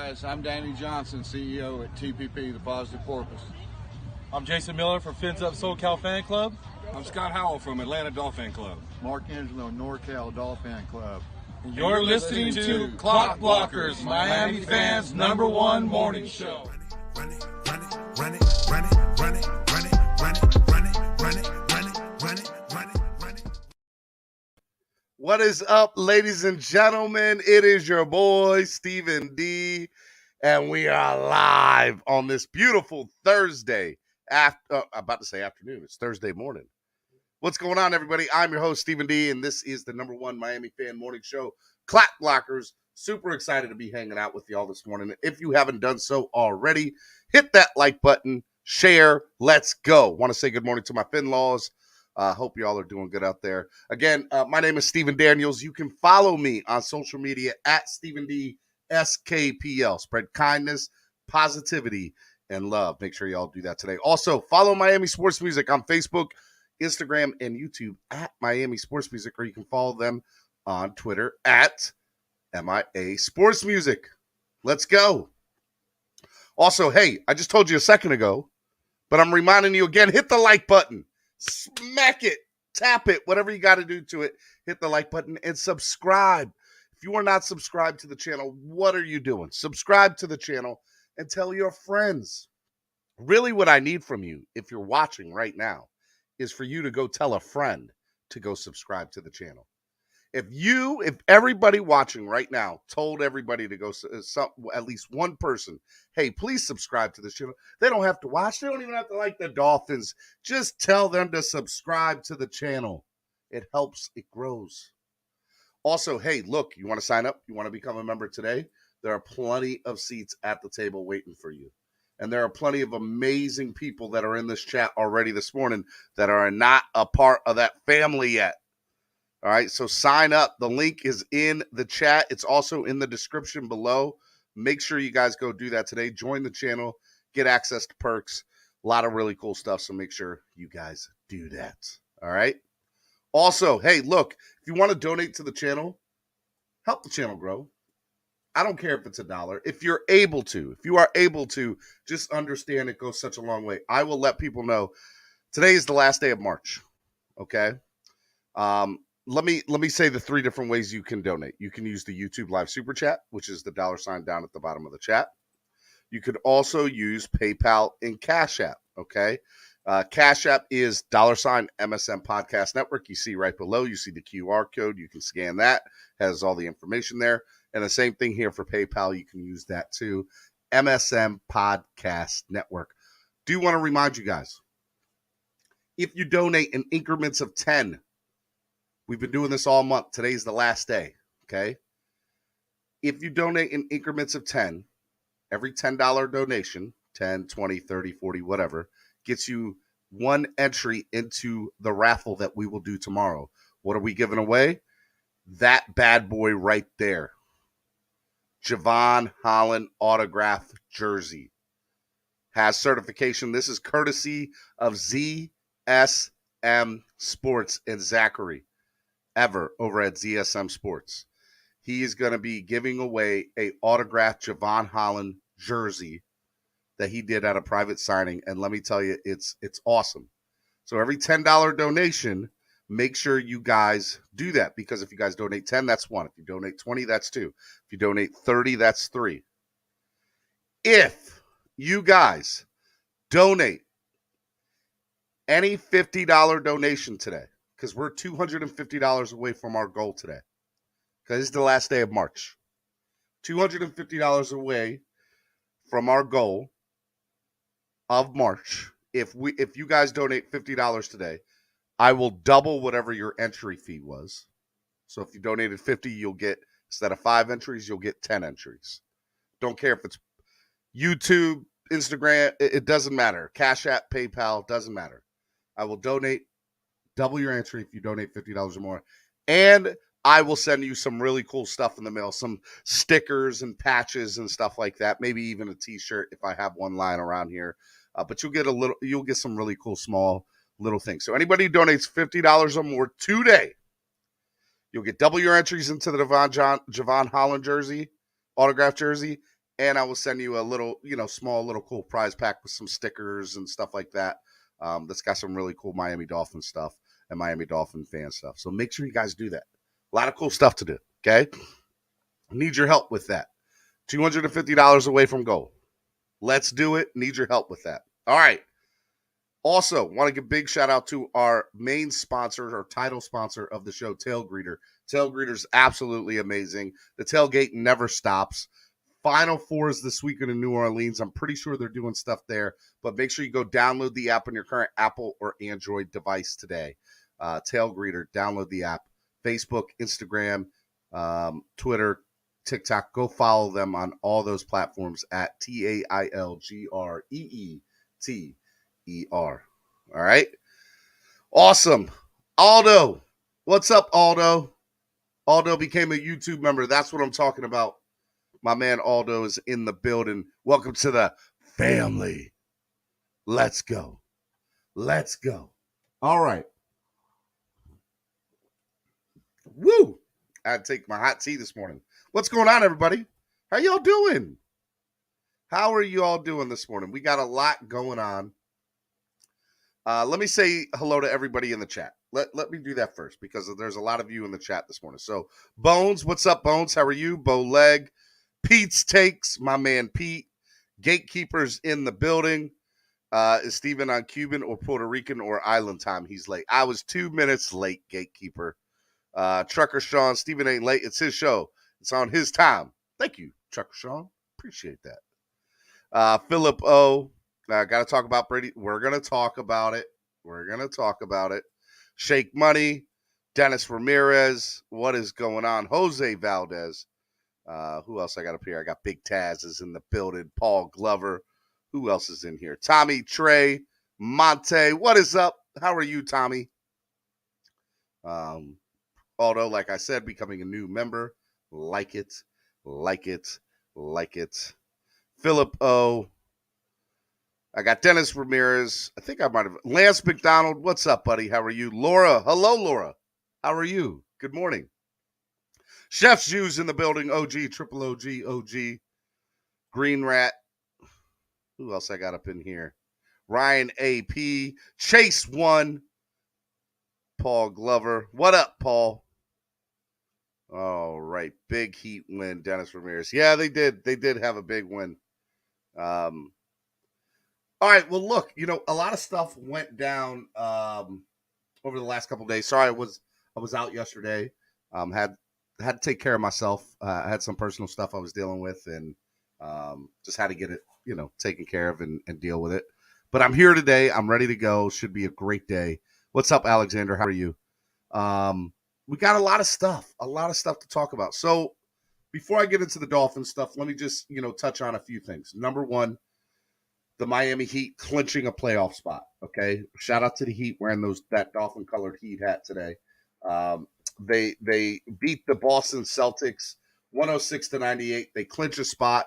guys. I'm Danny Johnson, CEO at TPP, The Positive Porpoise. I'm Jason Miller from Fins Up SoCal Fan Club. I'm Scott Howell from Atlanta Dolphin Club. Mark Angelo, NorCal Dolphin Club. And you're listening to Clock Blockers, Miami fans' #1 morning show. Run it, run it, run it, run it, run it, run it, run it, run it, run it, run it, run it, run it, run it. What is up, ladies and gentlemen? It is your boy, Stephen D, and we are live on this beautiful Thursday. I'm about to say afternoon. It's Thursday morning. What's going on, everybody? I'm your host, Stephen D, and this is the #1 Miami fan morning show, Clock Blockers. Super excited to be hanging out with y'all this morning. If you haven't done so already, hit that like button, share, let's go. Want to say good morning to my Finlaws. Hope y'all are doing good out there. Again, my name is Stephen Daniels. You can follow me on social media at Stephen D SKPL. Spread kindness, positivity, and love. Make sure y'all do that today. Also, follow Miami Sports Music on Facebook, Instagram, and YouTube at Miami Sports Music, or you can follow them on Twitter at MIA Sports Music. Let's go. Also, hey, I just told you a second ago, but I'm reminding you again, hit the like button. Smack it, tap it, whatever you got to do to it. Hit the like button and subscribe. If you are not subscribed to the channel, what are you doing? Subscribe to the channel and tell your friends. Really what I need from you, if you're watching right now, is for you to go tell a friend to go subscribe to the channel. If everybody watching right now told everybody to go, at least one person, hey, please subscribe to this channel. They don't have to watch. They don't even have to like the Dolphins. Just tell them to subscribe to the channel. It helps. It grows. Also, hey, look, you want to sign up? You want to become a member today? There are plenty of seats at the table waiting for you. And there are plenty of amazing people that are in this chat already this morning that are not a part of that family yet. All right, so sign up. The link is in the chat. It's also in the description below. Make sure you guys go do that today. Join the channel. Get access to perks. A lot of really cool stuff, so make sure you guys do that. All right? Also, hey, look, if you want to donate to the channel, help the channel grow. I don't care if it's $1. If you are able to, just understand it goes such a long way. I will let people know today is the last day of March. Okay? Let me say the 3 different ways you can donate. You can use the YouTube Live Super Chat, which is the $ down at the bottom of the chat. You could also use PayPal and Cash App, okay? Cash App is $MSM Podcast Network. You see right below, you see the QR code. You can scan that. Has all the information there. And the same thing here for PayPal. You can use that too. MSM Podcast Network. Do want to remind you guys, if you donate in increments of 10, we've been doing this all month. Today's the last day, okay? If you donate in increments of 10, every $10 donation, 10, 20, 30, 40, whatever, gets you one entry into the raffle that we will do tomorrow. What are we giving away? That bad boy right there. Javon Holland autographed jersey. Has certification. This is courtesy of ZSM Sports and Zachary Ever over at ZSM Sports. He is going to be giving away a autographed Javon Holland jersey that he did at a private signing. And let me tell you, it's awesome. So every $10 donation, make sure you guys do that, because if you guys donate 10, that's 1. If you donate 20, that's 2. If you donate 30, that's 3. If you guys donate any $50 donation today, because we're $250 away from our goal today, because it's the last day of March. $250 away from our goal of March. If you guys donate $50 today, I will double whatever your entry fee was. So if you donated 50, you'll get, instead of 5 entries, you'll get 10 entries. Don't care if it's YouTube, Instagram, it doesn't matter. Cash App, PayPal, doesn't matter. I will double your entry if you donate $50 or more. And I will send you some really cool stuff in the mail, some stickers and patches and stuff like that. Maybe even a t-shirt if I have one lying around here. But you'll get some really cool small little things. So anybody who donates $50 or more today, you'll get double your entries into the Javon Holland jersey, autographed jersey, And I will send you a little, small little cool prize pack with some stickers and stuff like that. That's got some really cool Miami Dolphin stuff and Miami Dolphin fan stuff. So make sure you guys do that. A lot of cool stuff to do, okay? Need your help with that. $250 away from goal. Let's do it. Need your help with that. All right. Also, want to give a big shout out to our main sponsor or title sponsor of the show, Tail Greeter. Tail Greeter's absolutely amazing. The tailgate never stops. Final Fours this weekend in New Orleans. I'm pretty sure they're doing stuff there, but make sure you go download the app on your current Apple or Android device today. Tail Greeter, download the app. Facebook, Instagram, Twitter, TikTok. Go follow them on all those platforms at TailGreeter. All right. Awesome. Aldo. What's up, Aldo? Aldo became a YouTube member. That's what I'm talking about. My man Aldo is in the building. Welcome to the family. Let's go. Let's go. All right. Woo. I had to take my hot tea this morning. What's going on, everybody? How y'all doing? How are you all doing this morning? We got a lot going on. Let me say hello to everybody in the chat. Let me do that first because there's a lot of you in the chat this morning. So, Bones, what's up, Bones? How are you? Bow Leg. Pete's Takes, my man Pete. Gatekeepers in the building. Is Steven on Cuban or Puerto Rican or island time? He's late. I was 2 minutes late, Gatekeeper. Trucker Sean, Steven ain't late. It's his show. It's on his time. Thank you, Trucker Sean. Appreciate that. Philip O. Got to talk about Brady. We're going to talk about it. Shake Money. Dennis Ramirez. What is going on? Jose Valdez. Who else I got up here? I got Big Taz is in the building. Paul Glover. Who else is in here? Tommy Trey. Monte. What is up? How are you, Tommy? Although, like I said, becoming a new member. Like it. Philip O. I got Dennis Ramirez. I think I might have. Lance McDonald. What's up, buddy? How are you? Laura. Hello, Laura. How are you? Good morning. Chef's Juice in the building. OG, triple OG. Green Rat. Who else I got up in here? Ryan AP. Chase 1. Paul Glover. What up, Paul? All right. Big Heat win, Dennis Ramirez. Yeah, they did. They did have a big win. All right. Well, look, a lot of stuff went down over the last couple of days. Sorry, I was out yesterday. Had to take care of myself. I had some personal stuff I was dealing with and just had to get it, taken care of and deal with it. But I'm here today. I'm ready to go. Should be a great day. What's up, Alexander? How are you? We got a lot of stuff to talk about. So before I get into the Dolphins stuff, let me just, touch on a few things. Number one, the Miami Heat clinching a playoff spot. Okay. Shout out to the Heat wearing that Dolphin colored Heat hat today. They beat the Boston Celtics 106-98. They clinch a spot.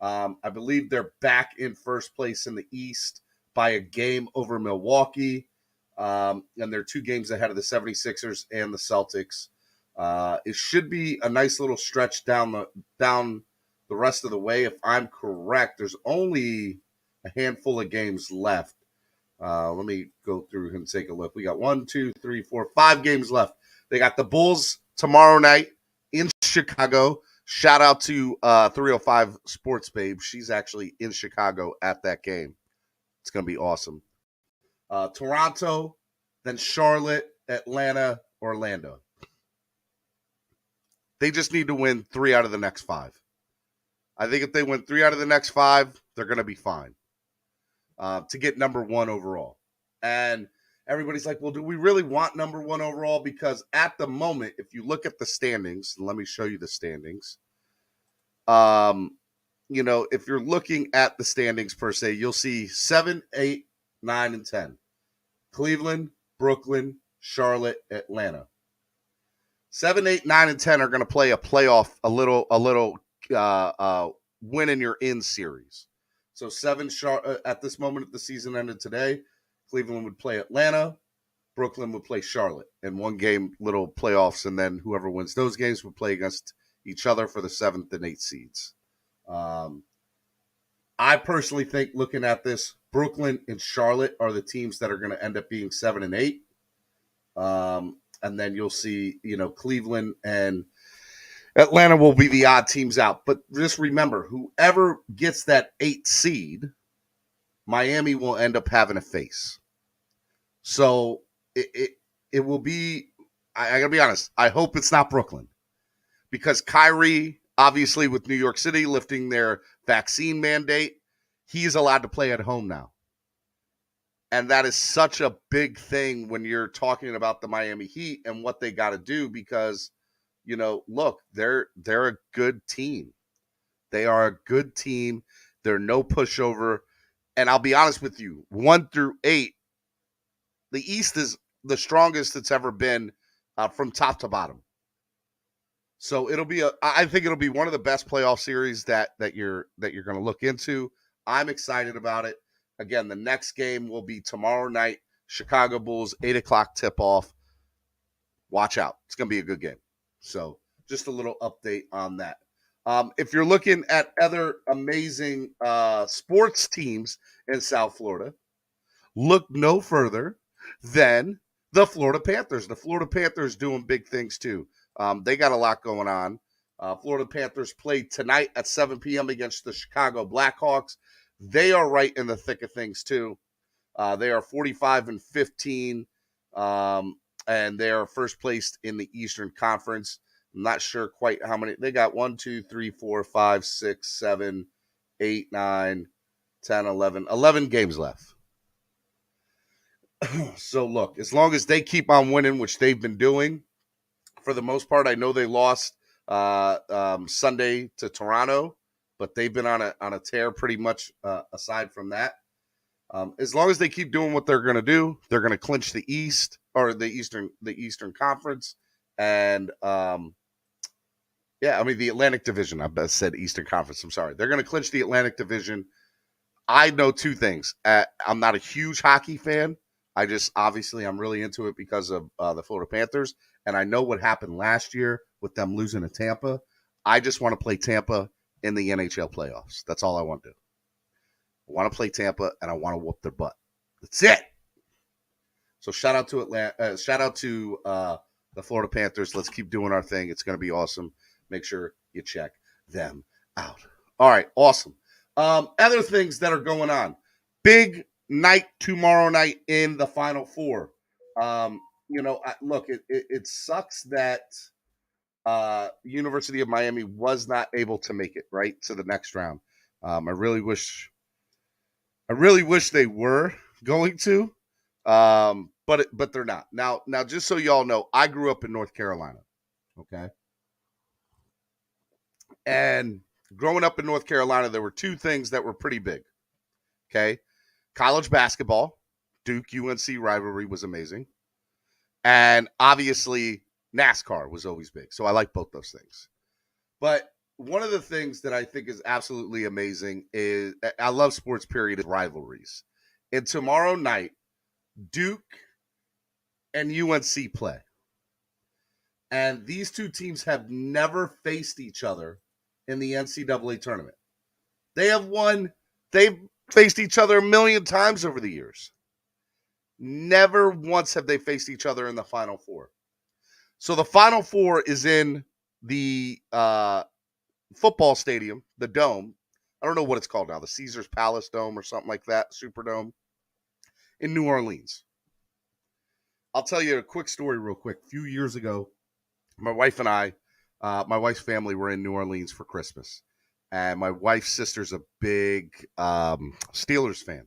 I believe they're back in first place in the East by a game over Milwaukee. And they're 2 games ahead of the 76ers and the Celtics. It should be a nice little stretch down the rest of the way. If I'm correct, there's only a handful of games left. Let me go through and take a look. We got 1, 2, 3, 4, 5 games left. They got the Bulls tomorrow night in Chicago. Shout out to 305 Sports Babe. She's actually in Chicago at that game. It's going to be awesome. Toronto, then Charlotte, Atlanta, Orlando. They just need to win 3 out of the next 5. I think if they win 3 out of the next 5, they're going to be fine to get number 1 overall. And everybody's like, well, do we really want number 1 overall? Because at the moment, if you look at the standings, let me show you the standings. If you're looking at the standings per se, you'll see 7, 8, 9, and 10. Cleveland, Brooklyn, Charlotte, Atlanta. 7, 8, 9, and 10 are going to play a playoff, a little win and you're in series. So 7 at this moment, if the season ended today, Cleveland would play Atlanta, Brooklyn would play Charlotte, and 1 game little playoffs, and then whoever wins those games would play against each other for the 7th and 8th seeds. I personally think, looking at this, Brooklyn and Charlotte are the teams that are going to end up being 7 and 8. And then you'll see, Cleveland and Atlanta will be the odd teams out. But just remember, whoever gets that 8th seed, Miami will end up having a face. So it will be, I got to be honest, I hope it's not Brooklyn. Because Kyrie, obviously with New York City lifting their vaccine mandate, he's allowed to play at home now. And that is such a big thing when you're talking about the Miami Heat and what they got to do because, look, they're a good team. They are a good team. They're no pushover. And I'll be honest with you, 1 through 8, the East is the strongest it's ever been from top to bottom. So I think it'll be one of the best playoff series that you're going to look into. I'm excited about it. Again, the next game will be tomorrow night, Chicago Bulls, 8 o'clock tip-off. Watch out. It's going to be a good game. So just a little update on that. If you're looking at other amazing sports teams in South Florida, look no further than the Florida Panthers. The Florida Panthers doing big things too. They got a lot going on. Florida Panthers played tonight at 7 p.m. against the Chicago Blackhawks. They are right in the thick of things too. They are 45-15, and they are first placed in the Eastern Conference. I'm not sure quite how many. They got 1, 2, 3, 4, 5, 6, 7, 8, 9, 10, 11. 11 games left. So look, as long as they keep on winning, which they've been doing, for the most part, I know they lost Sunday to Toronto, but they've been on a tear pretty much aside from that. As long as they keep doing what they're going to do, they're going to clinch the East or the Eastern Conference. And the Atlantic Division. I said Eastern Conference. I'm sorry. They're going to clinch the Atlantic Division. I know two things. I'm not a huge hockey fan. I'm really into it because of the Florida Panthers. And I know what happened last year with them losing to Tampa. I just want to play Tampa in the NHL playoffs. That's all I want to do. I want to play Tampa, and I want to whoop their butt. That's it. So shout out to Atlanta. Shout out to the Florida Panthers. Let's keep doing our thing. It's going to be awesome. Make sure you check them out. All right, awesome. Other things that are going on. Big night tomorrow night in the Final Four. It sucks that University of Miami was not able to make it right to the next round. I really wish they were going to, but they're not. Now, just so y'all know, I grew up in North Carolina. Okay, and growing up in North Carolina, there were two things that were pretty big. Okay, college basketball, Duke-UNC rivalry was amazing. And obviously, NASCAR was always big. So I like both those things. But one of the things that I think is absolutely amazing is, I love sports, period, is rivalries. And tomorrow night, Duke and UNC play. And these two teams have never faced each other in the NCAA tournament. They've faced each other a million times over the years. Never once have they faced each other in the Final Four. So the Final Four is in the football stadium, the Dome. I don't know what it's called now, the Caesars Palace Dome or something like that, Superdome, in New Orleans. I'll tell you a quick story real quick. A few years ago, my wife and I, my wife's family were in New Orleans for Christmas. And my wife's sister's a big Steelers fan.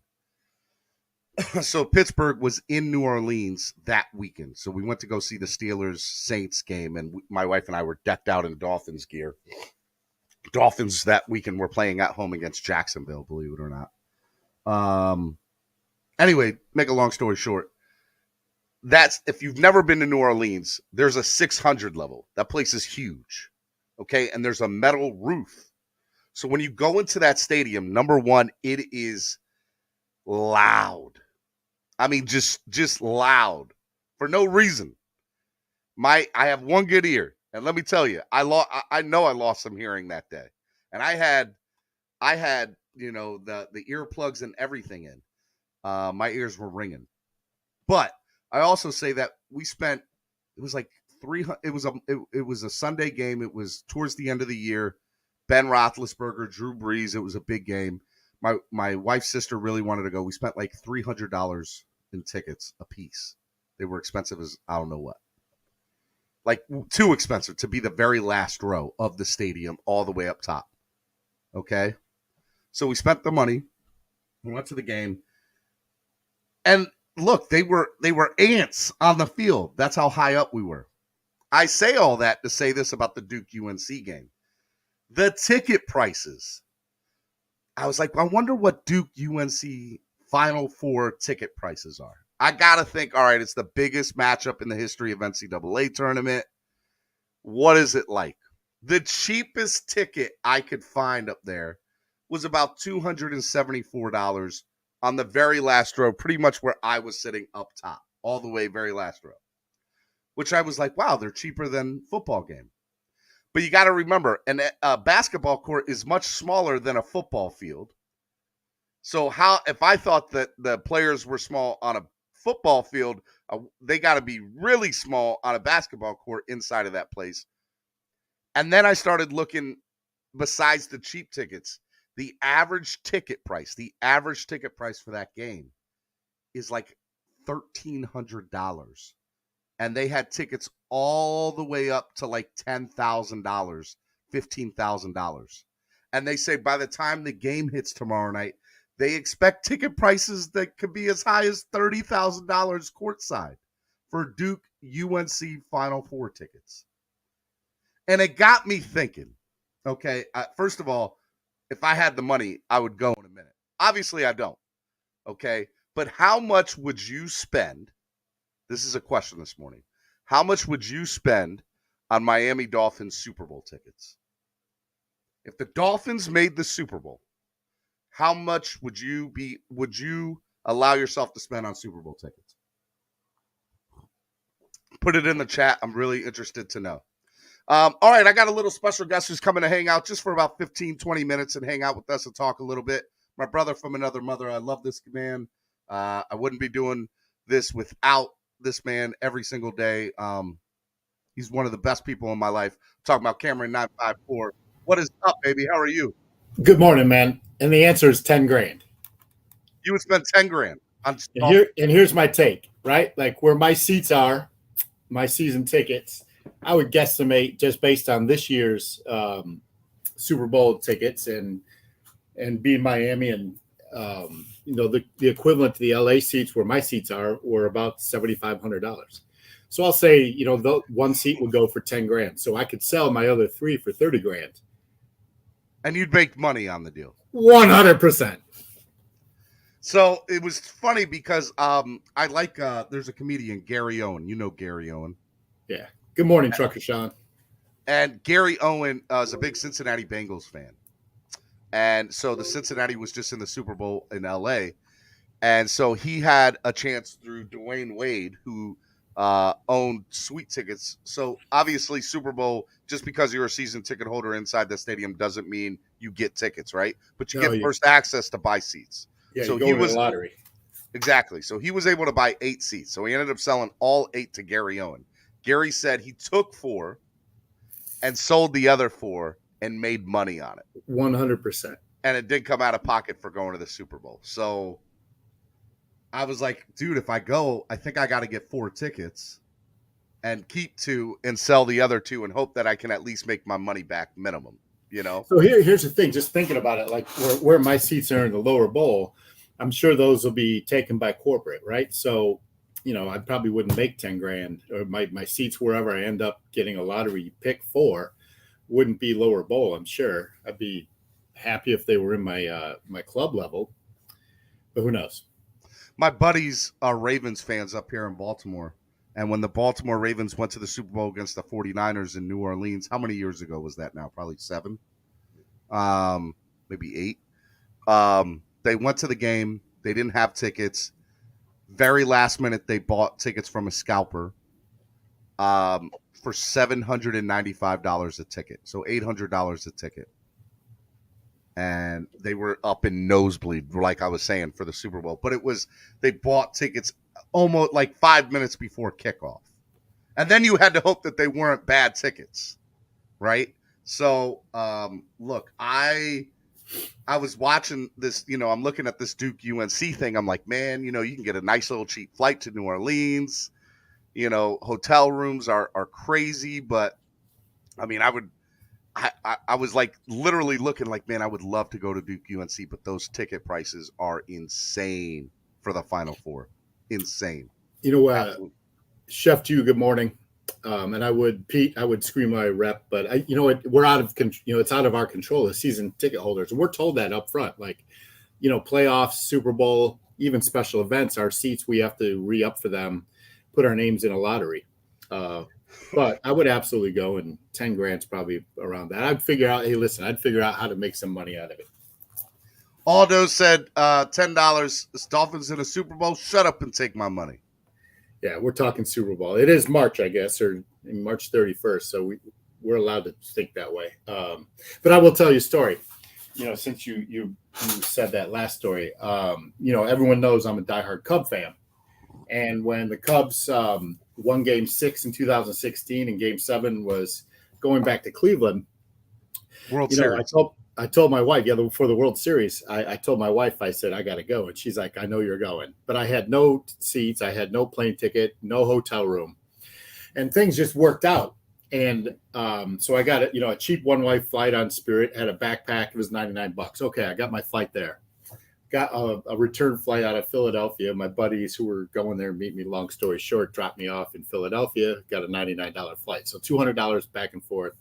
So Pittsburgh was in New Orleans that weekend. So we went to go see the Steelers-Saints game, and my wife and I were decked out in Dolphins gear. Dolphins that weekend were playing at home against Jacksonville, believe it or not. Anyway, make a long story short, if you've never been to New Orleans, there's a 600 level. That place is huge, okay? And there's a metal roof. So when you go into that stadium, number one, it is loud. I mean, just loud for no reason. I have one good ear, and let me tell you, I know I lost some hearing that day, and I had the earplugs and everything in. My ears were ringing. But I also say that we spent, it was like 300, it was a Sunday game. It was towards the end of the year. Ben Roethlisberger, Drew Brees. It was a big game. My wife's sister really wanted to go. We spent like $300 in tickets a piece. They were expensive as I don't know what. Like too expensive to be the very last row of the stadium all the way up top. Okay? So we spent the money. We went to the game. And look, they were ants on the field. That's how high up we were. I say all that to say this about the Duke UNC game. The ticket prices. I was like, I wonder what Duke UNC Final Four ticket prices are. I got to think, all right, it's the biggest matchup in the history of NCAA tournament. What is it like? The cheapest ticket I could find up there was about $274 on the very last row, pretty much where I was sitting up top, all the way very last row, which I was like, wow, they're cheaper than football game. But you got to remember, a basketball court is much smaller than a football field. So if I thought that the players were small on a football field, they got to be really small on a basketball court inside of that place. And then I started looking, besides the cheap tickets, the average ticket price for that game is like $1,300. And they had tickets all the way up to like $10,000, $15,000. And they say by the time the game hits tomorrow night, they expect ticket prices that could be as high as $30,000 courtside for Duke UNC Final Four tickets. And it got me thinking, okay, first of all, if I had the money, I would go in a minute. Obviously, I don't, okay? But how much would you spend? This is a question this morning. How much would you spend on Miami Dolphins Super Bowl tickets? If the Dolphins made the Super Bowl, how much would you allow yourself to spend on Super Bowl tickets? Put it in the chat. I'm really interested to know. All right, I got a little special guest who's coming to hang out just for about 15, 20 minutes and hang out with us and talk a little bit. My brother from another mother. I love this man. I wouldn't be doing this without this man every single day. He's one of the best people in my life. I'm talking about Cameron 954. What is up, baby? How are you? Good morning, man. And the answer is 10 grand. You would spend 10 grand on and here's my take, right? Like where my seats are, my season tickets, I would guesstimate just based on this year's Super Bowl tickets and being Miami and the equivalent to the LA seats where my seats are were about $7,500. So I'll say, the one seat would go for 10 grand. So I could sell my other three for 30 grand. And you'd make money on the deal. 100%. So it was funny because I like there's a comedian, Gary Owen. You know Gary Owen. Yeah. Good morning, Trucker Sean. And Gary Owen is a big Cincinnati Bengals fan. And so the Cincinnati was just in the Super Bowl in LA. And so he had a chance through Dwayne Wade, who owned suite tickets. So obviously Super Bowl, just because you're a season ticket holder inside the stadium doesn't mean you get tickets, right? But you get first access to buy seats. Yeah, so he was the lottery. Exactly. So he was able to buy 8 seats. So he ended up selling all 8 to Gary Owen. Gary said he took 4 and sold the other 4 and made money on it. 100%. And it did come out of pocket for going to the Super Bowl. So I was like, dude, if I go, I think I got to get 4 tickets and keep 2 and sell the other 2 and hope that I can at least make my money back minimum, So here's the thing, just thinking about it, like where my seats are in the lower bowl, I'm sure those will be taken by corporate, right? So, I probably wouldn't make 10 grand or my seats wherever I end up getting a lottery pick for wouldn't be lower bowl. I'm sure I'd be happy if they were in my club level, but who knows? My buddies are Ravens fans up here in Baltimore. And when the Baltimore Ravens went to the Super Bowl against the 49ers in New Orleans, how many years ago was that now? Probably 7, maybe 8. They went to the game. They didn't have tickets. Very last minute, they bought tickets from a scalper for $795 a ticket. So $800 a ticket. and they were up in nosebleed, like I was saying, for the Super Bowl. But they bought tickets almost like 5 minutes before kickoff. And then you had to hope that they weren't bad tickets, right? So, look, I was watching this, I'm looking at this Duke UNC thing. I'm like, man, you can get a nice little cheap flight to New Orleans. Hotel rooms are crazy, but I mean, I was like literally looking like, man, I would love to go to Duke UNC, but those ticket prices are insane for the Final Four. Insane. Chef Jew, good morning. And Pete, I would scream my rep, but we're out of it's out of our control as season ticket holders. And we're told that up front, like, playoffs, Super Bowl, even special events, our seats, we have to re-up for them, put our names in a lottery. But I would absolutely go, and 10 grand's probably around that. I'd figure out how to make some money out of it. Aldo said $10. Dolphins in a Super Bowl. Shut up and take my money. Yeah, we're talking Super Bowl. It is March, I guess, or March 31st, so we're allowed to think that way. But I will tell you a story. Since you said that last story, everyone knows I'm a diehard Cub fan. And when the Cubs won Game 6 in 2016 and Game 7 was going back to Cleveland, World Series. I told my wife, before the World Series, I told my wife, I said, I got to go. And she's like, I know you're going. But I had no seats. I had no plane ticket, no hotel room. And things just worked out. And so I got a cheap one-way flight on Spirit, had a backpack. It was $99. Okay, I got my flight there. Got a return flight out of Philadelphia. My buddies who were going there, meet me, long story short, dropped me off in Philadelphia, got a $99 flight. So $200 back and forth.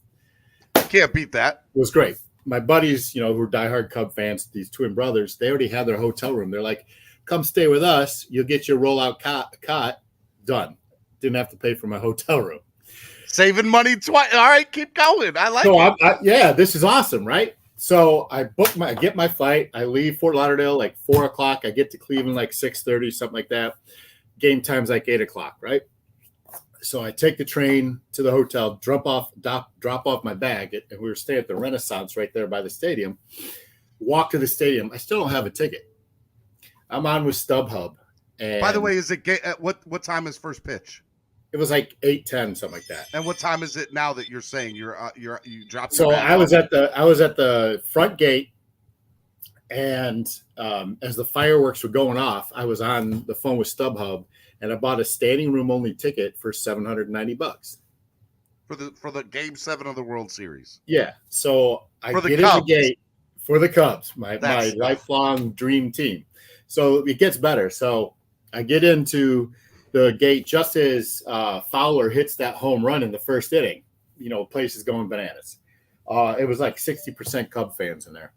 Can't beat that. It was great. My buddies, who are diehard Cub fans, these twin brothers, they already had their hotel room. They're like, come stay with us. You'll get your rollout cot done. Didn't have to pay for my hotel room. Saving money twice. All right, keep going. I like it. This is awesome, right? So I get my flight. I leave Fort Lauderdale like 4 o'clock. I get to Cleveland like 6:30, something like that. Game time's like 8 o'clock, right? So I take the train to the hotel, drop off my bag, and we were staying at the Renaissance right there by the stadium. Walk to the stadium. I still don't have a ticket. I'm on with StubHub. And by the way, is it what time is first pitch? It was like 8:10, something like that. And what time is it now that you're saying you dropped? So I was at the front gate, and as the fireworks were going off, I was on the phone with StubHub. And I bought a standing room only ticket for $790 for the Game 7 of the World Series. Yeah, so I get in the gate for the Cubs, my lifelong dream team. So it gets better. So I get into the gate just as Fowler hits that home run in the first inning. Place is going bananas. It was like 60% Cub fans in there.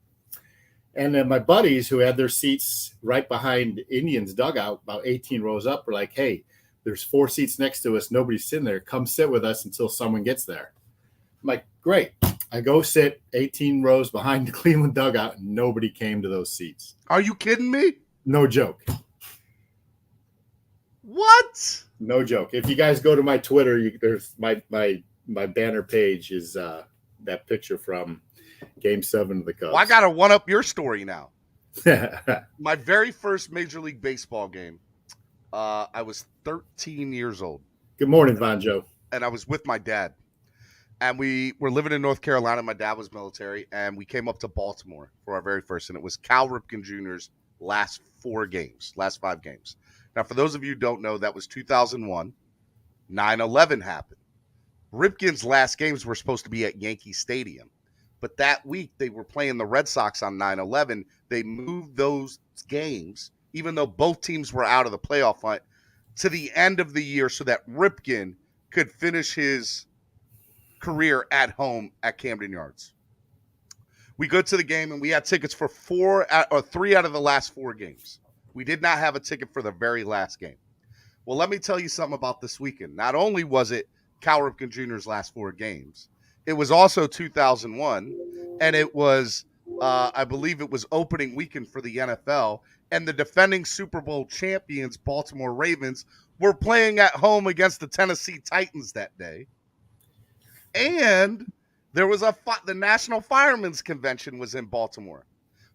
And then my buddies who had their seats right behind Indians dugout, about 18 rows up, were like, hey, there's 4 seats next to us. Nobody's sitting there. Come sit with us until someone gets there. I'm like, great. I go sit 18 rows behind the Cleveland dugout, and nobody came to those seats. Are you kidding me? No joke. What? No joke. If you guys go to my Twitter, there's my banner page is that picture from Game 7 of the Cubs. Well, I got to one up your story now. My very first Major League Baseball game, I was 13 years old. Good morning, Von Joe. And I was with my dad. And we were living in North Carolina. My dad was military. And we came up to Baltimore for our very first. And it was Cal Ripken Jr.'s last 5 games. Now, for those of you who don't know, that was 2001. 9/11 happened. Ripken's last games were supposed to be at Yankee Stadium. But that week, they were playing the Red Sox on 9/11. They moved those games, even though both teams were out of the playoff hunt, to the end of the year so that Ripken could finish his career at home at Camden Yards. We go to the game, and we had tickets for 3 out of the last 4 games. We did not have a ticket for the very last game. Well, let me tell you something about this weekend. Not only was it Cal Ripken Jr.'s last 4 games, it was also 2001, and it was, I believe it was opening weekend for the NFL, and the defending Super Bowl champions, Baltimore Ravens, were playing at home against the Tennessee Titans that day. And there was the National Firemen's Convention was in Baltimore.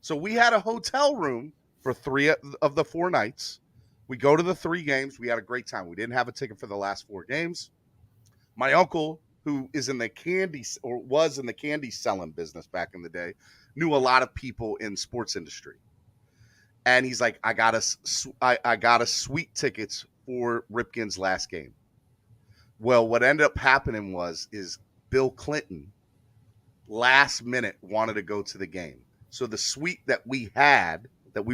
So we had a hotel room for 3 of the 4 nights. We go to the 3 games. We had a great time. We didn't have a ticket for the last 4 games. My uncle, who is in the candy or was in the candy selling business back in the day, knew a lot of people in sports industry. And he's like, I got us sweet tickets for Ripken's last game. Well, what ended up happening is Bill Clinton last minute wanted to go to the game. So the suite that we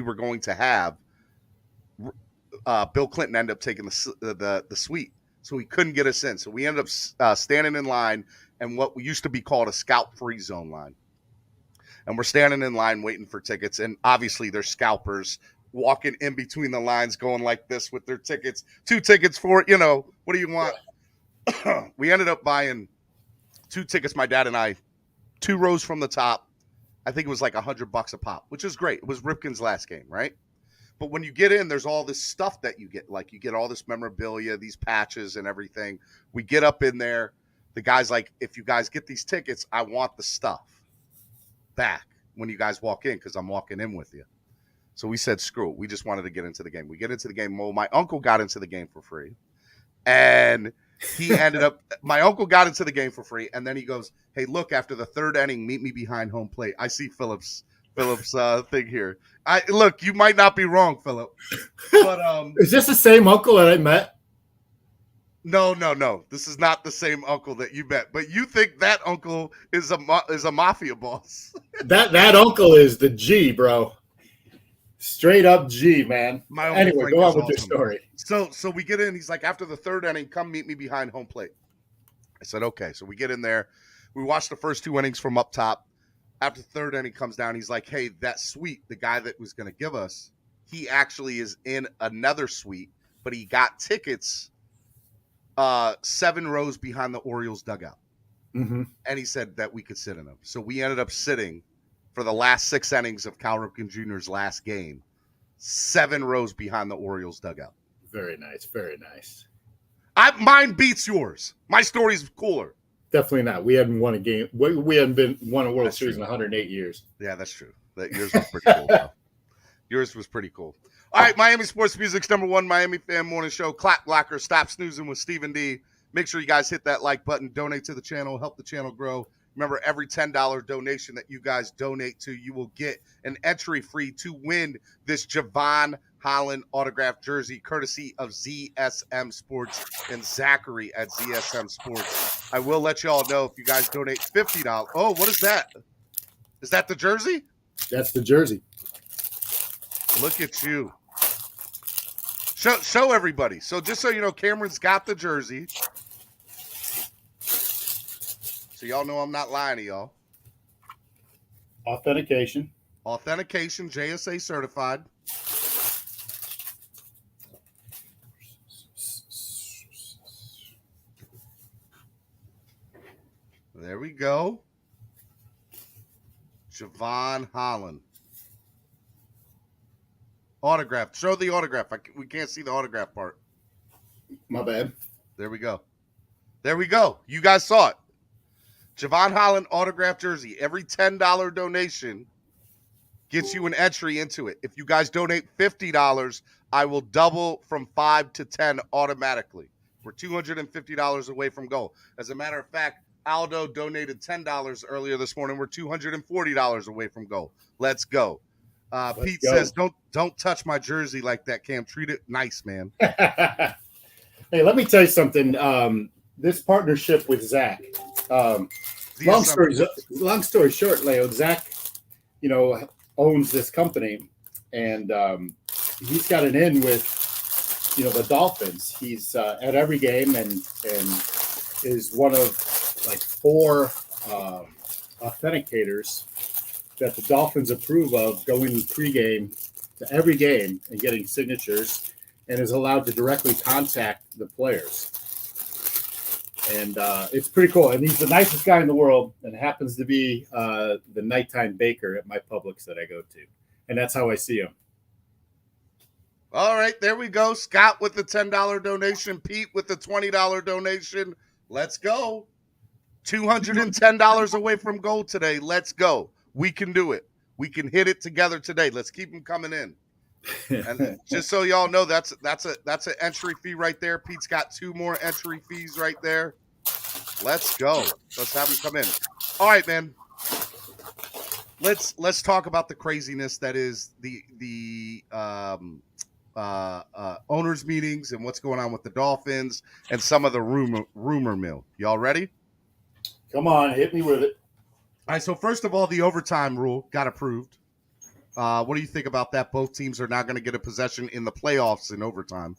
were going to have, Bill Clinton ended up taking the suite. So he couldn't get us in. So we ended up standing in line and what used to be called a scout free zone line. And we're standing in line waiting for tickets. And obviously there's scalpers walking in between the lines going like this with their tickets. 2 tickets for, what do you want? We ended up buying 2 tickets, my dad and I, 2 rows from the top. I think it was like $100 a pop, which is great. It was Ripken's last game, right? But when you get in, there's all this stuff that you get. Like you get all this memorabilia, these patches and everything. We get up in there. The guy's like, if you guys get these tickets, I want the stuff back when you guys walk in because I'm walking in with you. So we said, screw it. We just wanted to get into the game. We get into the game. Well, my uncle got into the game for free. And he ended up, my uncle got into the game for free. And then he goes, hey, look, after the 3rd inning, meet me behind home plate. I see Philip's thing here. Look, you might not be wrong, Philip. But is this the same uncle that I met? No. This is not the same uncle that you met. But you think that uncle is a mafia boss. That uncle is the G, bro. Straight up G, man. Anyway, go on with your story. So we get in. He's like, after the 3rd inning, come meet me behind home plate. I said, okay. So we get in there. We watch the first 2 innings from up top. After the 3rd inning comes down, he's like, hey, that suite, the guy that was going to give us, he actually is in another suite, but he got tickets 7 rows behind the Orioles dugout. Mm-hmm. And he said that we could sit in them. So we ended up sitting for the last 6 innings of Cal Ripken Jr.'s last game, 7 rows behind the Orioles dugout. Very nice. Very nice. Mine beats yours. My story's cooler. Definitely not. We hadn't won a game. We hadn't won a World Series in 108 years. Yeah, that's true. Yours was pretty cool, though. Yours was pretty cool. All right, Miami Sports Music's #1 Miami fan morning show. Clap Blocker, Stop Snoozing with Stephen D. Make sure you guys hit that like button. Donate to the channel. Help the channel grow. Remember, every $10 donation that you guys donate to, you will get an entry free to win this Javon Holland autographed jersey, courtesy of ZSM Sports and Zachary at ZSM Sports. I will let you all know if you guys donate $50. Oh, what is that? Is that the jersey? That's the jersey. Look at you. Show everybody. So just so you know, Cameron's got the jersey. So y'all know I'm not lying to y'all. Authentication, JSA certified. There we go. Javon Holland. Autograph. Show the autograph. We can't see the autograph part. My bad. There we go. You guys saw it. Javon Holland autographed jersey. Every $10 donation gets you an entry into it. If you guys donate $50, I will double from 5 to 10 automatically. We're $250 away from goal. As a matter of fact, Aldo donated $10 earlier this morning. We're $240 away from goal. Let's go. Pete says, don't touch my jersey like that, Cam. Treat it nice, man. Hey, let me tell you something. This partnership with Zach. Long story short, Leo, Zach, owns this company, and he's got an in with, the Dolphins. He's at every game and is one of like 4 authenticators that the Dolphins approve of going pregame to every game and getting signatures, and is allowed to directly contact the players. And it's pretty cool. And he's the nicest guy in the world, and happens to be the nighttime baker at my Publix that I go to. And that's how I see him. All right, there we go. Scott with the $10 donation. Pete with the $20 donation. Let's go. $210 away from goal today. Let's go. We can do it. We can hit it together today. Let's keep them coming in. And just so y'all know, that's an entry fee right there. Pete's got 2 more entry fees right there. Let's go. Let's have them come in. All right, man. Let's talk about the craziness that is the owners meetings and what's going on with the Dolphins and some of the rumor mill. Y'all ready? Come on, hit me with it. All right. So first of all, the overtime rule got approved. What do you think about that? Both teams are now going to get a possession in the playoffs in overtime.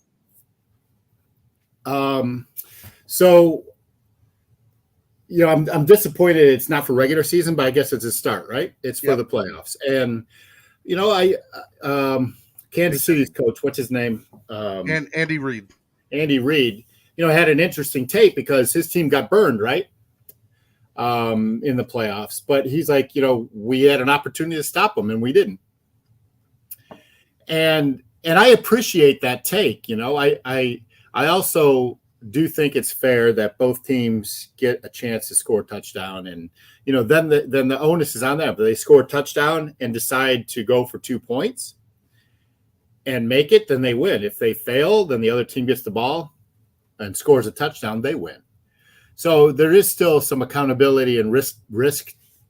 So, you know, I'm disappointed it's not for regular season, but I guess it's a start, right? It's for the playoffs. And, you know, Kansas City's coach, what's his name? And Andy Reid. Andy Reid, you know, had an interesting take because his team got burned, right? In the playoffs. But he's like, you know, we had an opportunity to stop them and we didn't. And I appreciate that take. You know, I also do think it's fair that both teams get a chance to score a touchdown, and you know, then the onus is on them. If they score a touchdown and decide to go for 2 points and make it, then they win. If they fail, then the other team gets the ball and scores a touchdown, they win. So there is still some accountability and risk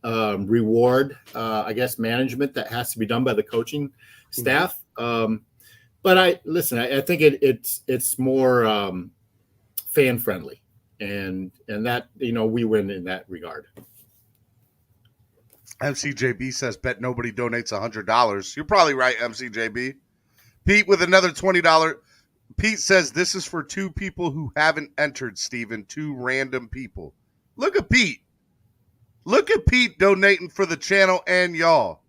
reward, I guess, management that has to be done by the coaching staff. But I think it's more fan friendly, and that, you know, we win in that regard. MCJB says, bet nobody donates $100. You're probably right, MCJB. Pete with another $20. Pete says, this is for 2 people who haven't entered, Steven. 2 random people. Look at Pete. Look at Pete donating for the channel and y'all.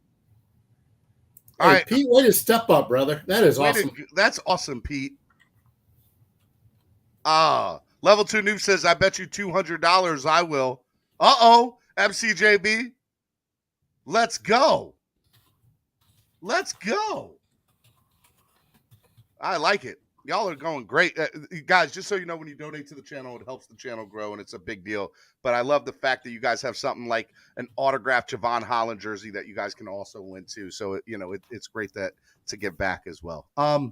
All right, Pete, way to step up, brother. That is awesome. That's awesome, Pete. Level 2 Noob says, I bet you $200 I will. MCJB. Let's go. Let's go. I like it. Y'all are going great. Guys, just so you know, when you donate to the channel, it helps the channel grow, and it's a big deal. But I love the fact that you guys have something like an autographed Javon Holland jersey that you guys can also win too. So, you know, it's great to give back as well. All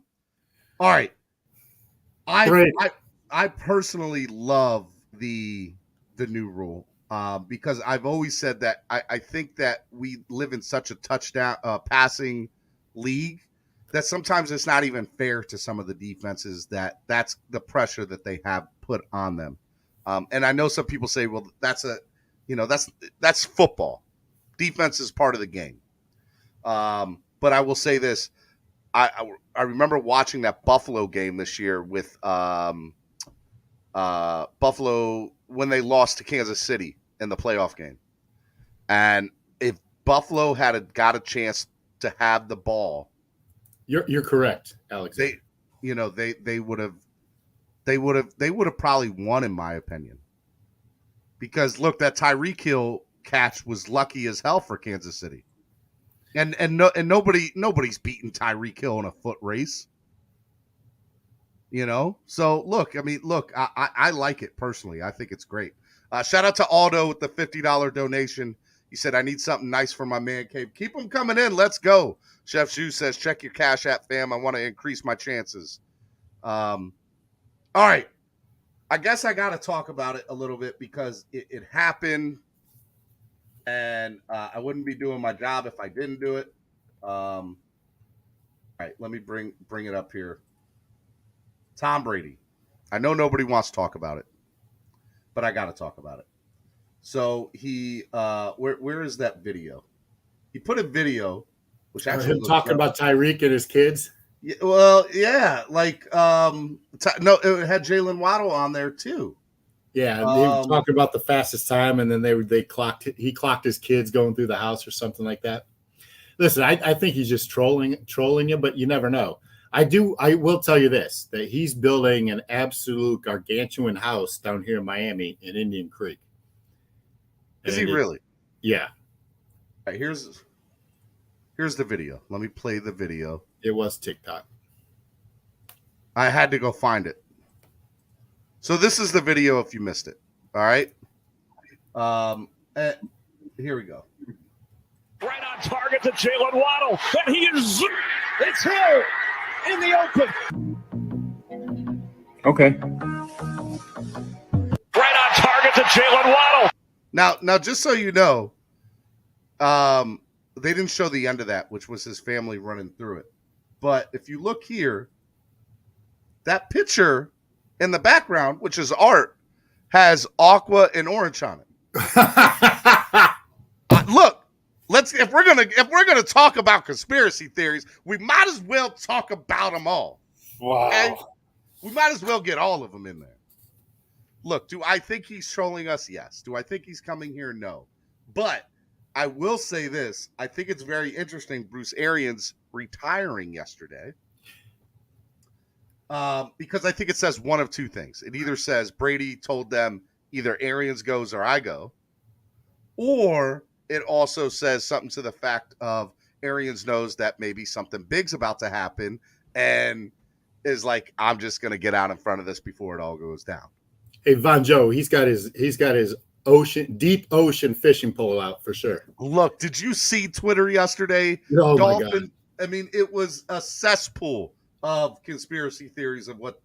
right. I personally love the new rule because I've always said that I think that we live in such a touchdown passing league that sometimes it's not even fair to some of the defenses that's the pressure that they have put on them. And I know some people say, well, that's football. Defense is part of the game. But I will say this. I remember watching that Buffalo game this year with Buffalo when they lost to Kansas City in the playoff game. And if Buffalo got a chance to have the ball, You're correct, Alex. They would have probably won, in my opinion. Because look, that Tyreek Hill catch was lucky as hell for Kansas City, and nobody's beaten Tyreek Hill in a foot race. You know, so look, I like it personally. I think it's great. Shout out to Aldo with the $50 donation. He said, I need something nice for my man cave. Keep them coming in. Let's go. Chef Shu says, check your Cash App, fam. I want to increase my chances. All right. I guess I got to talk about it a little bit because it happened, and I wouldn't be doing my job if I didn't do it. All right, let me bring it up here. Tom Brady. I know nobody wants to talk about it, but I got to talk about it. So he, where is that video? He put a video, which actually him talking about Tyreek and his kids. Yeah, well, yeah, like no, it had Jalen Waddle on there too. Yeah, they were talking about the fastest time, and then he clocked his kids going through the house or something like that. Listen, I think he's just trolling you, but you never know. I will tell you this, that he's building an absolute gargantuan house down here in Miami in Indian Creek. Is he really? Yeah. All right, here's the video. Let me play the video. It was TikTok. I had to go find it. So this is the video if you missed it. All right. Here we go. Right on target to Jalen Waddle. And he is, it's Hill in the open. Okay. Right on target to Jalen Waddle. Now, just so you know, they didn't show the end of that, which was his family running through it. But if you look here, that picture in the background, which is art, has aqua and orange on it. Look, if we're gonna talk about conspiracy theories, we might as well talk about them all. Wow. And we might as well get all of them in there. Look, do I think he's trolling us? Yes. Do I think he's coming here? No. But I will say this. I think it's very interesting Bruce Arians retiring yesterday. Because I think it says one of two things. It either says Brady told them either Arians goes or I go, or it also says something to the fact of Arians knows that maybe something big's about to happen and is like, I'm just going to get out in front of this before it all goes down. Hey, Von Joe, he's got his deep ocean fishing pole out for sure. Look, did you see Twitter yesterday? Oh my God. I mean, it was a cesspool of conspiracy theories of what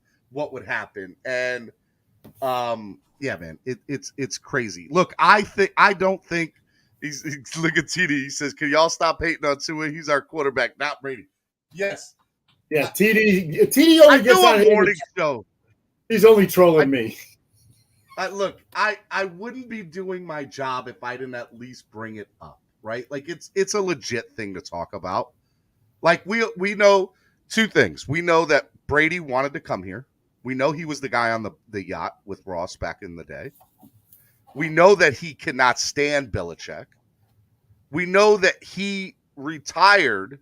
would happen. And yeah, man, it's crazy. Look, I don't think he's look at TD. He says, "Can y'all stop hating on Tua? He's our quarterback, not Brady." Yes. Yeah, TD only gets on a morning show. He's only trolling me. Look, I wouldn't be doing my job if I didn't at least bring it up, right? Like it's a legit thing to talk about. Like we know two things. We know that Brady wanted to come here. We know he was the guy on the yacht with Ross back in the day. We know that he cannot stand Belichick. We know that he retired,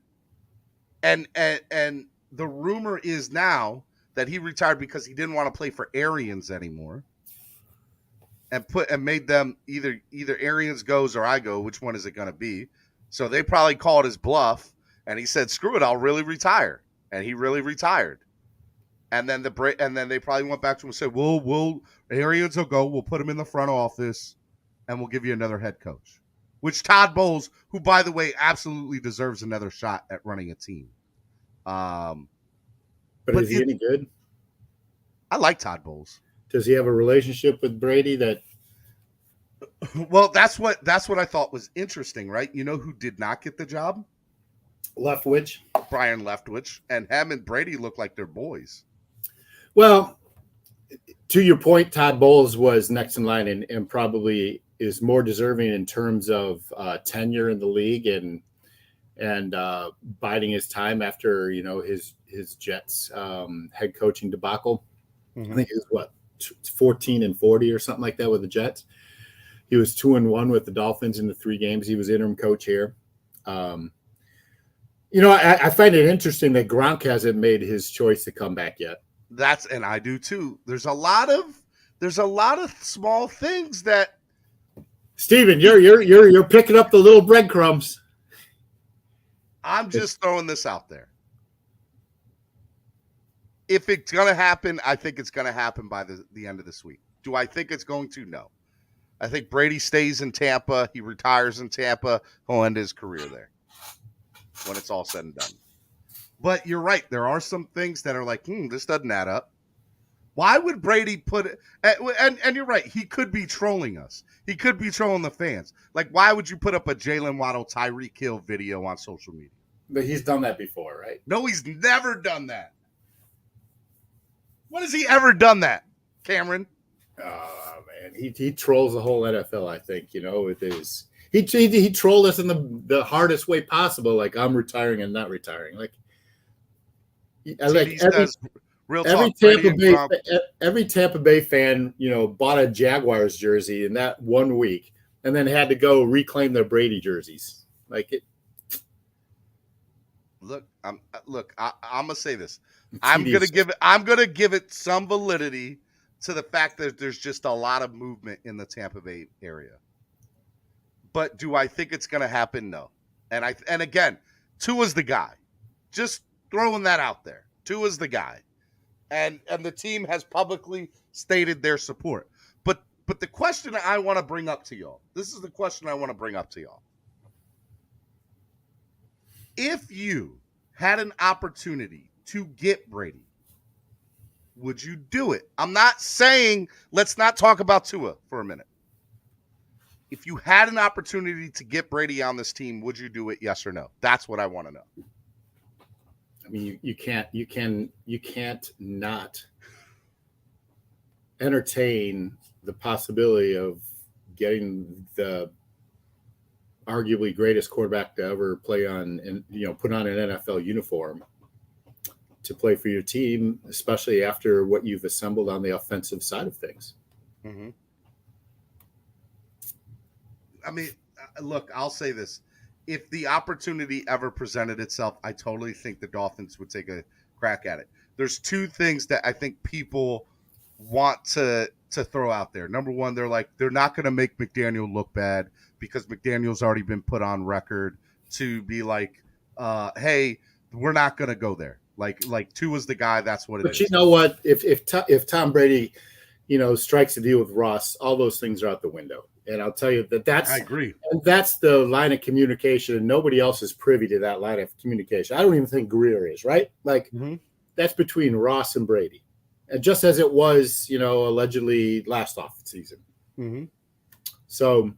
and the rumor is now that he retired because he didn't want to play for Arians anymore, and made them either Arians goes or I go. Which one is it going to be? So they probably called his bluff, and he said, "Screw it, I'll really retire," and he really retired. And then they probably went back to him and said, "We'll Arians will go. We'll put him in the front office, and we'll give you another head coach." Which Todd Bowles, who by the way absolutely deserves another shot at running a team. But is he any good? I like Todd Bowles. Does he have a relationship with Brady that? Well, that's what I thought was interesting, right? You know who did not get the job? Leftwich. Brian Leftwich, and him and Brady look like they're boys. Well, to your point, Todd Bowles was next in line and probably is more deserving in terms of tenure in the league and biding his time after his Jets head coaching debacle. Mm-hmm. I think it was 14-40 or something like that with the Jets. He was 2-1 with the Dolphins in the 3 games. He was interim coach here. I find it interesting that Gronk hasn't made his choice to come back yet. And I do too. There's a lot of small things that. Steven, you're picking up the little breadcrumbs. I'm just throwing this out there. If it's gonna happen, I think it's gonna happen by the end of this week. Do I think it's going to? No. I think Brady stays in Tampa. He retires in Tampa. He'll end his career there when it's all said and done. But you're right. There are some things that are like, this doesn't add up. Why would Brady put it? And you're right. He could be trolling us. He could be trolling the fans. Like, why would you put up a Jalen Waddle, Tyreek Hill video on social media? But he's done that before, right? No, he's never done that. When has he ever done that, Cameron? Oh, man. He trolls the whole NFL, I think, with his – He trolled us in the hardest way possible. Like, I'm retiring and not retiring. Every Tampa Bay fan, bought a Jaguars jersey in that 1 week, and then had to go reclaim their Brady jerseys. Look, I'm gonna say this. I'm gonna give it some validity to the fact that there's just a lot of movement in the Tampa Bay area. But do I think it's going to happen? No. And again, Tua's the guy. Just throwing that out there. Tua's the guy. And the team has publicly stated their support. But But the question I want to bring up to y'all, this is the question I want to bring up to y'all. If you had an opportunity to get Brady, would you do it? I'm not saying let's not talk about Tua for a minute. If you had an opportunity to get Brady on this team, would you do it? Yes or no? That's what I want to know. I mean, you can't not entertain the possibility of getting the arguably greatest quarterback to ever play on and put on an NFL uniform to play for your team, especially after what you've assembled on the offensive side of things. Mm-hmm. I mean, look, I'll say this. If the opportunity ever presented itself, I totally think the Dolphins would take a crack at it. There's two things that I think people want to throw out there. Number one, they're not going to make McDaniel look bad because McDaniel's already been put on record to be like, hey, we're not going to go there. Like Tua's the guy. That's what it is. But you know what? If Tom Brady, strikes a deal with Ross, all those things are out the window. And I'll tell you I agree. And that's the line of communication, and nobody else is privy to that line of communication. I don't even think Greer is, right? That's between Ross and Brady. And just as it was, allegedly last off season. Mm-hmm. So,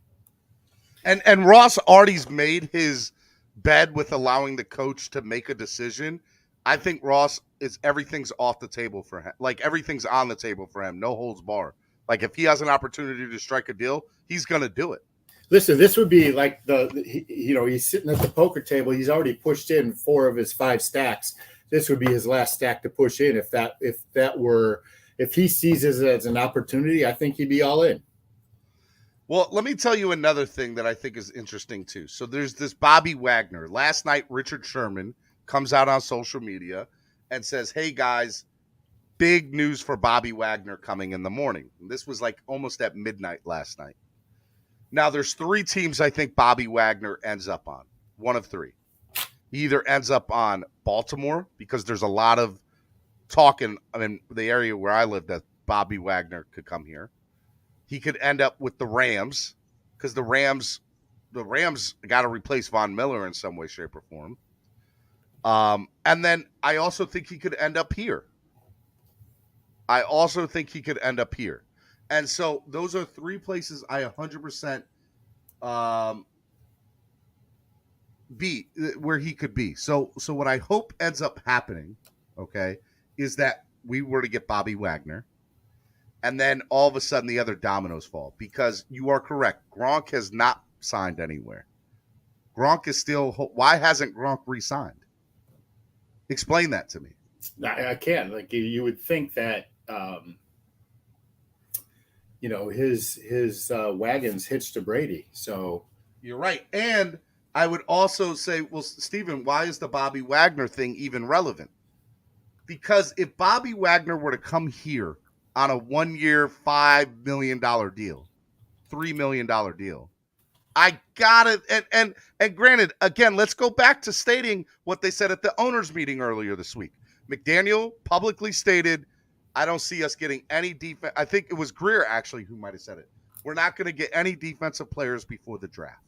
and Ross already's made his bed with allowing the coach to make a decision. I think Ross everything's off the table for him. Like everything's on the table for him. No holds barred. Like if he has an opportunity to strike a deal, he's going to do it. Listen, this would be like he's sitting at the poker table. He's already pushed in 4 of his 5 stacks. This would be his last stack to push in. If he sees it as an opportunity, I think he'd be all in. Well, let me tell you another thing that I think is interesting too. So there's this Bobby Wagner. Last night, Richard Sherman comes out on social media and says, hey guys, big news for Bobby Wagner coming in the morning. And this was like almost at midnight last night. Now there's 3 teams I think Bobby Wagner ends up on. One of 3. He either ends up on Baltimore because there's a lot of talk in the area where I live that Bobby Wagner could come here. He could end up with the Rams because the Rams got to replace Von Miller in some way, shape, or form. And then I also think he could end up here. And so those are 3 places I 100% be where he could be. So what I hope ends up happening, okay, is that we were to get Bobby Wagner, and then all of a sudden the other dominoes fall because you are correct. Gronk has not signed anywhere. Gronk is still. Why hasn't Gronk re-signed? Explain that to me. I can't. Like you would think that. His wagon's hitched to Brady. So you're right. And I would also say, well, Steven, why is the Bobby Wagner thing even relevant? Because if Bobby Wagner were to come here on a 1-year, $5 million deal, $3 million deal, I got it. And granted, again, let's go back to stating what they said at the owners meeting earlier this week. McDaniel publicly stated, I don't see us getting any defense. I think it was Greer actually who might have said it. We're not going to get any defensive players before the draft.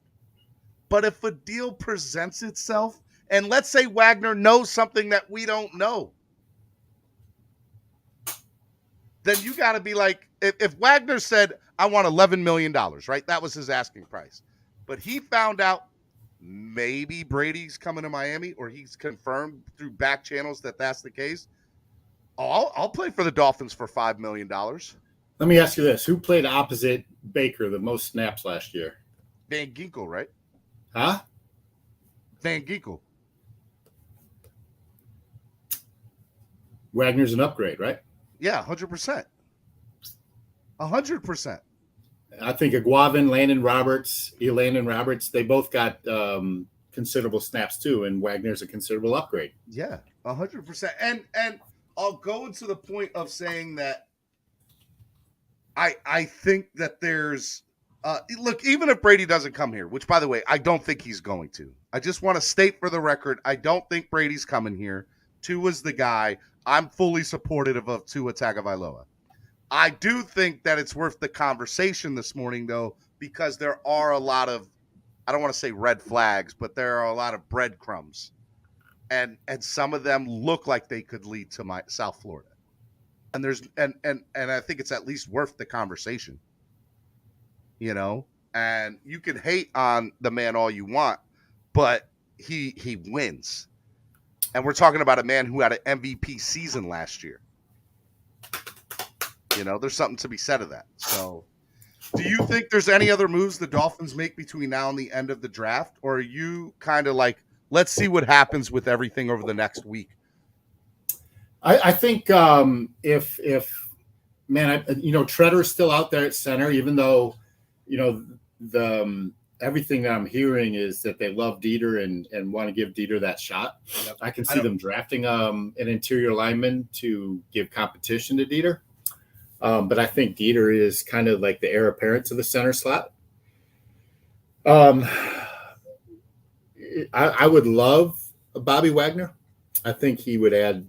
But if a deal presents itself, and let's say Wagner knows something that we don't know, then you got to be like, if Wagner said, I want $11 million, right? That was his asking price. But he found out maybe Brady's coming to Miami, or he's confirmed through back channels that that's the case. I'll play for the Dolphins for $5 million. Let me ask you this. Who played opposite Baker the most snaps last year? Van Ginkel, right? Huh? Van Ginkel. Wagner's an upgrade, right? Yeah, 100%. 100%. I think Aguavin, Landon Roberts, they both got considerable snaps too, and Wagner's a considerable upgrade. Yeah, 100%. And I'll go into the point of saying that I think that there's look, even if Brady doesn't come here, which by the way, I don't think he's going to. I just want to state for the record, I don't think Brady's coming here. Tua's the guy. I'm fully supportive of Tua Tagovailoa. I do think that it's worth the conversation this morning, though, because there are a lot of, I don't want to say red flags, but there are a lot of breadcrumbs. And some of them look like they could lead to South Florida. And there's and I think it's at least worth the conversation. You know? And you can hate on the man all you want, but he wins. And we're talking about a man who had an MVP season last year. You know, there's something to be said of that. So, do you think there's any other moves the Dolphins make between now and the end of the draft? Or are you kind of like, let's see what happens with everything over the next week? I think if Tretter's still out there at center, even though, the everything that I'm hearing is that they love Dieter and want to give Dieter that shot. Yep. I can see them drafting an interior lineman to give competition to Dieter. But I think Dieter is kind of like the heir apparent to the center slot. I would love Bobby Wagner. I think he would add,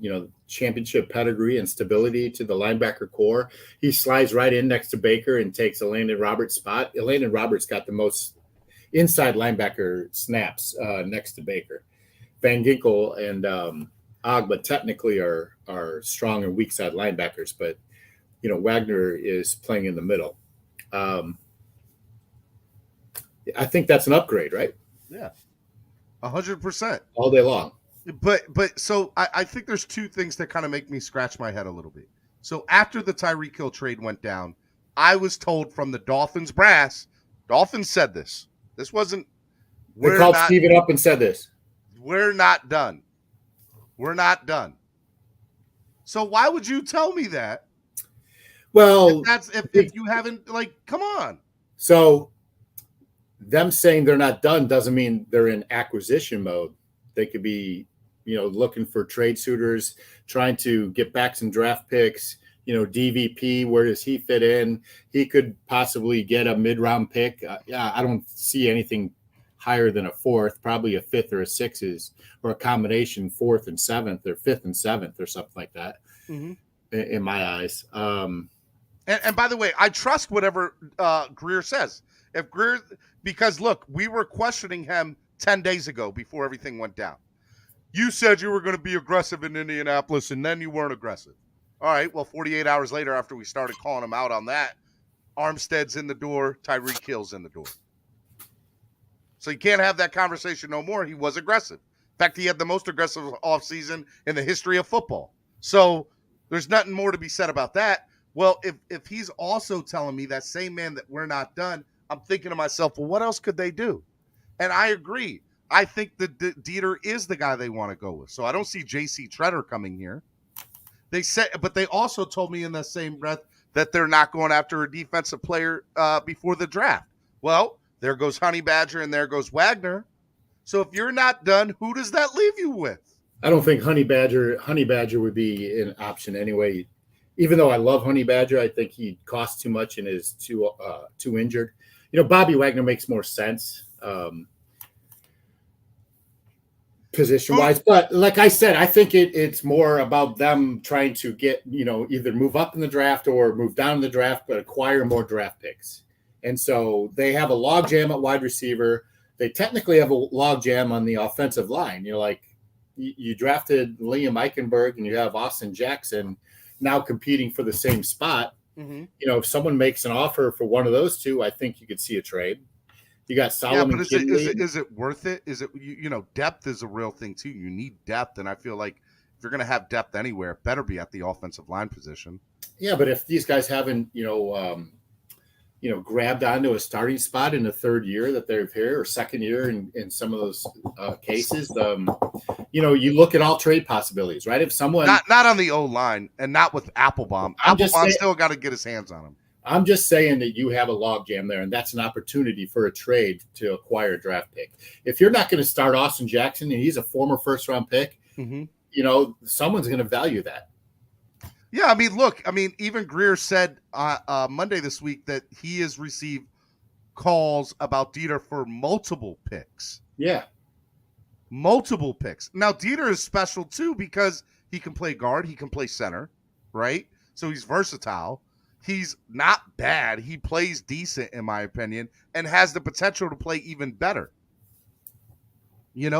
championship pedigree and stability to the linebacker core. He slides right in next to Baker and takes Elandon Roberts' spot. Elandon Roberts got the most inside linebacker snaps next to Baker. Van Ginkel and Agba technically are strong and weak side linebackers, but Wagner is playing in the middle. I think that's an upgrade, right? Yeah, 100%, all day long. But so I think there's two things that kind of make me scratch my head a little bit. So after the Tyreek Hill trade went down, I was told from the Dolphins brass. Dolphins said this. This wasn't. They called Steven up and said this. We're not done. We're not done. So why would you tell me that? Well, if you haven't, come on. So them saying they're not done doesn't mean they're in acquisition mode. They could be, looking for trade suitors, trying to get back some draft picks. DVP, where does he fit in? He could possibly get a mid-round pick. I don't see anything higher than a fourth, probably a fifth or a sixth, or a combination fourth and seventh, or fifth and seventh, or something like that. Mm-hmm. In my eyes. And by the way, I trust whatever Greer says. Because look, we were questioning him 10 days ago before everything went down. You said you were going to be aggressive in Indianapolis, and then you weren't aggressive. All right, well, 48 hours later after we started calling him out on that, Armstead's in the door, Tyreek Hill's in the door. So you can't have that conversation no more. He was aggressive. In fact, he had the most aggressive offseason in the history of football. So there's nothing more to be said about that. Well, if he's also telling me that same man that we're not done, I'm thinking to myself, well, what else could they do? And I agree. I think that Dieter is the guy they want to go with. So I don't see J.C. Tretter coming here. But they also told me in the same breath that they're not going after a defensive player before the draft. Well, there goes Honey Badger and there goes Wagner. So if you're not done, who does that leave you with? I don't think Honey Badger would be an option anyway. Even though I love Honey Badger, I think he costs too much and is too injured. Bobby Wagner makes more sense position-wise. But like I said, I think it's more about them trying to get, either move up in the draft or move down in the draft, but acquire more draft picks. And so they have a logjam at wide receiver. They technically have a logjam on the offensive line. You drafted Liam Eichenberg and you have Austin Jackson now competing for the same spot. Mm-hmm. If someone makes an offer for one of those two, I think you could see a trade. You got Solomon. Yeah, but is it worth it? Is it, depth is a real thing too. You need depth. And I feel like if you're going to have depth anywhere, it better be at the offensive line position. Yeah. But if these guys haven't, grabbed onto a starting spot in the third year that they're here, or second year in some of those cases, you look at all trade possibilities, right? If someone not on the O line and not with Applebaum, Applebaum still got to get his hands on him. I'm just saying that you have a logjam there, and that's an opportunity for a trade to acquire a draft pick. If you're not going to start Austin Jackson, and he's a former first-round pick, mm-hmm. Someone's going to value that. Yeah, even Greer said Monday this week that he has received calls about Dieter for multiple picks. Yeah. Multiple picks. Now, Dieter is special, too, because he can play guard, he can play center, right? So he's versatile. He's not bad. He plays decent, in my opinion, and has the potential to play even better.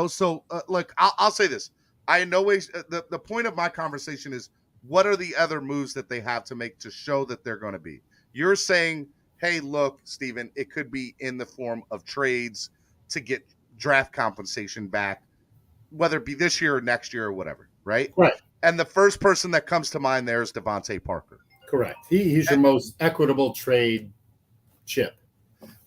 So look, I'll say this. I in no way the point of my conversation is what are the other moves that they have to make to show that they're going to be. You're saying, hey, look, Steven, it could be in the form of trades to get draft compensation back, whether it be this year or next year or whatever, right? Right. And the first person that comes to mind there is Devonta Parker. Correct. He's your most equitable trade chip.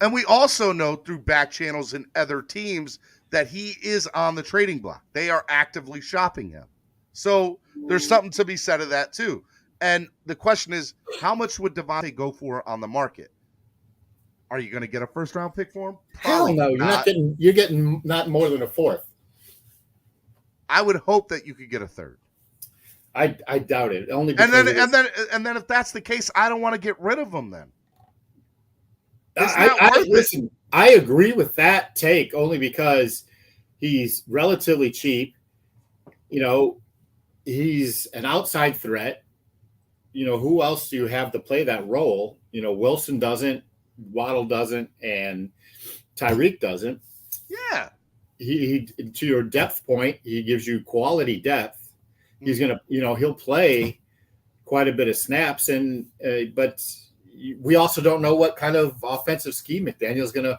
And we also know through back channels and other teams that he is on the trading block. They are actively shopping him. So there's something to be said of that too. And the question is, how much would Devonta go for on the market? Are you going to get a first round pick for him? Hell no. You're getting not more than a fourth. I would hope that you could get a third. I doubt it. Only and then if that's the case, I don't want to get rid of him then. Listen, I agree with that take only because he's relatively cheap. He's an outside threat. Who else do you have to play that role? Wilson doesn't, Waddle doesn't, and Tyreek doesn't. Yeah. He to your depth point, he gives you quality depth. He's gonna, he'll play quite a bit of snaps, but we also don't know what kind of offensive scheme McDaniel's gonna,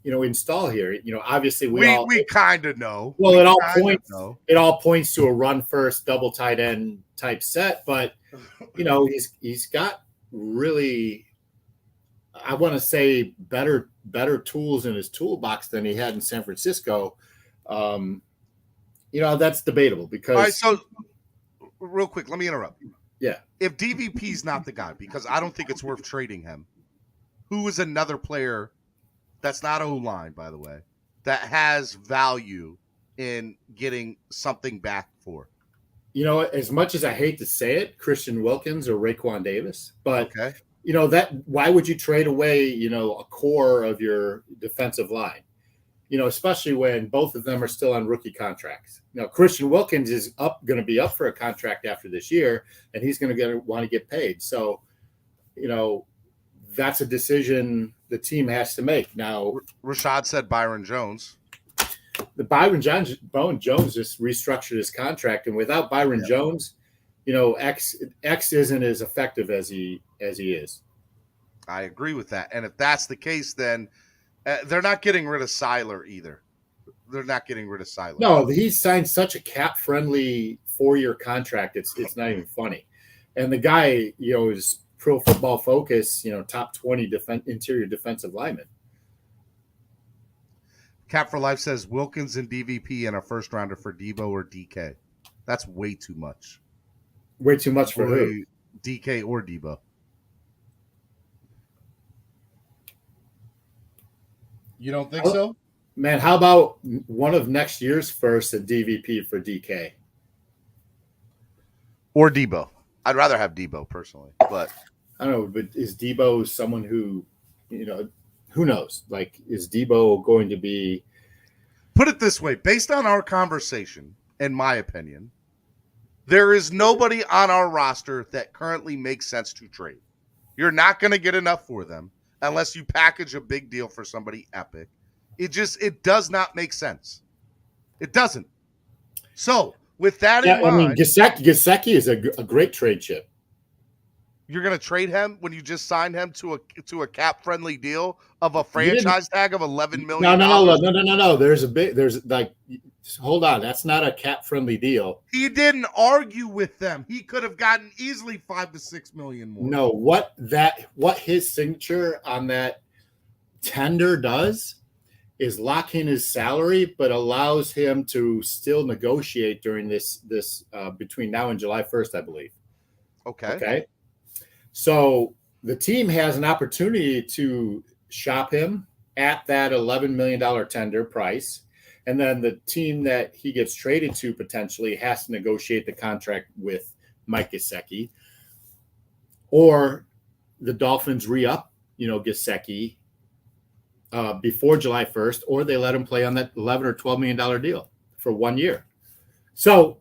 install here. Obviously we kind of know. Well, it all points to a run first, double tight end type set, but he's got really, I want to say better tools in his toolbox than he had in San Francisco. That's debatable because. All right, so real quick, let me interrupt. Yeah. If DVP is not the guy, because I don't think it's worth trading him, who is another player that's not O-line, by the way, that has value in getting something back for? As much as I hate to say it, Christian Wilkins or Raekwon Davis, but okay. Why would you trade away, a core of your defensive line? Especially when both of them are still on rookie contracts. Christian Wilkins is going to be up for a contract after this year, and he's going to want to get paid. So, that's a decision the team has to make. Now, Rashad said Byron Jones. The Byron Jones just restructured his contract, and without Byron Jones, X isn't as effective as he is. I agree with that. And if that's the case, then they're not getting rid of Seiler either. They're not getting rid of Seiler. No, he signed such a cap-friendly 4-year contract. It's not even funny. And the guy, is Pro Football Focus, top 20 interior defensive lineman. Cap for Life says Wilkins and DVP and a first rounder for Debo or DK. That's way too much. Way too much for who? DK or Debo. You don't think so? Man, how about one of next year's first at DVP for DK? Or Debo. I'd rather have Debo personally, but I don't know. But is Debo someone who, who knows? Like, is Debo going to be? Put it this way: based on our conversation, in my opinion, there is nobody on our roster that currently makes sense to trade. You're not going to get enough for them unless you package a big deal for somebody epic. It does not make sense. It doesn't. So with that in mind, Gesicki is a great trade chip. You're going to trade him when you just signed him to a cap friendly deal of a franchise tag of $11 million. No. There's hold on. That's not a cap friendly deal. He didn't argue with them. He could have gotten easily $5 to $6 million more. No, what his signature on that tender does is lock in his salary, but allows him to still negotiate during this between now and July 1st, I believe. Okay. So the team has an opportunity to shop him at that $11 million tender price. And then the team that he gets traded to potentially has to negotiate the contract with Mike Gesicki. Or the Dolphins re-up, Gesicki before July 1st, or they let him play on that $11 or $12 million deal for 1 year. So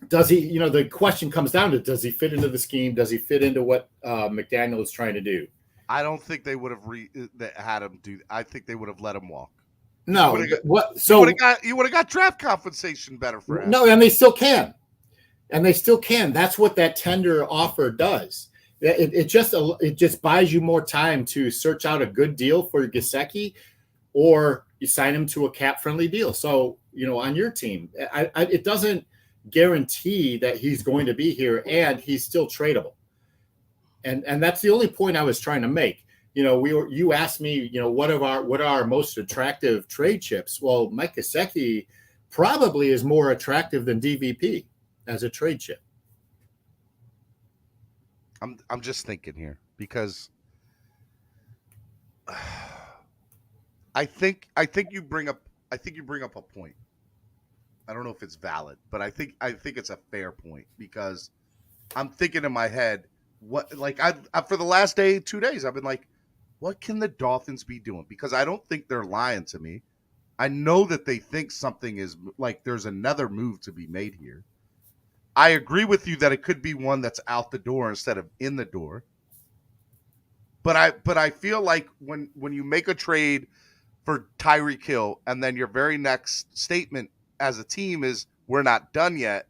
does he, the question comes down to, does he fit into the scheme? Does he fit into what McDaniel is trying to do? I don't think they would have had him do. I think they would have let him walk. No, You would have got draft compensation better for him. No, and they still can. That's what that tender offer does. It just buys you more time to search out a good deal for Gesicki, or you sign him to a cap-friendly deal. So, on your team, it doesn't guarantee that he's going to be here, and he's still tradable. And that's the only point I was trying to make. You asked me, what are our most attractive trade chips? Well, Mike Gesicki probably is more attractive than DVP as a trade chip. I'm just thinking here because I think you bring up a point. I don't know if it's valid, but I think it's a fair point because I'm thinking in my head I for the last 2 days I've been like, what can the Dolphins be doing? Because I don't think they're lying to me. I know that they think something is there's another move to be made here. I agree with you that it could be one that's out the door instead of in the door. But I feel like when you make a trade for Tyreek Hill and then your very next statement as a team is we're not done yet,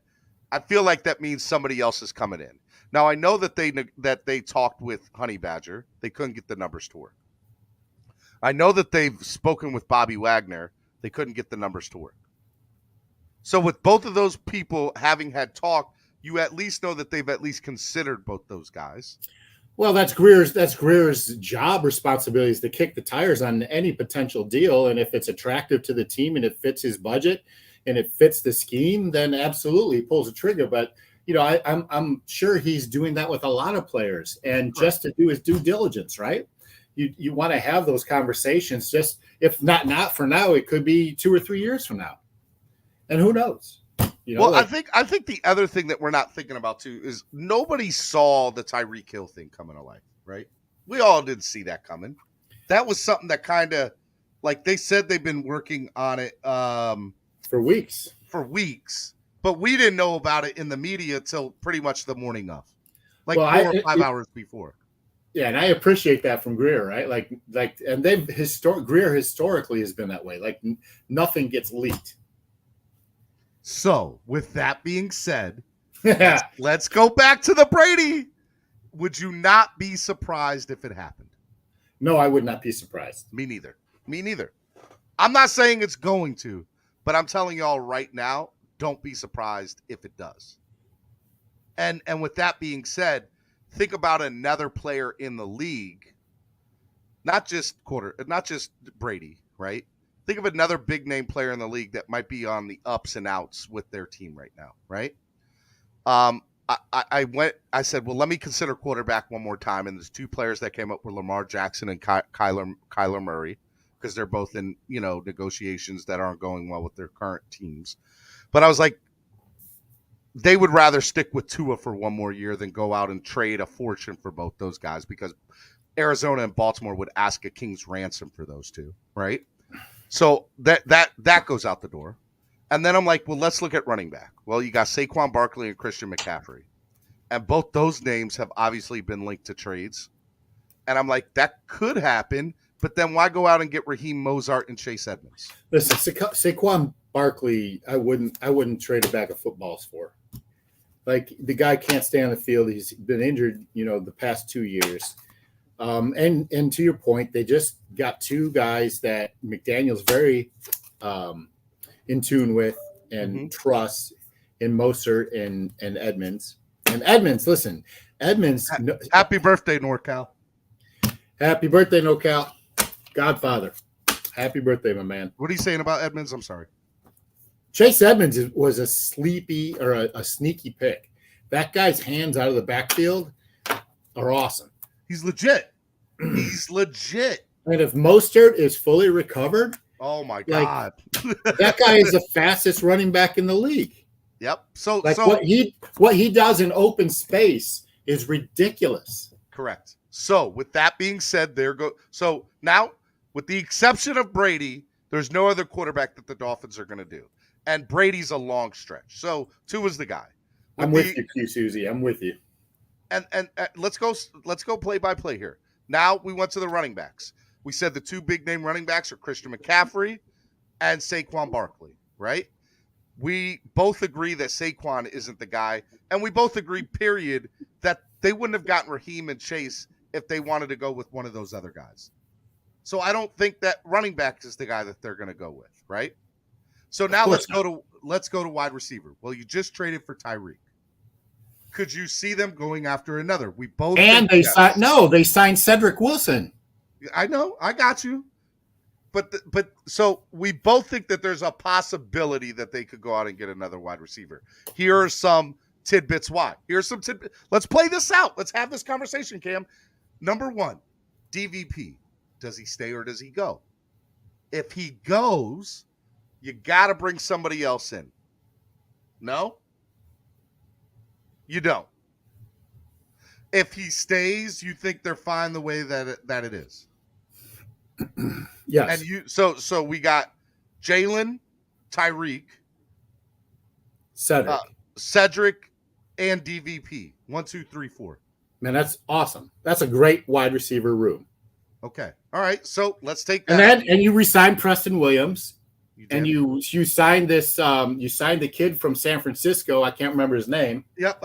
I feel like that means somebody else is coming in. Now I know that they talked with Honey Badger. They couldn't get the numbers to work. I know that they've spoken with Bobby Wagner. They couldn't get the numbers to work. So with both of those people having had talk, you at least know that they've at least considered both those guys. Well, that's Greer's job responsibility is to kick the tires on any potential deal. And if it's attractive to the team and it fits his budget and it fits the scheme, then absolutely he pulls the trigger. But, I'm sure he's doing that with a lot of players and just to do his due diligence, right? You want to have those conversations, just if not for now, it could be 2 or 3 years from now. And who knows? I think the other thing that we're not thinking about too is nobody saw the Tyreek Hill thing coming to life, right? We all didn't see that coming. That was something that kind of, they said they've been working on it for weeks, but we didn't know about it in the media till pretty much the morning of, 4 or 5 hours before. Yeah, and I appreciate that from Greer, right? And Greer historically has been that way. Nothing gets leaked. So, with that being said, let's go back to the Brady. Would you not be surprised if it happened? No, I would not be surprised. Me neither. I'm not saying it's going to, but I'm telling y'all right now, don't be surprised if it does. And with that being said, think about another player in the league, not just Brady, right? Think of another big name player in the league that might be on the ups and outs with their team right now, right? I said, well, let me consider quarterback one more time. And there's 2 players that came up with Lamar Jackson and Kyler Murray, because they're both in, negotiations that aren't going well with their current teams. But I was like, they would rather stick with Tua for one more year than go out and trade a fortune for both those guys, because Arizona and Baltimore would ask a king's ransom for those 2, right? So that goes out the door. And then I'm like, well, let's look at running back. Well, you got Saquon Barkley and Christian McCaffrey. And both those names have obviously been linked to trades. And I'm like, that could happen, but then why go out and get Raheem Mostert and Chase Edmonds? Listen, Saquon Barkley, I wouldn't trade a bag of footballs for. The guy can't stay on the field. He's been injured, the past 2 years. And to your point, they just got 2 guys that McDaniel's very in tune with and trusts in Mostert and Edmonds. And Edmonds, listen, Happy birthday, NorCal. Happy birthday, NorCal. Godfather. Happy birthday, my man. What are you saying about Edmonds? I'm sorry. Chase Edmonds was a sleepy or a sneaky pick. That guy's hands out of the backfield are awesome. He's legit. And if Mostert is fully recovered, oh my God, that guy is the fastest running back in the league. Yep. So what he does in open space is ridiculous. Correct. So with that being said, so now, with the exception of Brady, there's no other quarterback that the Dolphins are going to do. And Brady's a long stretch. So Tua's the guy. I'm with you, Q Susie. I'm with you. And let's go play by play here. Now we went to the running backs. We said the two big name running backs are Christian McCaffrey and Saquon Barkley, right? We both agree that Saquon isn't the guy, and we both agree, period, that they wouldn't have gotten Raheem and Chase if they wanted to go with one of those other guys. So I don't think that running back is the guy that they're going to go with, right? So now let's go to wide receiver. Well, you just traded for Tyreek. Could you see them going after another? We both they signed Cedric Wilson. I know, I got you. But so we both think that there's a possibility that they could go out and get another wide receiver. Here are some tidbits why. Here's some tidbits. Let's play this out. Let's have this conversation, Cam. Number one, DVP. Does he stay or does he go? If he goes, you got to bring somebody else in. No? You don't. If he stays, you think they're fine the way that it is. Yes. And so we got Jalen, Tyreek, Cedric, and DVP. 1, 2, 3, 4. Man, that's awesome. That's a great wide receiver room. Okay. All right. So let's take that. And you re-signed Preston Williams. And you signed this. You signed the kid from San Francisco. I can't remember his name. Yep.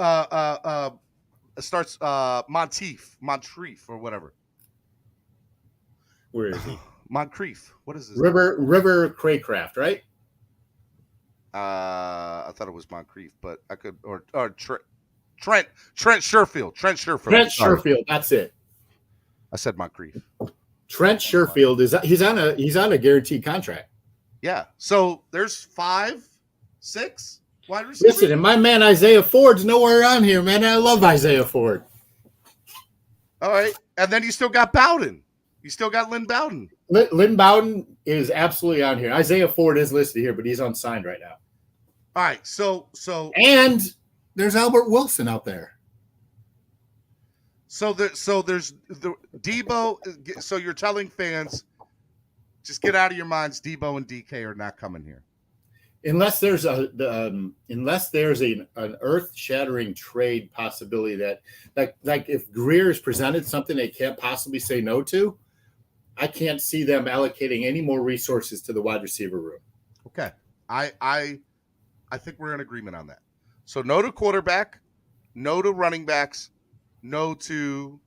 It starts Monteith or whatever. Where is he? Moncrief. What is this? River Craycraft, right? I thought it was Moncrief, but I could or Trent Sherfield. Trent Sherfield. That's it. I said Moncrief. Trent Sherfield he's on a guaranteed contract. Yeah. So there's 5, 6 wide receivers. Listen, and my man Isaiah Ford's nowhere on here, man. I love Isaiah Ford. All right. And then you still got Bowden. You still got Lynn Bowden. Lynn Bowden is absolutely on here. Isaiah Ford is listed here, but he's unsigned right now. All right. So and there's Albert Wilson out there. So there's the Debo. So you're telling fans, just get out of your minds. Debo and DK are not coming here, unless there's an earth-shattering trade possibility that, like if Greer's presented something they can't possibly say no to, I can't see them allocating any more resources to the wide receiver room. Okay, I think we're in agreement on that. So no to quarterback, no to running backs, no to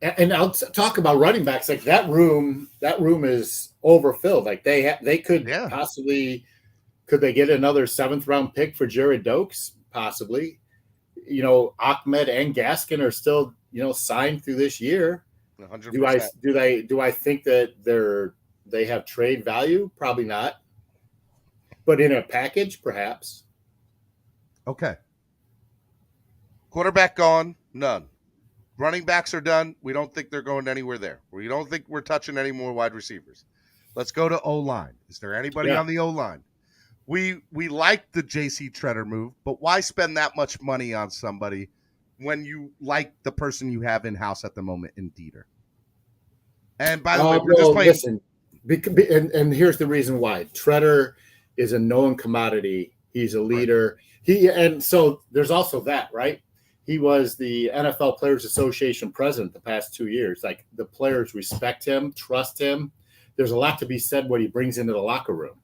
And I'll talk about running backs. Like that room is overfilled. Like they could possibly, could they get another 7th round pick for Jared Dokes? Possibly. You know, Ahmed and Gaskin are still, signed through this year. 100%. Do I think that they have trade value? Probably not. But in a package, perhaps. Okay. Quarterback gone, none. Running backs are done. We don't think they're going anywhere there. We don't think we're touching any more wide receivers. Let's go to O-line. Is there anybody on the O-line? We like the J.C. Treader move, but why spend that much money on somebody when you like the person you have in-house at the moment in Dieter? And by the way, we're just playing. Listen, and here's the reason why. Treader is a known commodity. He's a leader. Right. And so there's also that, right? He was the NFL Players Association president the past 2 years. Like the players respect him, trust him. There's a lot to be said what he brings into the locker room,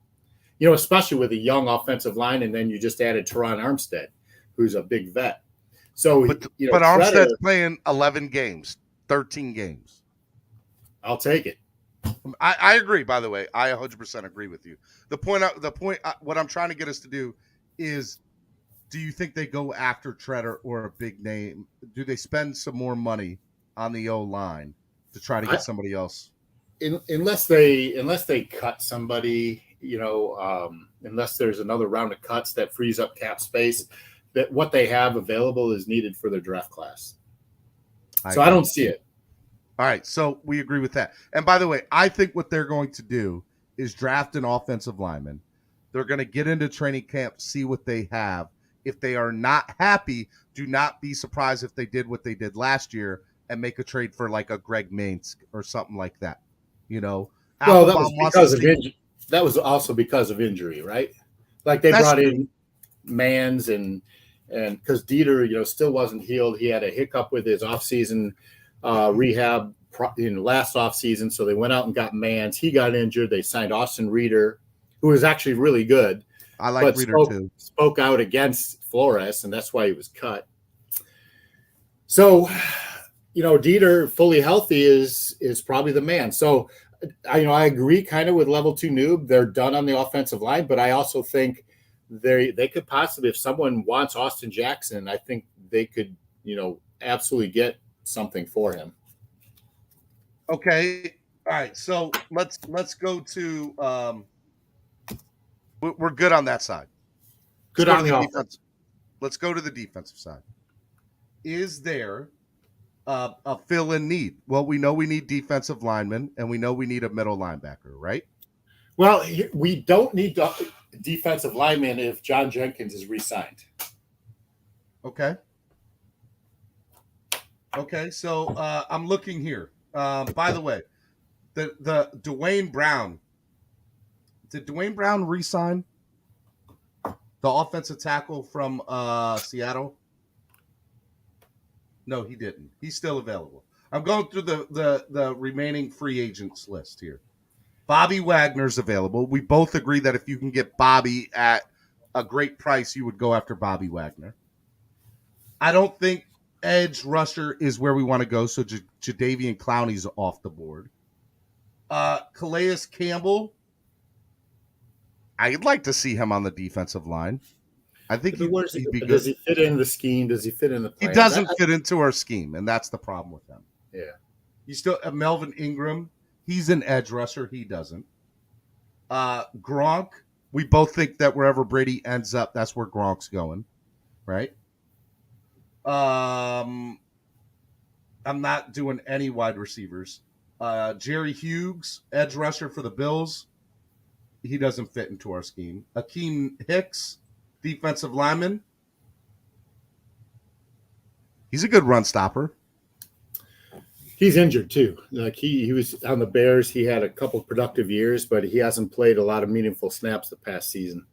especially with a young offensive line. And then you just added Teron Armstead, who's a big vet. So, but Armstead's playing 11 games, 13 games. I'll take it. I agree. By the way, I 100% agree with you. The point. What I'm trying to get us to do is, do you think they go after Treader or a big name? Do they spend some more money on the O-line to try to get somebody else? Unless they cut somebody, unless there's another round of cuts that frees up cap space, that what they have available is needed for their draft class. I don't see it. All right, so we agree with that. And by the way, I think what they're going to do is draft an offensive lineman. They're going to get into training camp, see what they have. If they are not happy, do not be surprised if they did what they did last year and make a trade for like a Greg Mainz or something like that. Well, that was also because of injury, right? Like they brought in Mans and because Dieter, still wasn't healed. He had a hiccup with his offseason rehab last offseason. So they went out and got Mans. He got injured. They signed Austin Reeder, who was actually really good. I like Reeder too. Spoke out against Flores, and that's why he was cut. So, Dieter fully healthy is probably the man. So, I agree kind of with level 2 noob. They're done on the offensive line, but I also think they could possibly, if someone wants Austin Jackson, I think they could, absolutely get something for him. Okay. All right. So let's go to we're good on that side. Good on the offense. Let's go to the defensive side. Is there a fill-in need? Well, we know we need defensive linemen, and we know we need a middle linebacker, right? Well, we don't need defensive linemen if John Jenkins is re-signed. Okay. Okay, so I'm looking here. By the way, the Dwayne Brown. Did Dwayne Brown re-sign the offensive tackle from Seattle? No, he didn't. He's still available. I'm going through the remaining free agents list here. Bobby Wagner's available. We both agree that if you can get Bobby at a great price, you would go after Bobby Wagner. I don't think edge rusher is where we want to go, so Jadeveon Clowney's off the board. Calais Campbell, I'd like to see him on the defensive line. I think he'd be good. Does he fit in the scheme? Does he fit in the plan? He doesn't fit into our scheme, and that's the problem with him. Yeah. You still have Melvin Ingram. He's an edge rusher. He doesn't. Gronk, we both think that wherever Brady ends up, that's where Gronk's going, right? I'm not doing any wide receivers. Jerry Hughes, edge rusher for the Bills. He doesn't fit into our scheme. Akeem Hicks, defensive lineman. He's a good run stopper. He's injured too. Like he was on the Bears. He had a couple of productive years, but he hasn't played a lot of meaningful snaps the past season.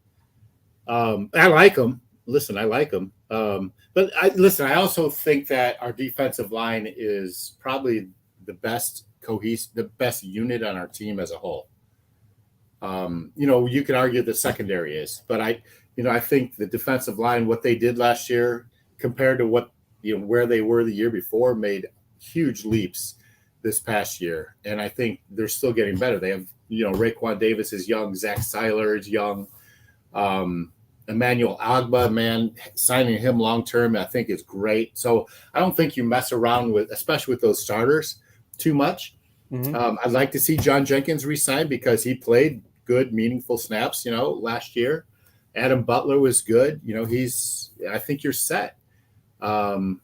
I like him. Listen, I like him. But I also think that our defensive line is probably the best unit on our team as a whole. You can argue the secondary is, but I think the defensive line, what they did last year compared to what, where they were the year before, made huge leaps this past year. And I think they're still getting better. They have, Raekwon Davis is young. Zach Seiler is young. Emmanuel Agba, man, signing him long-term, I think is great. So I don't think you mess around with, especially with those starters, too much. Mm-hmm. I'd like to see John Jenkins re-sign because he played good, meaningful snaps, last year. Adam Butler was good. I think you're set. An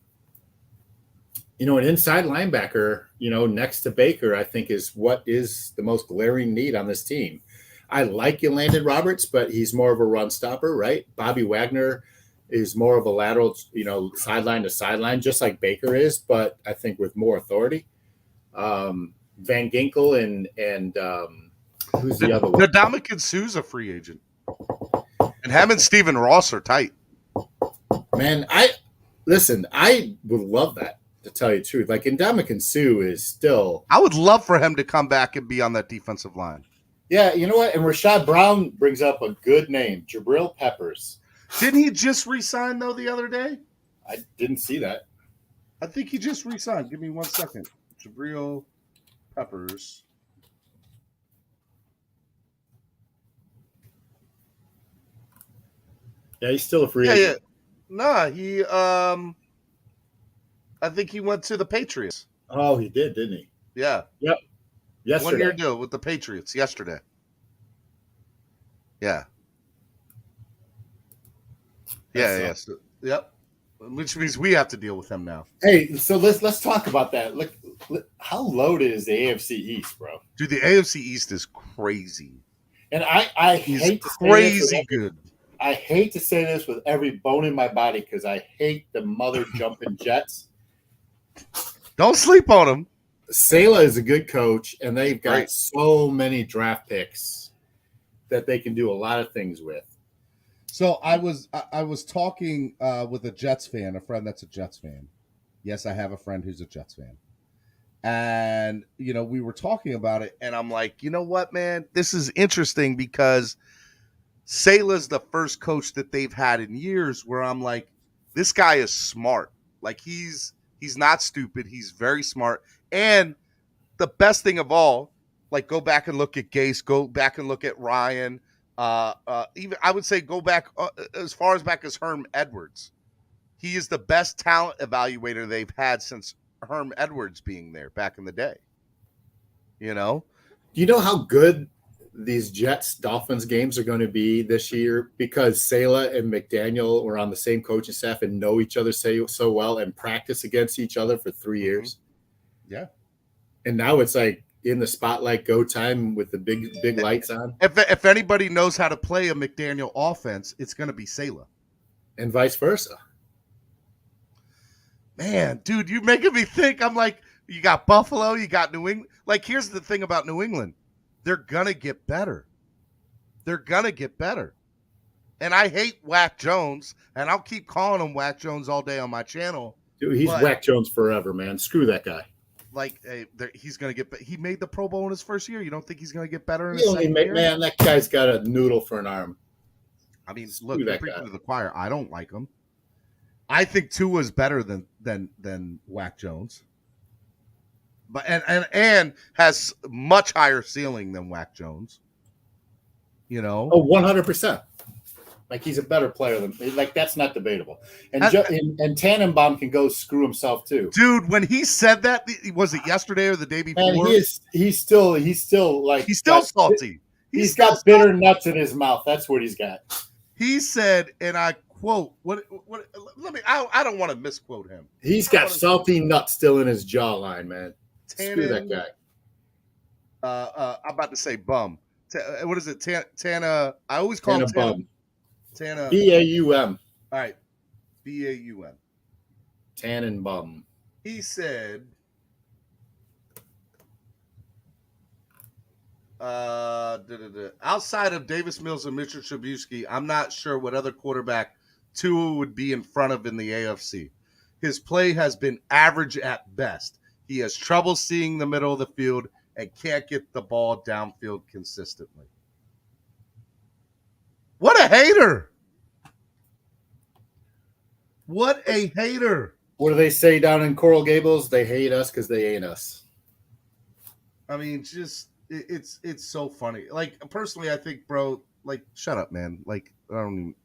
inside linebacker, next to Baker, I think is what is the most glaring need on this team. I like Landon Roberts, but he's more of a run stopper, right? Bobby Wagner is more of a lateral, sideline to sideline, just like Baker is, but I think with more authority. Van Ginkel and who's the other one? Ndamukong Suh's a free agent. And him and Stephen Ross are tight. Man, I would love that, to tell you the truth. Like, Ndamukong Suh is still... I would love for him to come back and be on that defensive line. Yeah, you know what? And Rashad Brown brings up a good name, Jabril Peppers. Didn't he just re-sign, though, the other day? I didn't see that. I think he just re-signed. Give me 1 second. Jabril Peppers. Yeah, he's still a free agent. Yeah. Nah, he I think he went to the Patriots. Oh, he did, didn't he? Yeah. Yep. Yesterday. 1 year deal with the Patriots yesterday. Yeah. Yeah. So, yep. Which means we have to deal with him now. Hey, so let's talk about that. Look, how loaded is the AFC East, bro? Dude, the AFC East is crazy. And I hate to say crazy good. I hate to say this with every bone in my body because I hate the mother jumping Jets. Don't sleep on them. Saleh is a good coach, and they've got so many draft picks that they can do a lot of things with. So I was talking with a Jets fan, a friend that's a Jets fan. Yes, I have a friend who's a Jets fan. And, we were talking about it, and I'm like, you know what, man? This is interesting because Salah's the first coach that they've had in years where I'm like, this guy is smart. Like, he's not stupid. He's very smart. And the best thing of all, like, go back and look at Gase, go back and look at Ryan. Even I would say go back as far as back as Herm Edwards. He is the best talent evaluator they've had since Herm Edwards being there back in the day. Do you know how good these Jets-Dolphins games are going to be this year because Salah and McDaniel were on the same coaching staff and know each other so well and practice against each other for 3 years? Yeah. And now it's like in the spotlight go time with the big lights on. If anybody knows how to play a McDaniel offense, it's going to be Salah. And vice versa. Man, dude, you're making me think. I'm like, you got Buffalo, you got New England. Like, here's the thing about New England. They're going to get better. They're going to get better. And I hate Whack Jones, and I'll keep calling him Whack Jones all day on my channel. Dude, he's Whack Jones forever, man. Screw that guy. Like, he's going to get – he made the Pro Bowl in his first year. You don't think he's going to get better in his second year? Man, that guy's got a noodle for an arm. I mean, look, you're preaching to the choir. I don't like him. I think Tua's better than Whack Jones, but and has much higher ceiling than Whack Jones. Oh, 100%. Like, he's a better player than that's not debatable. And Tannenbaum can go screw himself too, dude. When he said that, was it yesterday or the day before? Man, he's still salty. He's got bitter nuts in his mouth. That's what he's got. He said, and I quote, what let me I don't want to misquote him. He's got salty nuts still in his jawline, man. Screw that guy. I'm about to say bum. What is it? Tana. I always call him Bum. Tana. Baum. All right. Baum. Tannenbaum. He said, outside of Davis Mills and Mitchell Trubisky, I'm not sure what other quarterback Tua would be in front of in the AFC. His play has been average at best. He has trouble seeing the middle of the field and can't get the ball downfield consistently. What a hater. What a hater. What do they say down in Coral Gables? They hate us because they ain't us. I mean, just it's so funny. Like, personally, I think, bro, like, shut up, man. Like, I don't even.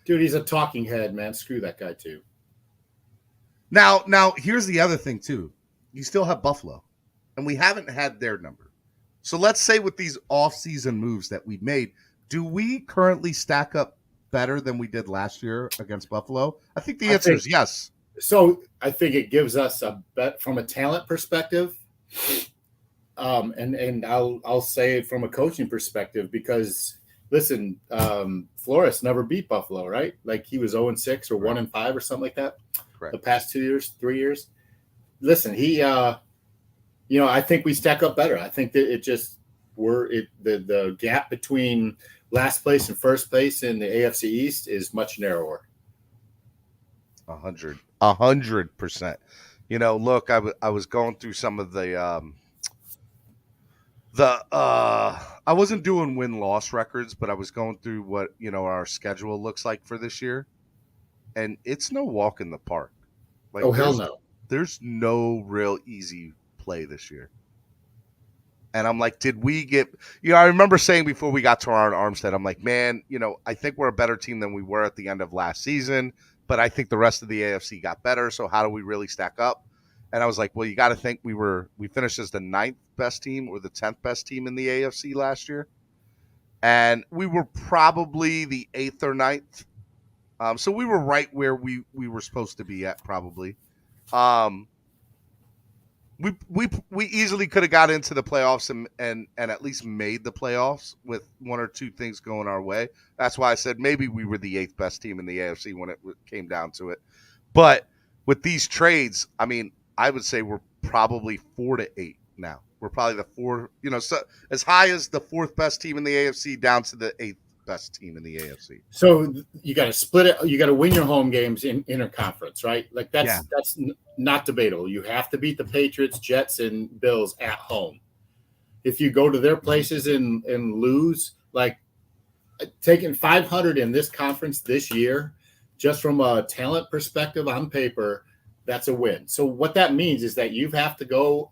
Dude, he's a talking head, man. Screw that guy too. Now, here's the other thing too. You still have Buffalo, and we haven't had their number. So let's say with these off-season moves that we've made, do we currently stack up better than we did last year against Buffalo? I think the answer is yes. So I think it gives us a bet from a talent perspective. And I'll say it from a coaching perspective because listen, Flores never beat Buffalo, right? Like, he was 0-6 or 1-5 or something like that. Correct. The past 2 years, 3 years. Listen, he I think we stack up better. I think that the gap between last place and first place in the AFC East is much narrower. 100%. Look, I was going through some of I wasn't doing win-loss records, but I was going through what, our schedule looks like for this year. And it's no walk in the park. Like, hell no. There's no real easy play this year. And I'm like, did we get – I remember saying before we got to our Armstead, I'm like, man, I think we're a better team than we were at the end of last season, but I think the rest of the AFC got better, so how do we really stack up? And I was like, well, you got to think we finished as the 9th best team or the 10th best team in the AFC last year. And we were probably the 8th or 9th. So we were right where we were supposed to be at probably. We easily could have got into the playoffs and at least made the playoffs with one or two things going our way. That's why I said maybe we were the 8th best team in the AFC when it came down to it. But with these trades, I mean, I would say we're probably 4 to 8 now. We're probably the 4, so as high as the 4th best team in the AFC down to the 8th best team in the AFC. So you got to split it. You got to win your home games in interconference, right? Like that's not debatable. You have to beat the Patriots, Jets, and Bills at home. If you go to their places and lose, like taking 500 in this conference this year, just from a talent perspective on paper, that's a win. So what that means is that you have to go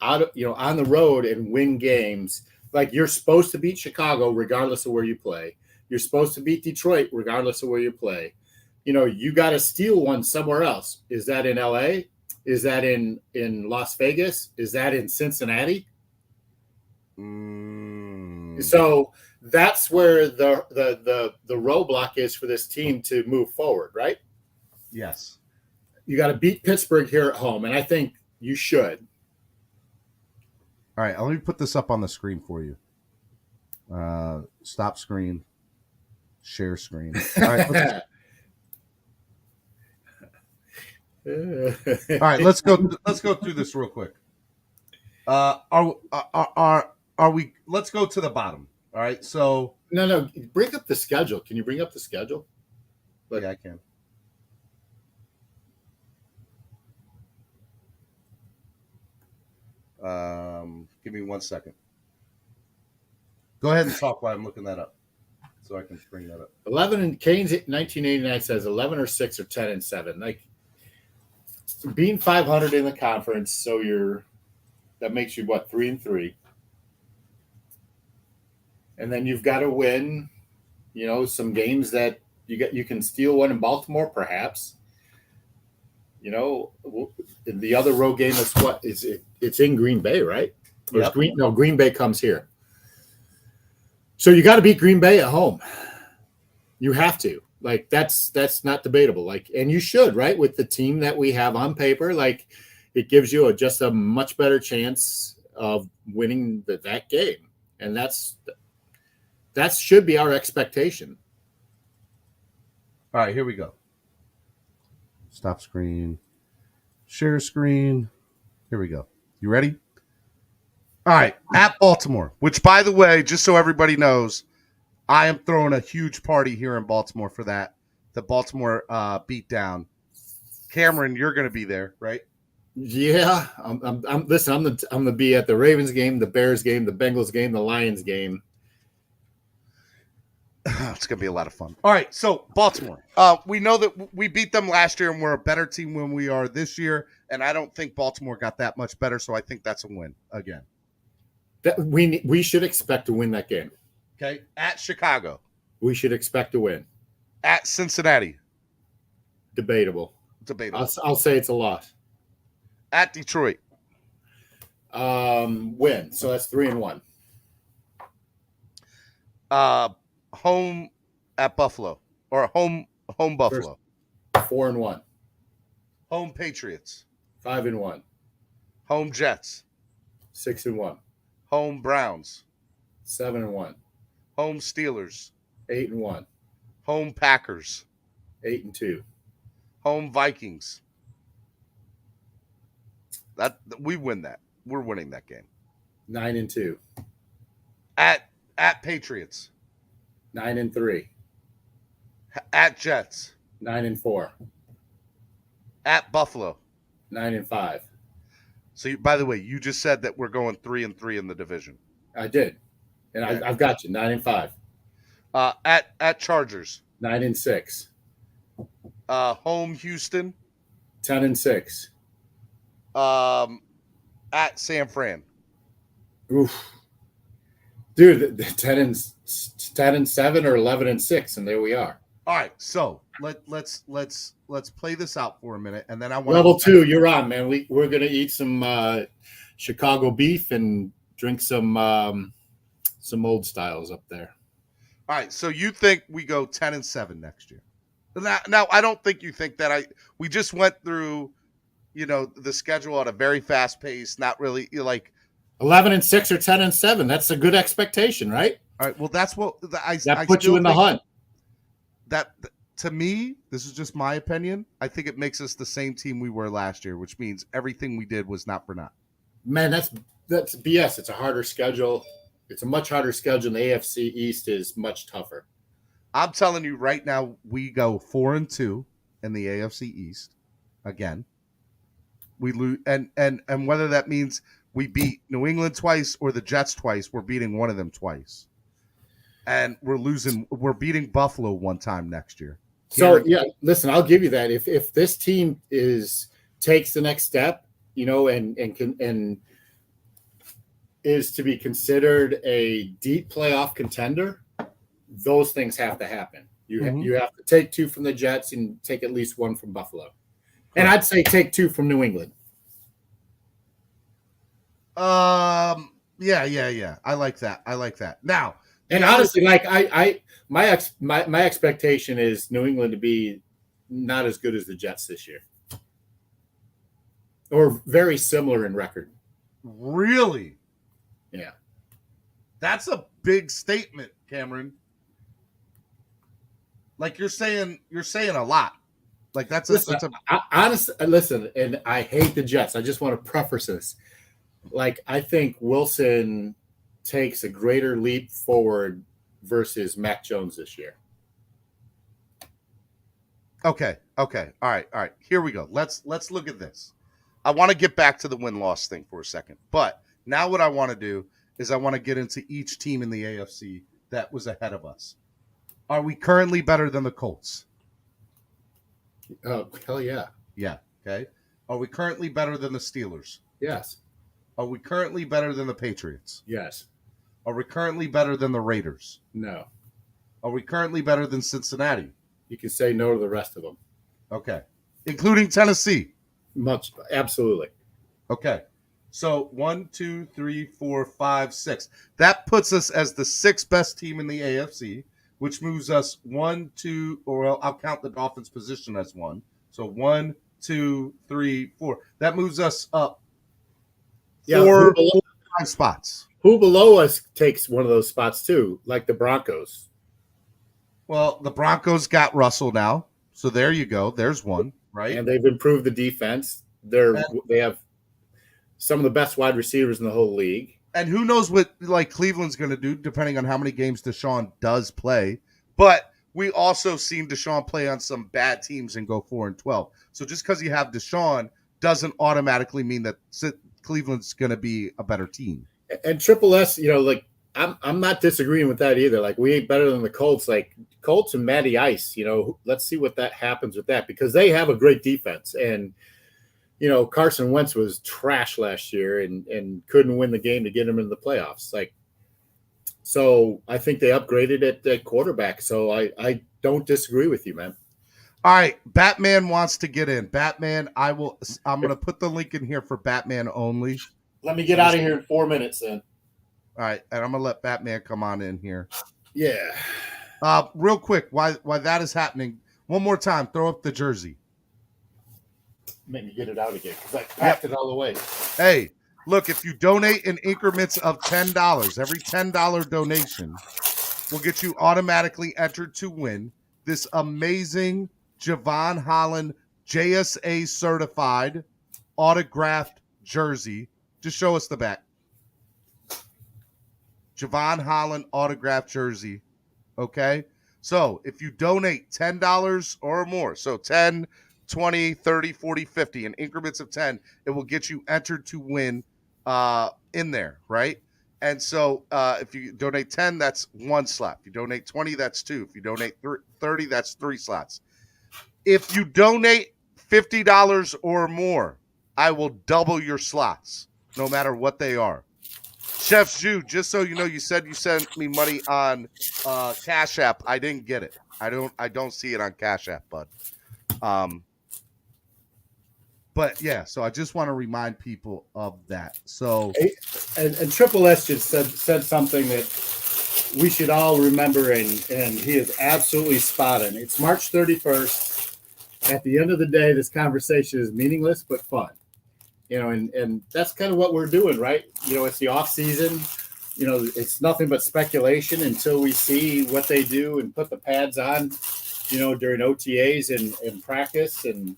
out, on the road and win games. Like you're supposed to beat Chicago regardless of where you play. You're supposed to beat Detroit regardless of where you play. You got to steal one somewhere else. Is that in LA? Is that in Las Vegas? Is that in Cincinnati? So that's where the roadblock is for this team to move forward, right? Yes. You got to beat Pittsburgh here at home, and I think you should. All right, let me put this up on the screen for you. Stop screen, share screen. All right, let's go through this real quick. Are we? Let's go to the bottom. All right, so no, bring up the schedule. Can you bring up the schedule? Yeah, I can. Give me 1 second. Go ahead and talk while I'm looking that up, so I can bring that up. 11 and Kane's 1989 says 11 or 6 or 10 and 7. Like being 500 in the conference, so that makes you what 3 and 3, and then you've got to win. Some games that you can steal one in Baltimore, perhaps. The other road game is what is it? It's in Green Bay, right? Yep. Green Bay comes here. So you got to beat Green Bay at home. You have to. Like that's not debatable. Like, and you should, right? With the team that we have on paper, like it gives you just a much better chance of winning that game, and that should be our expectation. All right, here we go. Stop screen, share screen. Here we go. You ready? All right, at Baltimore, which, by the way, just so everybody knows, I am throwing a huge party here in Baltimore for that. The Baltimore beatdown. Cameron, you're going to be there, right? Yeah, listen, I'm going to be at the Ravens game, the Bears game, the Bengals game, the Lions game. It's going to be a lot of fun. All right, so Baltimore. We know that we beat them last year, and we're a better team when we are this year, and I don't think Baltimore got that much better, so I think that's a win again. That we should expect to win that game. Okay, at Chicago. We should expect to win. At Cincinnati. Debatable. I'll say it's a loss. At Detroit. Win. So that's 3-1. Home at Buffalo, or home Buffalo. 4-1. Home Patriots. 5-1. Home Jets. 6-1. Home Browns. 7-1. Home Steelers. 8-1. Home Packers. 8-2. Home Vikings. That we win that. We're winning that game. 9-2. At Patriots. 9-3. At Jets. 9-4. At Buffalo. 9-5. So, by the way, you just said that we're going 3-3 in the division. I did, and yeah. I've got you 9-5. At Chargers. 9-6. Home Houston. 10-6. At San Fran. Oof. Dude, 10-7 or 11-6, and there we are. All right, so let's play this out for a minute, and then I want level 2. You're on, man. We're gonna eat some Chicago beef and drink some old styles up there. All right, so you think we go 10-7 next year? Now I don't think you think that. We just went through, the schedule at a very fast pace. Not really like 11-6 or 10-7. That's a good expectation, right? All right. Well, that's what that puts you in the hunt. That, to me, this is just my opinion. I think it makes us the same team we were last year, which means everything we did was not for naught. Man, that's BS. It's a harder schedule. It's a much harder schedule, and the AFC East is much tougher. I'm telling you right now, we go 4-2 in the AFC East again. We lose, and whether that means we beat New England twice or the Jets twice, we're beating one of them twice, and we're beating Buffalo one time next year. So listen, I'll give you that. If this team takes the next step, and is to be considered a deep playoff contender, those things have to happen. You have to take 2 from the Jets and take at least 1 from Buffalo. And I'd say take 2 from New England. Yeah. I like that. Now, and honestly, like my expectation is New England to be not as good as the Jets this year, or very similar in record. Really? Yeah. That's a big statement, Cameron. Like you're saying a lot. Like listen, and I hate the Jets. I just want to preface this. Like, I think Wilson takes a greater leap forward versus Mac Jones this year. Okay. All right. Here we go. Let's look at this. I want to get back to the win-loss thing for a second. But now what I want to do is I want to get into each team in the AFC that was ahead of us. Are we currently better than the Colts? Oh, hell yeah. Yeah. Okay. Are we currently better than the Steelers? Yes. Are we currently better than the Patriots? Yes. Are we currently better than the Raiders? No. Are we currently better than Cincinnati? You can say no to the rest of them. Okay. Including Tennessee? Absolutely. Okay. So 1, 2, 3, 4, 5, 6. That puts us as the 6th best team in the AFC, which moves us 1, 2, or I'll count the Dolphins' position as 1. So 1, 2, 3, 4. That moves us up 4 5 spots. Who below us takes one of those spots too, like the Broncos? Well, the Broncos got Russell now. So there you go. There's one, right? And they've improved the defense. They have some of the best wide receivers in the whole league. And who knows what Cleveland's going to do, depending on how many games Deshaun does play. But we also seen Deshaun play on some bad teams and go 4-12. So just because you have Deshaun doesn't automatically mean that Cleveland's going to be a better team. And Triple S, I'm not disagreeing with that either. Like, we ain't better than the Colts. Like, Colts and Matty Ice, let's see what that happens with that, because they have a great defense. And Carson Wentz was trash last year and couldn't win the game to get him into the playoffs. So I think they upgraded at quarterback. So I don't disagree with you, man. All right. Batman wants to get in. Batman, I'm going to put the link in here for Batman only. Let me get out of here in 4 minutes then. All right. And I'm going to let Batman come on in here. Yeah. Real quick, why that is happening. One more time. Throw up the jersey. Make me get it out again because I packed it all the way. Hey, look, if you donate in increments of $10, every $10 donation will get you automatically entered to win this amazing Javon Holland JSA certified autographed jersey. Just show us the back. Javon Holland autographed jersey. Okay? So if you donate $10 or more, so 10, 20, 30, 40, 50 in increments of 10, it will get you entered to win in there, right? And so if you donate 10, that's 1 slot. If you donate 20, that's 2. If you donate 30, that's 3 slots. If you donate $50 or more, I will double your slots, no matter what they are. Chef Zhu, just so you know, you said you sent me money on Cash App. I didn't get it. I don't see it on Cash App, bud. But yeah, so I just want to remind people of that. So and Triple S just said something that we should all remember, and he is absolutely spot on. It's March 31st. At the end of the day, this conversation is meaningless but fun. And that's kind of what we're doing, right? It's the off season. It's nothing but speculation until we see what they do and put the pads on, during OTAs and practice and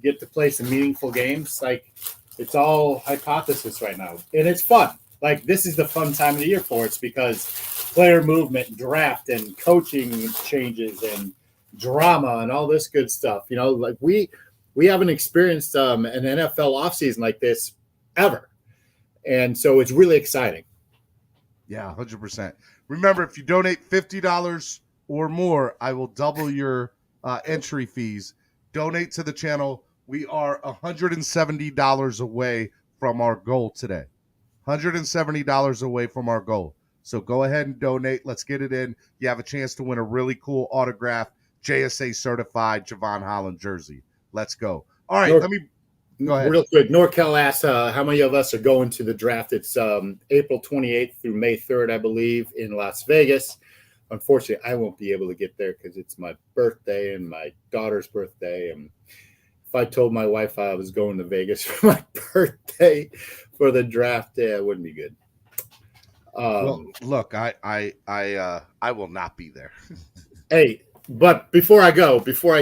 get to play some meaningful games. Like, it's all hypothesis right now, and it's fun. like this is the fun time of the year for us because player movement, draft, and coaching changes and drama and all this good stuff. You know, like we haven't experienced an NFL offseason like this ever. And so it's really exciting. Yeah, 100%. Remember, if you donate $50 or more, I will double your entry fees. Donate to the channel. We are $170 away from our goal today. $170 away from our goal. So go ahead and donate. Let's get it in. You have a chance to win a really cool autograph, JSA certified Javon Holland jersey. Let's go. All right, let me go ahead. Real quick, Norkel asks how many of us are going to the draft. It's April 28th through May 3rd, I believe, in Las Vegas. Unfortunately, I won't be able to get there because it's my birthday and my daughter's birthday. And if I told my wife I was going to Vegas for my birthday for the draft, it wouldn't be good. Well, look, I will not be there. Hey, but before I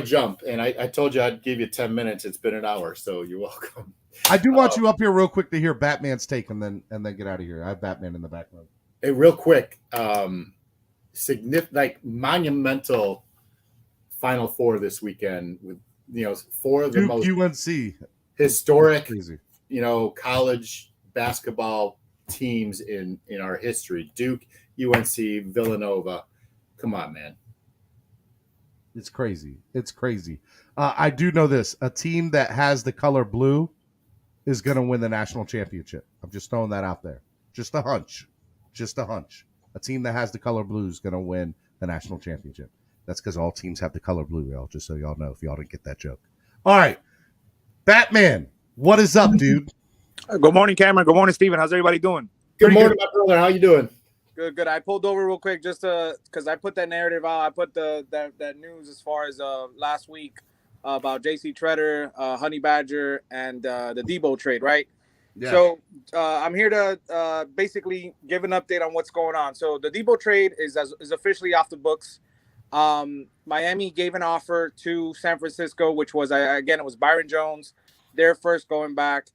jump, and I told you I'd give you 10 minutes. It's been an hour, so you're welcome. I do want you up here real quick to hear Batman's take and then get out of here. I have Batman in the background. Hey, real quick, significant, like monumental Final Four this weekend with, you know, four of the Duke, most UNC historic, crazy. You know, college basketball teams in our history. Duke, UNC, Villanova. Come on, man. It's crazy. It's crazy. I do know this. A team that has the color blue is going to win the national championship. I'm just throwing that out there. Just a hunch. Just a hunch. A team that has the color blue is going to win the national championship. That's because all teams have the color blue, y'all, just so y'all know if y'all didn't get that joke. All right. Batman, what is up, dude? Good morning, Cameron. Good morning, Steven. How's everybody doing? Good morning, my brother. How you doing? Good. I pulled over real quick just because I put that narrative out. I put that news as far as last week about J.C. Treader, Honey Badger, and the Debo trade, right? Yeah. So I'm here to basically give an update on what's going on. So the Debo trade is officially off the books. Miami gave an offer to San Francisco, which was, again, it was Byron Jones, their first going back.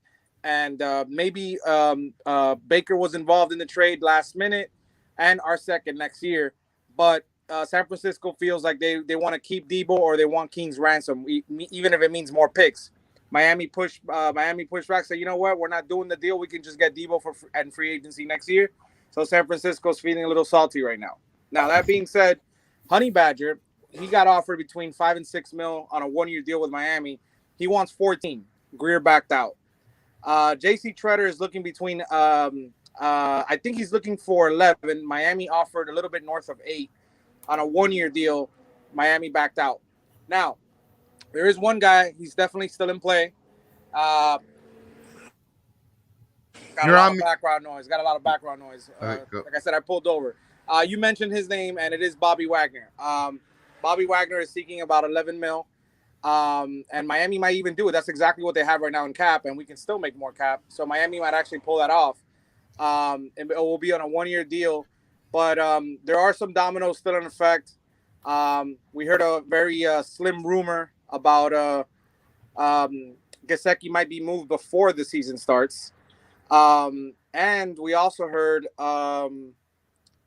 And maybe Baker was involved in the trade last minute and our second next year. But San Francisco feels like they want to keep Debo or they want King's ransom, even if it means more picks. Miami pushed back, said, you know what, we're not doing the deal. We can just get Debo and free agency next year. So San Francisco's feeling a little salty right now. Now, that being said, Honey Badger, he got offered between $5 and $6 million on a one-year deal with Miami. He wants 14. Greer backed out. J.C. Treader is looking between I think he's looking for 11. Miami offered a little bit north of 8 on a one-year deal. Miami backed out. Now, there is one guy. He's definitely still in play. Got a lot of background noise. Like I said, I pulled over. You mentioned his name, and it is Bobby Wagner. Bobby Wagner is seeking about 11 mil. And Miami might even do it. That's exactly what they have right now in cap, and we can still make more cap. So Miami might actually pull that off. And it will be on a one-year deal. But there are some dominoes still in effect. We heard a very slim rumor about Gesicki might be moved before the season starts. And we also heard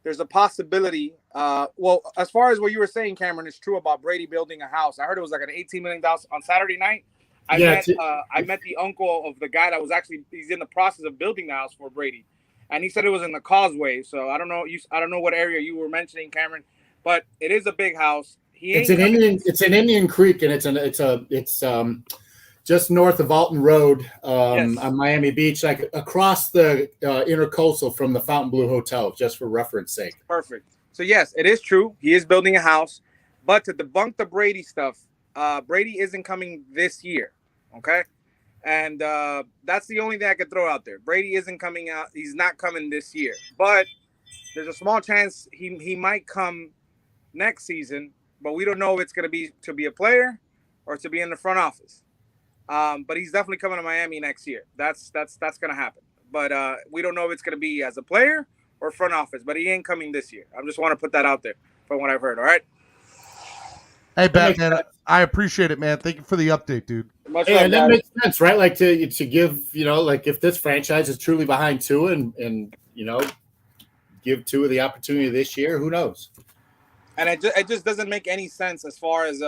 there's a possibility. Well, as far as what you were saying, Cameron, it's true about Brady building a house. I heard it was like an $18 million on Saturday night. I met the uncle of the guy that was he's in the process of building the house for Brady, and he said it was in the Causeway. So I don't know what area you were mentioning, Cameron, but it is a big house. It's in Indian Creek, and it's just north of Alton Road on Miami Beach, like across the intercoastal from the Fontainebleau Hotel, just for reference sake. Perfect. So, yes, it is true. He is building a house. But to debunk the Brady stuff, Brady isn't coming this year, okay? And that's the only thing I could throw out there. Brady isn't coming out. He's not coming this year. But there's a small chance he might come next season, but we don't know if it's going to be a player or to be in the front office. But he's definitely coming to Miami next year. That's going to happen. But we don't know if it's going to be as a player or front office. But he ain't coming this year. I just want to put that out there from what I've heard. All right. Hey, Batman, I appreciate it, man. Thank you for the update, dude. And that makes sense, right? Like to give, like if this franchise is truly behind Tua and give Tua the opportunity this year. Who knows? And it just doesn't make any sense as far as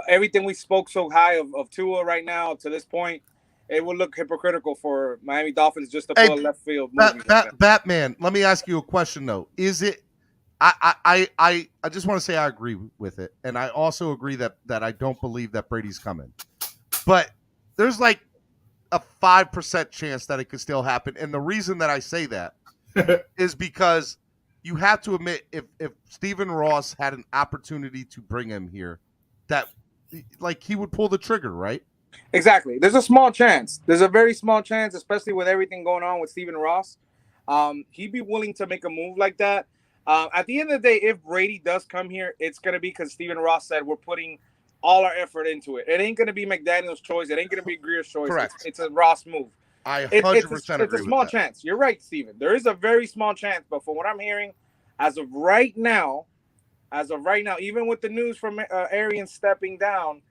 everything we spoke so high of Tua right now to this point. It would look hypocritical for Miami Dolphins just to pull a left field movie. Batman, let me ask you a question though. Is it? I just want to say I agree with it, and I also agree that I don't believe that Brady's coming, but there's like a 5% chance that it could still happen, and the reason that I say that is because you have to admit if Stephen Ross had an opportunity to bring him here, that like he would pull the trigger, right? Exactly. There's a small chance. There's a very small chance, especially with everything going on with Stephen Ross. He'd be willing to make a move like that. At the end of the day, if Brady does come here, it's going to be because Stephen Ross said we're putting all our effort into it. It ain't going to be McDaniel's choice. It ain't going to be Greer's choice. Correct. It's a Ross move. I 100% agree with that. It's a small chance. You're right, Steven. There is a very small chance, but from what I'm hearing, as of right now, even with the news from Arians stepping down,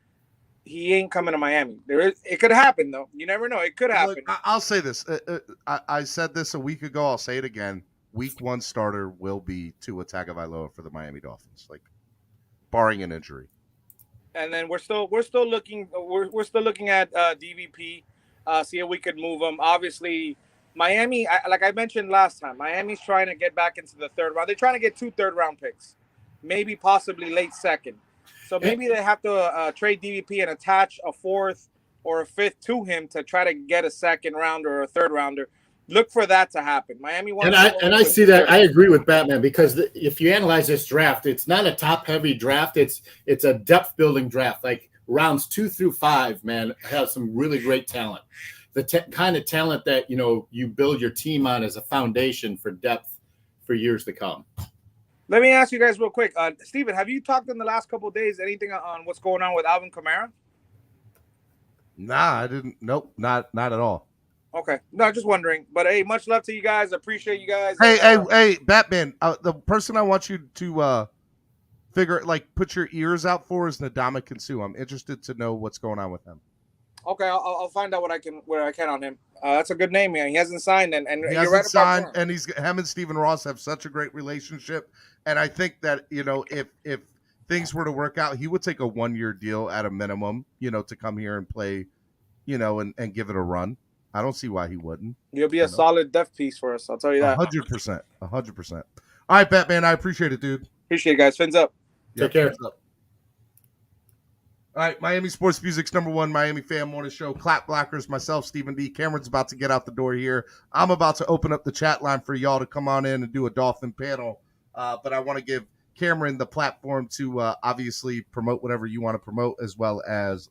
he ain't coming to Miami. It could happen though. You never know. It could happen. Look, I'll say this. I said this a week ago. I'll say it again. Week 1 starter will be Tua Tagovailoa for the Miami Dolphins, like barring an injury. And then we're still looking at DVP. See if we could move him. Obviously, Miami, like I mentioned last time, Miami's trying to get back into the third round. They're trying to get 2 third-round picks, maybe possibly late second. So maybe they have to trade DVP and attach a 4th or a 5th to him to try to get a second rounder or a third rounder. Look for that to happen. Miami wants I see that. I agree with Batman because if you analyze this draft, it's not a top-heavy draft. It's a depth-building draft. Like rounds 2 through 5, man, have some really great talent. The kind of talent that you build your team on as a foundation for depth for years to come. Let me ask you guys real quick. Steven, have you talked in the last couple of days anything on what's going on with Alvin Kamara? Nah, I didn't. Nope, not at all. Okay. No, just wondering. But, hey, much love to you guys. Appreciate you guys. Hey, Batman, the person I want you to put your ears out for is Ndamukong Suh. I'm interested to know what's going on with him. Okay, I'll find out where I can on him. That's a good name, man. He hasn't signed, and he you're right signed, about and him and Stephen Ross have such a great relationship. And I think that if things were to work out, he would take a 1-year deal at a minimum, to come here and play, and give it a run. I don't see why he wouldn't. He'll be a solid depth piece for us. I'll tell you that. 100%. 100%. All right, Batman, I appreciate it, dude. Appreciate it, guys. Fins up. Take care. All right, Miami Sports Music's #1 Miami fan morning show. Clap Blockers, myself, Stephen D. Cameron's about to get out the door here. I'm about to open up the chat line for y'all to come on in and do a Dolphin panel. But I want to give Cameron the platform to obviously promote whatever you want to promote, as well as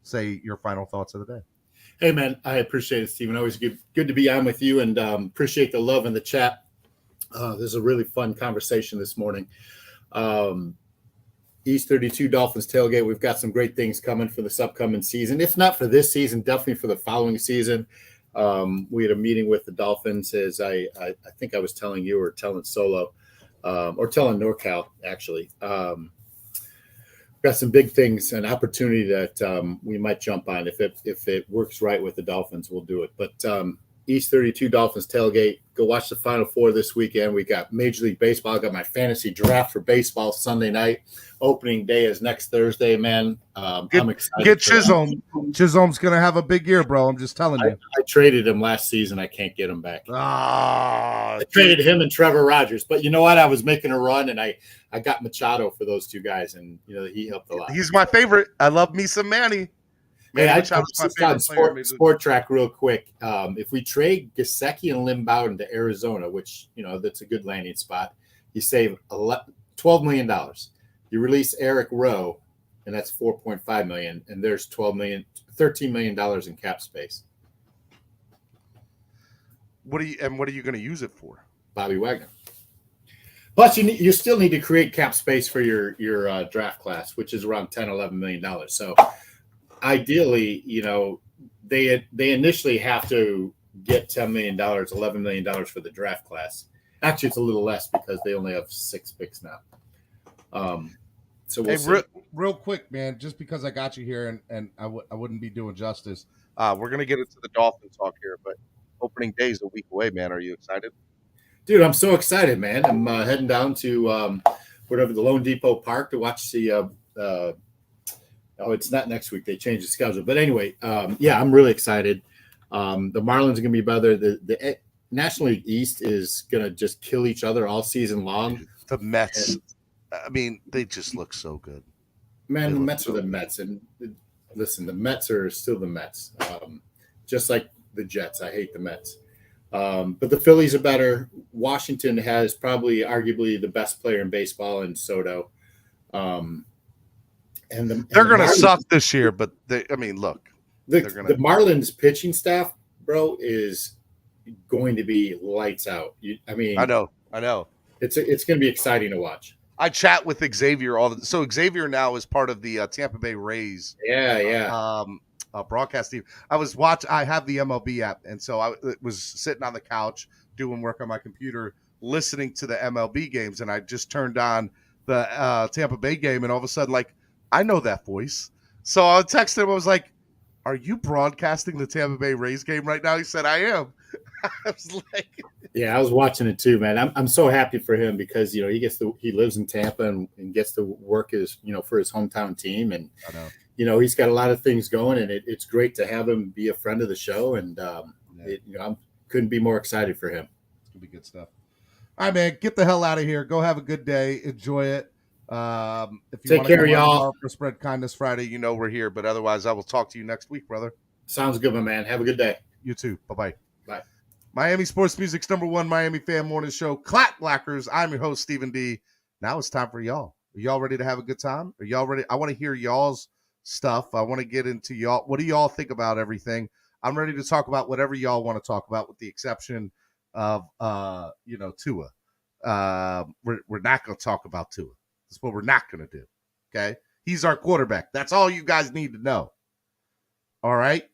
say your final thoughts of the day. Hey, man, I appreciate it, Stephen. Always good to be on with you, and appreciate the love in the chat. This is a really fun conversation this morning. East 32 Dolphins tailgate. We've got some great things coming for this upcoming season. If not for this season, definitely for the following season. We had a meeting with the Dolphins, as I think I was telling you or telling Solo, or telling NorCal, actually. Got some big things, an opportunity that we might jump on. If it works right with the Dolphins, we'll do it. But East 32 Dolphins tailgate. Go watch the Final Four this weekend. We got Major League Baseball. I got my fantasy draft for baseball Sunday night. Opening day is next Thursday, man. I'm excited. Get Chisholm. Chisholm's going to have a big year, bro. I'm just telling you. I traded him last season. I can't get him back. I traded him and Trevor Rogers. But you know what? I was making a run, and I got Machado for those 2 guys, and he helped a lot. He's my favorite. I love me some Manny. Hey, I just got sport track real quick. If we trade Gesicki and Lim Bowden to Arizona, which that's a good landing spot, you save $12 million. You release Eric Rowe, and that's $4.5 million, and there's $13 million in cap space. What are you going to use it for? Bobby Wagner. Plus, you still need to create cap space for your draft class, which is around $10-11 million. So. Ideally, they initially have to get $10 million, $11 million for the draft class. Actually, it's a little less because they only have 6 picks now. So we'll see. Real quick, man, just because I got you here and I wouldn't be doing justice. We're going to get into the Dolphin talk here, but opening day is a week away, man. Are you excited? Dude, I'm so excited, man. I'm heading down to whatever, the Lone Depot Park to watch the it's not next week. They changed the schedule. But anyway, yeah, I'm really excited. The Marlins are going to be better. The National League East is going to just kill each other all season long. The Mets, I mean, they just look so good. Man, the Mets are the Mets. And listen, the Mets are still the Mets. Just like the Jets. I hate the Mets. But the Phillies are better. Washington has probably arguably the best player in baseball in Soto. They're going to suck this year, but look. The Marlins pitching staff, bro, is going to be lights out. I know. It's going to be exciting to watch. I chat with Xavier so Xavier now is part of the Tampa Bay Rays. Broadcast team. I have the MLB app, and so I was sitting on the couch doing work on my computer, listening to the MLB games, and I just turned on the Tampa Bay game, and all of a sudden, like, I know that voice. So I texted him. I was like, "Are you broadcasting the Tampa Bay Rays game right now?" He said, "I am." I was like, "Yeah, I was watching it too, man. I'm so happy for him because he lives in Tampa and gets to work for his hometown team, and I know. He's got a lot of things going, and it's great to have him be a friend of the show, and I couldn't be more excited for him. It's gonna be good stuff. All right, man, get the hell out of here. Go have a good day. Enjoy it. If you take care, y'all. For Spread Kindness Friday, we're here. But otherwise, I will talk to you next week, brother. Sounds good, my man. Have a good day. You too. Bye-bye. Bye. Miami Sports Music's #1 Miami fan morning show, Clap Blackers. I'm your host, Stephen D. Now it's time for y'all. Are y'all ready to have a good time? Are y'all ready? I want to hear y'all's stuff. I want to get into y'all. What do y'all think about everything? I'm ready to talk about whatever y'all want to talk about, with the exception of Tua. We're not going to talk about Tua. That's what we're not going to do. Okay? He's our quarterback. That's all you guys need to know. All right?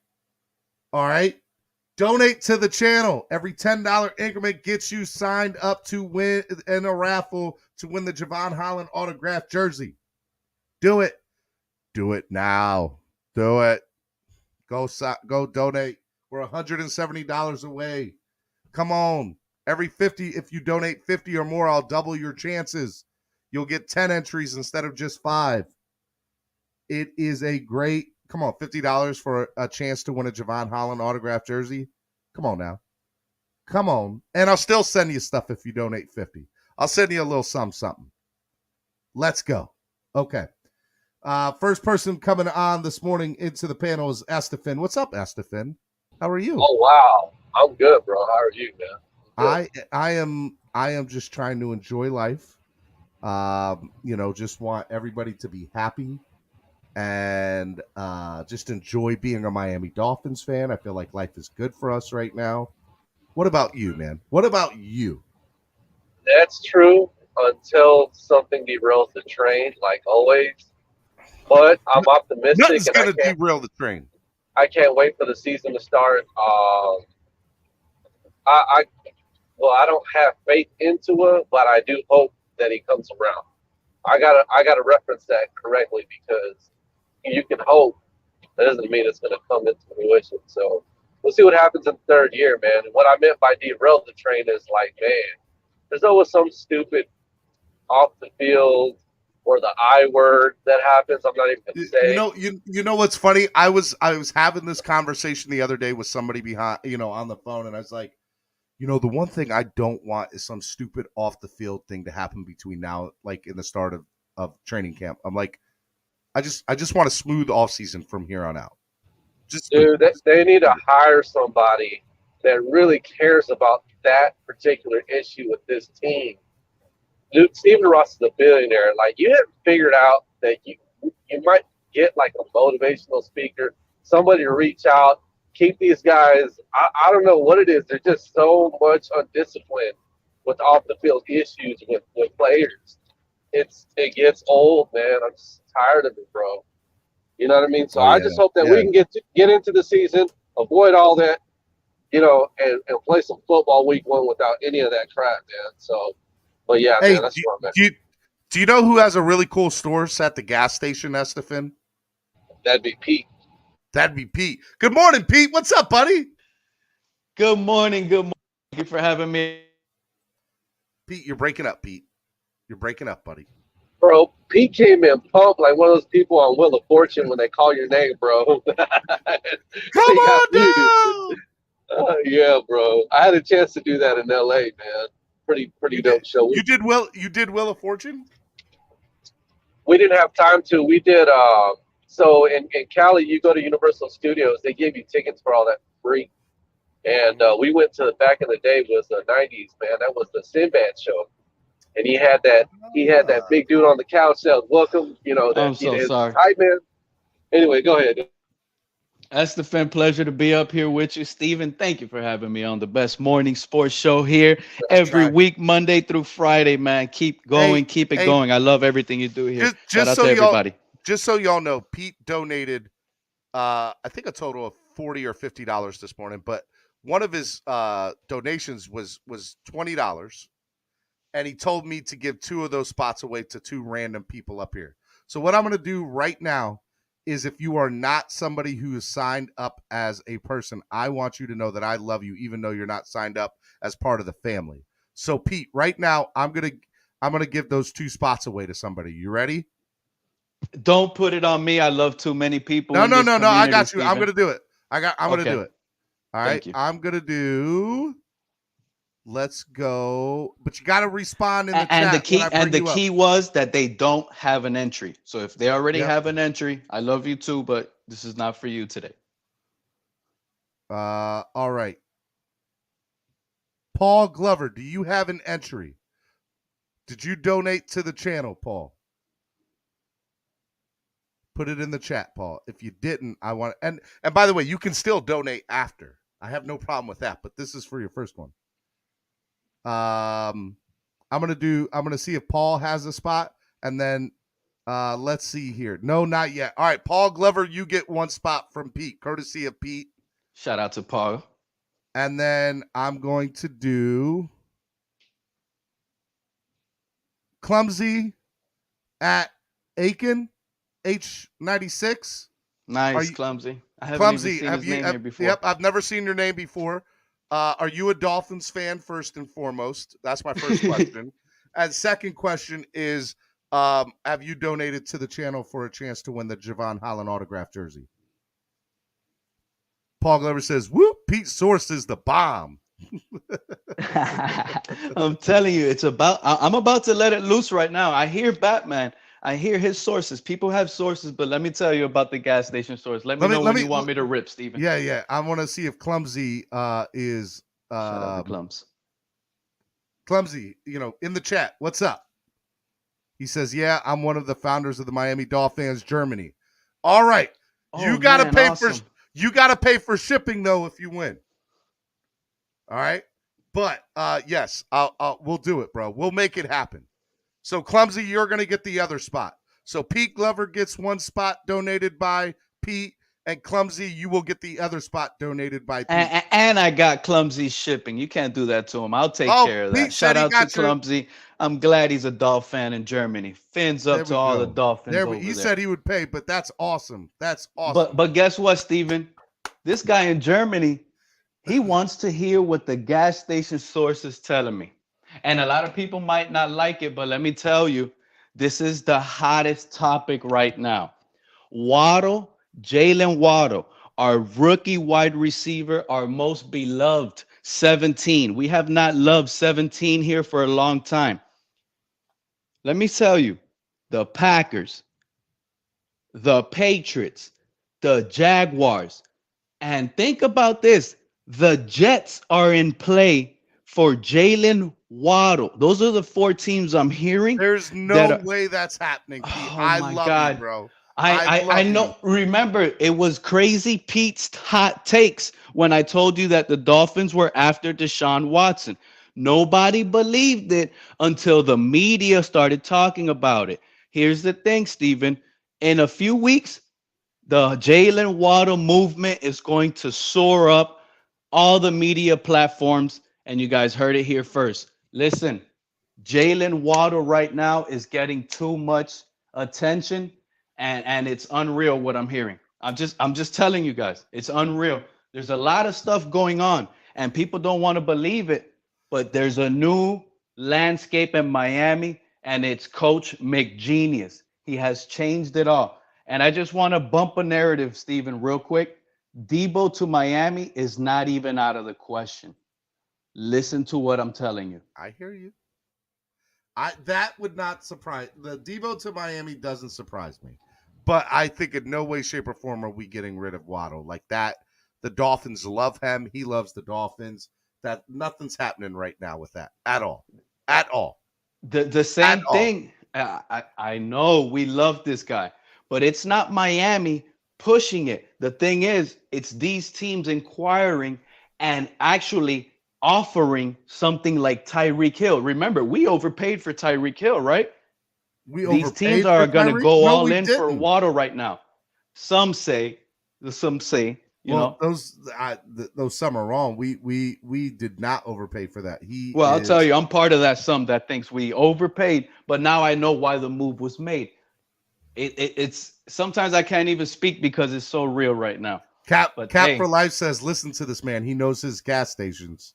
Donate to the channel. Every $10 increment gets you signed up to win in a raffle to win the Javon Holland autographed jersey. Do it. Do it now. Do it. Go donate. We're $170 away. Come on. Every 50, if you donate 50 or more, I'll double your chances. You'll get 10 entries instead of just 5. It is a great, come on, $50 for a chance to win a Javon Holland autographed jersey. Come on now. Come on. And I'll still send you stuff if you donate 50. I'll send you a little something. Let's go. Okay. First person coming on this morning into the panel is Estefan. What's up, Estefan? How are you? Oh, wow. I'm good, bro. How are you, man? I am just trying to enjoy life. Just want everybody to be happy and just enjoy being a Miami Dolphins fan. I feel like life is good for us right now. What about you, man? What about you? That's true until something derails the train, like always. But I'm optimistic. Nothing's going to derail the train. I can't wait for the season to start. I don't have faith into it, but I do hope that he comes around. I gotta reference that correctly, because you can hope. That doesn't mean it's going to come into fruition. So we'll see what happens in the third year, man. And what I meant by derail the train is like, man, there's always some stupid off the field or the I word that happens. I'm not even going to say. You know what's funny? I was having this conversation the other day with somebody behind, on the phone, and I was like, the one thing I don't want is some stupid off the field thing to happen between now, like in the start of training camp. I'm like, I just want a smooth off season from here on out. Dude, they need to hire somebody that really cares about that particular issue with this team. Dude, Stephen Ross is a billionaire. Like, you haven't figured out that you might get like a motivational speaker, somebody to reach out, keep these guys. I don't know what it is. There's just so much undiscipline with off the field issues with players. It gets old, man. I'm just tired of it, bro. You know what I mean? So I just hope that we can get into the season, avoid all that, and play some football week 1 without any of that crap, man. So, but yeah, hey, man, that's what I'm at. Do you know who has a really cool store at the gas station, Estefan? That'd be Pete. That'd be Pete. Good morning, Pete. What's up, buddy? Good morning. Good morning. Thank you for having me. Pete, you're breaking up, Pete. You're breaking up, buddy. Bro, Pete came in pumped like one of those people on Wheel of Fortune when they call your name, bro. Come on down! Yeah, bro. I had a chance to do that in L.A., man. Pretty dope show. You did Wheel of Fortune? We didn't have time to. We did. So in Cali, you go to Universal Studios. They give you tickets for all that free. And we went to back in the day was the 90s, man. That was the Sinbad show. And he had that big dude on the couch that was welcome. You know, that I'm so sorry. Hi, man. Anyway, go ahead. Estefan, pleasure to be up here with you. Steven, thank you for having me on the best morning sports show here every week, Monday through Friday, man. Keep going, keep it going. I love everything you do here. Shout out to everybody. Just so y'all know, Pete donated, I think a total of $40 or $50 this morning, but one of his donations was $20, and he told me to give 2 of those spots away to 2 random people up here. So what I'm going to do right now is, if you are not somebody who is signed up as a person, I want you to know that I love you, even though you're not signed up as part of the family. So Pete, right now, I'm gonna give those 2 spots away to somebody. You ready? Don't put it on me. I love too many people. No. I got you. I'm gonna do it. I'm gonna Okay. do it. All right. I'm gonna do. Let's go. But you got to respond in the chat. And the key was that they don't have an entry. So if they already have an entry, I love you too, but this is not for you today. All right. Paul Glover, do you have an entry? Did you donate to the channel, Paul? Put it in the chat, Paul. If you didn't, I want and by the way, you can still donate after. I have no problem with that, but this is for your first one. I'm gonna see if Paul has a spot, and then let's see here. No, not yet. All right, Paul Glover, you get 1 spot from Pete, courtesy of Pete. Shout out to Paul. And then I'm going to do Clumsy at Aiken H96. Nice, Clumsy. I haven't Clumsy, even seen his name here before. Yep, I've never seen your name before. Are you a Dolphins fan, first and foremost? That's my first question. And second question is, have you donated to the channel for a chance to win the Javon Holland autographed jersey? Paul Glover says, whoop, Pete's source is the bomb. I'm telling you, I'm about to let it loose right now. I hear Batman. I hear his sources. People have sources, but let me tell you about the gas station source. Let me know when you want me to rip, Steven. Yeah. I want to see if Clumsy is Clumsy, in the chat. What's up? He says, yeah, I'm one of the founders of the Miami Dolphins Germany. All right. You gotta pay for shipping though if you win. All right. But yes, we'll do it, bro. We'll make it happen. So Clumsy, you're gonna get the other spot. So Pete Glover gets 1 spot donated by Pete, and Clumsy, you will get the other spot donated by Pete. And I got Clumsy shipping. You can't do that to him. I'll take care of that. Pete Shout out to Clumsy. I'm glad he's a Dolphin fan in Germany. Fins up to all the Dolphins over there. He said he would pay, but that's awesome. That's awesome. But guess what, Steven? This guy in Germany, he wants to hear what the gas station source is telling me. And a lot of people might not like it, but let me tell you, this is the hottest topic right now. Jalen Waddle, our rookie wide receiver, our most beloved 17. We have not loved 17 here for a long time. Let me tell you, the Packers, the Patriots, the Jaguars, and think about this, the Jets are in play for Jalen Waddle. Those are the 4 teams I'm hearing. There's no way that's happening, Pete. Oh I my love God. you, bro. I know. Remember, it was crazy Pete's hot takes when I told you that the Dolphins were after Deshaun Watson. Nobody believed it until the media started talking about it. Here's the thing, Steven. In a few weeks, the Jalen Waddle movement is going to soar up all the media platforms, and you guys heard it here first. Listen, Jalen Waddle right now is getting too much attention, and it's unreal what I'm hearing. I'm just telling you guys, it's unreal. There's a lot of stuff going on, and people don't want to believe it, but there's a new landscape in Miami, and it's Coach McGenius. He has changed it all. And I just want to bump a narrative, Steven, real quick. Debo to Miami is not even out of the question. Listen to what I'm telling you. I hear you. That would not surprise the Debo to Miami doesn't surprise me. But I think in no way, shape, or form are we getting rid of Waddle like that. The Dolphins love him. He loves the Dolphins. That nothing's happening right now with that at all. At all. The same thing. I know we love this guy, but it's not Miami pushing it. The thing is, it's these teams inquiring and actually offering something like Tyreek Hill. Remember, we overpaid for Tyreek Hill, right? These teams are going to go all in for Waddle right now. Some say, you know, those some are wrong. We did not overpay for that. I'll tell you, I'm part of that some that thinks we overpaid, but now I know why the move was made. It's sometimes I can't even speak because it's so real right now. Cap for Life says, listen to this man. He knows his gas stations.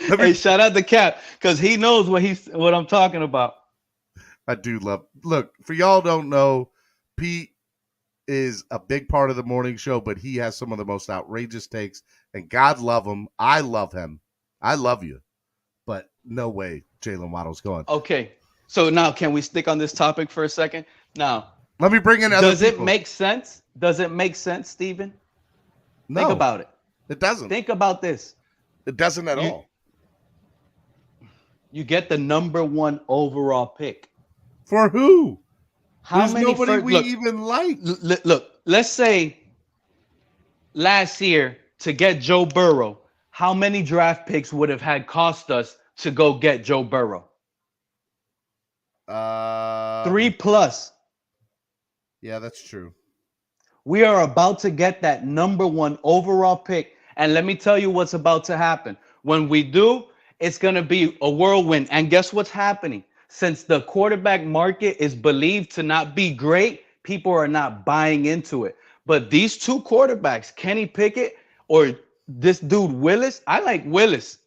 Hey, shout out to Cap because he knows what I'm talking about. I do love. Look, for y'all don't know, Pete is a big part of the morning show, but he has some of the most outrageous takes, and God love him. I love him. I love you, but no way Jalen Waddle's going. Okay, so now can we stick on this topic for a second? Now, let me bring in other Does people. it make sense? Does it make sense, Steven? No, think about it. It doesn't. Think about this. It doesn't at all. You get the number 1 overall pick. For who? There's nobody we even like. Look, let's say last year to get Joe Burrow, how many draft picks would have had cost us to go get Joe Burrow? 3+. Yeah, that's true. We are about to get that number 1 overall pick. And let me tell you what's about to happen. When we do, it's going to be a whirlwind. And guess what's happening? Since the quarterback market is believed to not be great, people are not buying into it. But these 2 quarterbacks, Kenny Pickett or this dude Willis, I like Willis.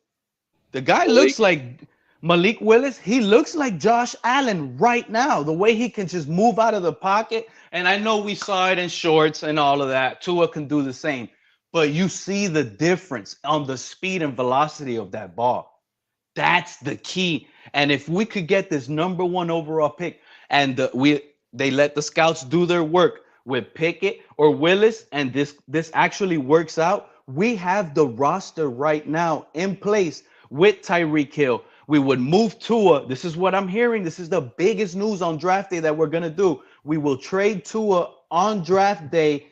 The guy looks like Malik Willis. He looks like Josh Allen right now, the way he can just move out of the pocket. And I know we saw it in shorts and all of that. Tua can do the same. But you see the difference on the speed and velocity of that ball. That's the key. And if we could get this number 1 overall pick, and they let the scouts do their work with Pickett or Willis, and this actually works out, we have the roster right now in place with Tyreek Hill. We would move Tua. This is what I'm hearing. This is the biggest news on draft day that we're going to do. We will trade Tua on draft day,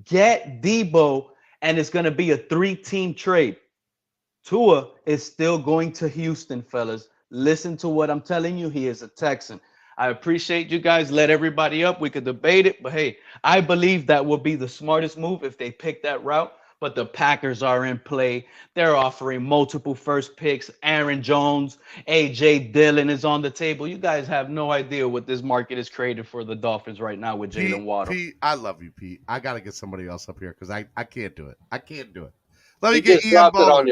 get Debo, and it's going to be a 3-team trade. Tua is still going to Houston, fellas. Listen to what I'm telling you. He is a Texan. I appreciate you guys. Let everybody up. We could debate it, but hey, I believe that will be the smartest move if they pick that route. But the Packers are in play. They're offering multiple first picks. Aaron Jones, A.J. Dillon is on the table. You guys have no idea what this market is created for the Dolphins right now with Jalen Waddle. Pete, I love you, Pete. I got to get somebody else up here because I can't do it. I can't do it. Let me get Ian Ball.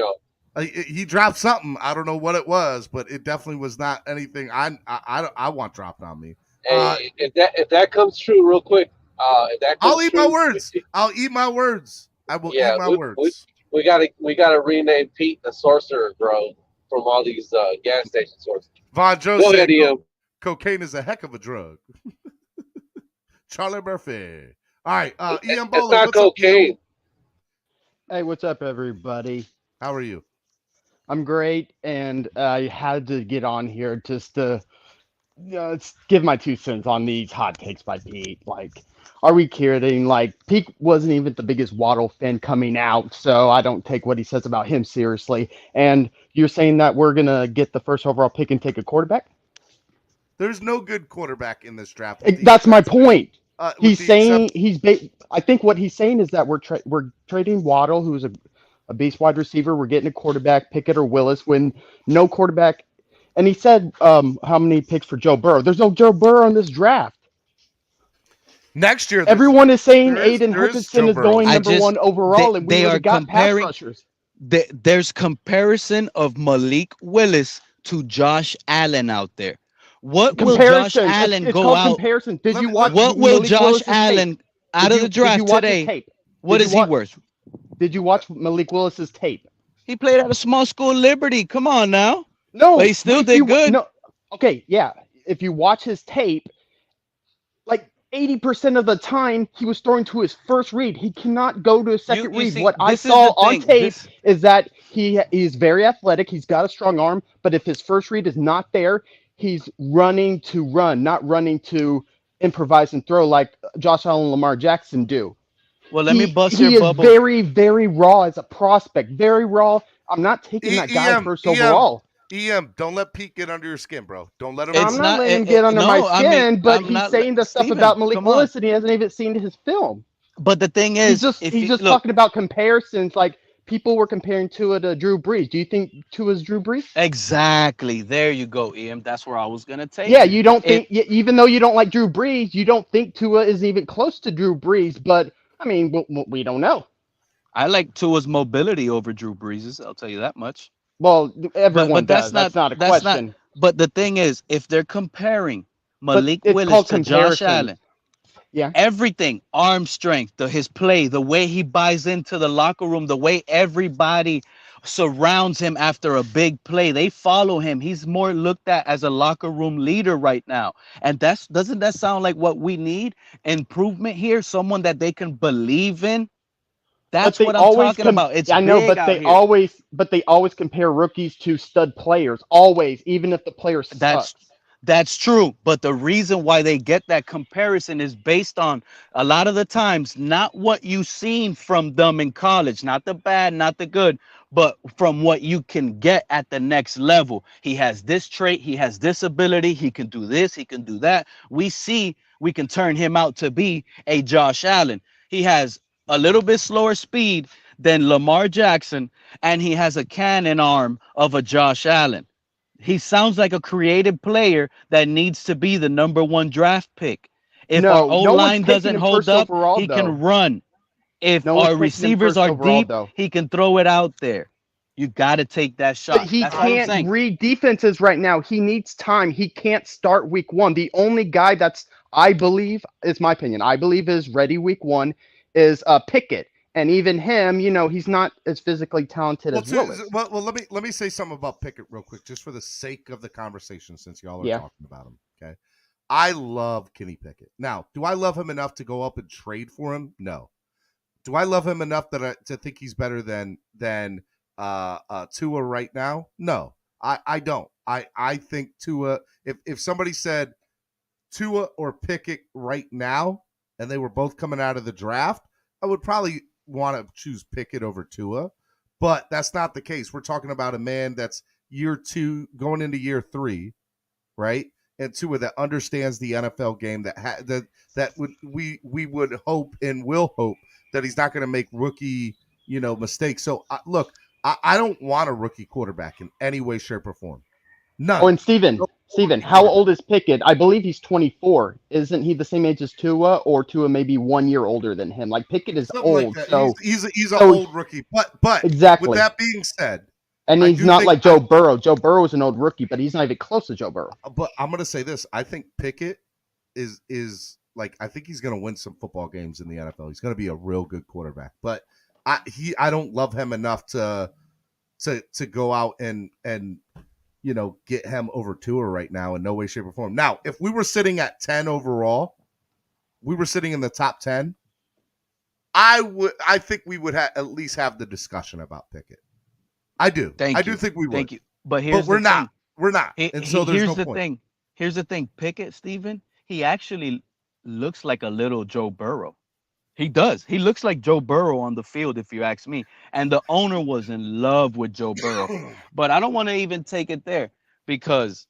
He dropped something. I don't know what it was, but it definitely was not anything I want dropped on me. Hey, if that comes true, real quick, I'll eat my words. I'll eat my words. I will eat my words. We gotta rename Pete the Sorcerer, bro, from all these gas station sources. Von Joe Go said ahead, cocaine is a heck of a drug. Charlie Murphy. All right, Ian It's Bolo. not cocaine. Hey, what's up, everybody? How are you? I'm great, and I had to get on here just to give my 2 cents on these hot takes by Pete. Like, are we kidding? Like, Pete wasn't even the biggest Waddle fan coming out, so I don't take what he says about him seriously. And you're saying that we're going to get the first overall pick and take a quarterback? There's no good quarterback in this draft. That's my point. He's saying I think what he's saying is that we're trading Waddle, who's a base wide receiver. We're getting a quarterback, Pickett or Willis, when no quarterback. And he said, how many picks for Joe Burrow? There's no Joe Burrow in this draft. Next year, everyone is saying there is Aiden Joe Hutchinson is Burrow. going number one overall, and we already got pass rushers. There's comparison of Malik Willis to Josh Allen out there. What will Josh Allen it's go called out? Comparison. Did you watch? What will Malik Josh Willis's Allen tape? out of the draft today? What is he worth? Did you watch Malik Willis's tape? He played at a small school, Liberty. Come on now. No, but he still did good. No, okay, yeah. If you watch his tape, like 80% of the time, he was throwing to his first read. He cannot go to a second read. See, what I saw on tape is that he is very athletic. He's got a strong arm, but if his first read is not there, he's running to run, not running to improvise and throw like Josh Allen and Lamar Jackson do. Well, let me bust your bubble. He is very, very raw as a prospect. Very raw. I'm not taking that guy first overall. EM, don't let Pete get under your skin, bro. Don't let him. I'm not letting him get under my skin, but he's saying the stuff about Malik Willis and he hasn't even seen his film. But the thing is, he's just talking about comparisons. Like people were comparing Tua to Drew Brees. Do you think Tua's Drew Brees? Exactly. There you go, EM. That's where I was gonna take. Yeah, you don't think, even though you don't like Drew Brees, you don't think Tua is even close to Drew Brees. But I mean, we don't know. I like Tua's mobility over Drew Brees's. I'll tell you that much. Well, everyone does. That's not a question. But the thing is, if they're comparing Malik Willis to Josh Allen, yeah, everything, arm strength, his play, the way he buys into the locker room, the way everybody surrounds him after a big play, they follow him. He's more looked at as a locker room leader right now. And doesn't that sound like what we need? Improvement here, someone that they can believe in. That's what I'm talking about. It's I know, big but they here. always compare rookies to stud players. Always, even if the player sucks. That's true. But the reason why they get that comparison is based on a lot of the times not what you've seen from them in college, not the bad, not the good, but from what you can get at the next level. He has this trait, he has this ability, he can do this, he can do that. We can turn him out to be a Josh Allen. He has a little bit slower speed than Lamar Jackson, and he has a cannon arm of a Josh Allen. He sounds like a creative player that needs to be the number one draft pick. If our O-line doesn't hold up, he can run. If our receivers are deep, he can throw it out there. You got to take that shot. But he can't read defenses right now. He needs time. He can't start week one. The only guy that's, I believe, is my opinion, I believe is ready week one is Pickett, and even him, he's not as physically talented as Willis. Well, let me say something about Pickett real quick, just for the sake of the conversation, since y'all are talking about him. Okay, I love Kenny Pickett. Now, do I love him enough to go up and trade for him? No. Do I love him enough to think he's better than Tua right now? No, I don't. I think Tua. If somebody said Tua or Pickett right now, and they were both coming out of the draft, I would probably want to choose Pickett over Tua, but that's not the case. We're talking about a man that's year 2 going into year 3, right? And Tua that understands the NFL game, we would hope and will hope that he's not going to make rookie, mistakes. So look, I don't want a rookie quarterback in any way, shape, or form. None. Oh, and Steven, how old is Pickett? I believe he's 24. Isn't he the same age as Tua, or Tua maybe 1 year older than him? Like Pickett is something old, like so he's an old rookie. But exactly. With that being said, and he's not like Joe Burrow. Joe Burrow is an old rookie, but he's not even close to Joe Burrow. But I'm gonna say this: I think Pickett is like, I think he's gonna win some football games in the NFL. He's gonna be a real good quarterback. But I don't love him enough to go out and get him over Tua right now in no way, shape, or form. Now, if we were sitting at 10 overall, we were sitting in the top 10, I think we would at least have the discussion about Pickett. I do. I do think we would. Thank you. But we're not. We're not. And so there's no point. Here's the thing. Pickett, Steven, he actually looks like a little Joe Burrow. He does. He looks like Joe Burrow on the field, if you ask me. And the owner was in love with Joe Burrow. But I don't want to even take it there, because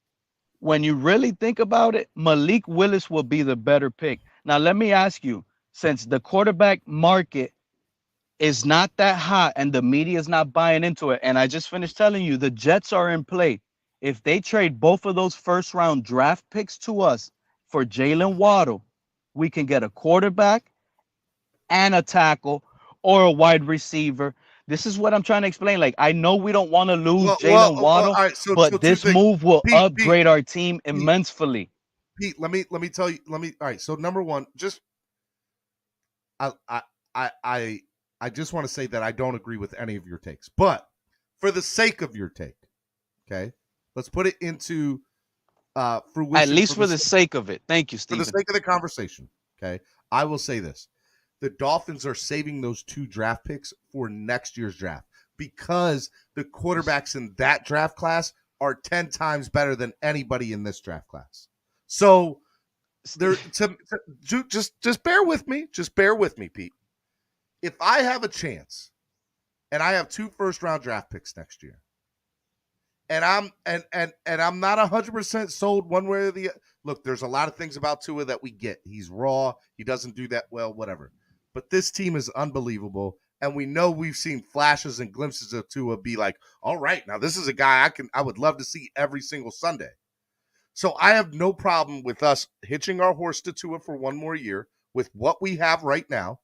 when you really think about it, Malik Willis will be the better pick. Now, let me ask you, since the quarterback market is not that hot and the media is not buying into it. And I just finished telling you the Jets are in play. If they trade both of those first round draft picks to us for Jalen Waddle, we can get a quarterback and a tackle or a wide receiver. This is what I'm trying to explain. Like, I know we don't want to lose Jalen Waddle, all right, so but this move will upgrade our team Pete, immensely. Pete, let me tell you. All right. So number one, just I just want to say that I don't agree with any of your takes, but for the sake of your take, okay, let's put it into fruition. At least for the sake of it. Thank you, Steven. For the sake of the conversation, okay, I will say this. The Dolphins are saving those 2 draft picks for next year's draft because the quarterbacks in that draft class are 10 times better than anybody in this draft class. So just bear with me. Just bear with me, Pete. If I have a chance and I have 2 first-round draft picks next year, and I'm not 100% sold one way or the other. Look, there's a lot of things about Tua that we get. He's raw. He doesn't do that well, whatever. But this team is unbelievable, and we know we've seen flashes and glimpses of Tua be like, all right, now this is a guy I would love to see every single Sunday. So I have no problem with us hitching our horse to Tua for one more year with what we have right now.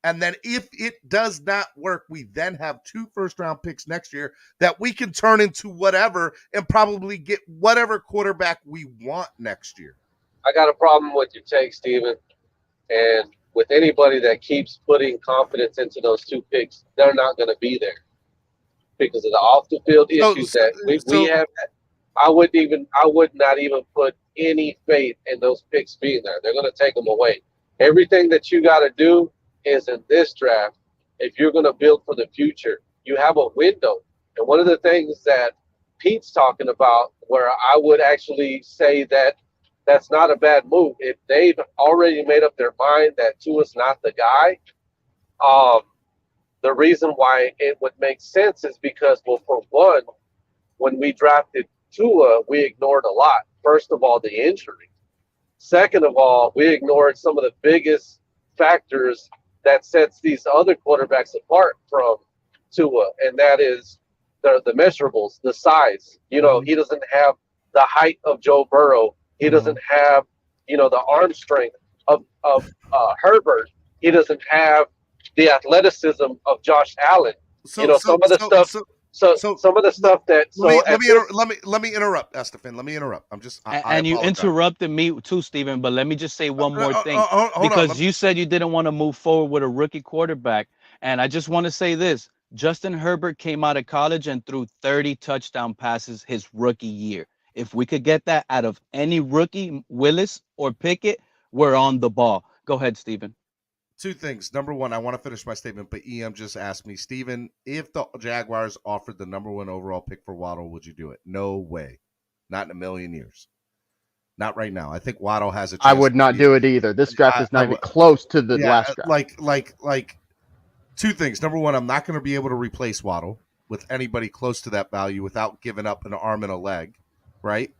And then if it does not work, we then have 2 first-round picks next year that we can turn into whatever and probably get whatever quarterback we want next year. I got a problem with your take, Steven. And with anybody that keeps putting confidence into those 2 picks, they're not going to be there because of the off-the-field issues that we have. I would not even put any faith in those picks being there. They're going to take them away. Everything that you got to do is in this draft, if you're going to build for the future, you have a window. And one of the things that Pete's talking about, where I would actually say that that's not a bad move, if they've already made up their mind that Tua's not the guy, the reason why it would make sense is because, well, for one, when we drafted Tua, we ignored a lot. First of all, the injury. Second of all, we ignored some of the biggest factors that sets these other quarterbacks apart from Tua, and that is the measurables, the size. You know, he doesn't have the height of Joe Burrow. He doesn't have, the arm strength of Herbert. He doesn't have the athleticism of Josh Allen. Some of the stuff that. Let me interrupt, Estefan. Let me interrupt. You interrupted me too, Steven. But let me just say one more thing, because you said you didn't want to move forward with a rookie quarterback, and I just want to say this: Justin Herbert came out of college and threw 30 touchdown passes his rookie year. If we could get that out of any rookie, Willis or Pickett, we're on the ball. Go ahead, Steven. 2 things. Number one, I want to finish my statement, but EM just asked me, Steven, if the Jaguars offered the number 1 overall pick for Waddle, would you do it? No way. Not in a million years. Not right now. I think Waddle has a chance. I would not do it either. This draft is not even close to the last draft. Like 2 things. Number one, I'm not going to be able to replace Waddle with anybody close to that value without giving up an arm and a leg, right?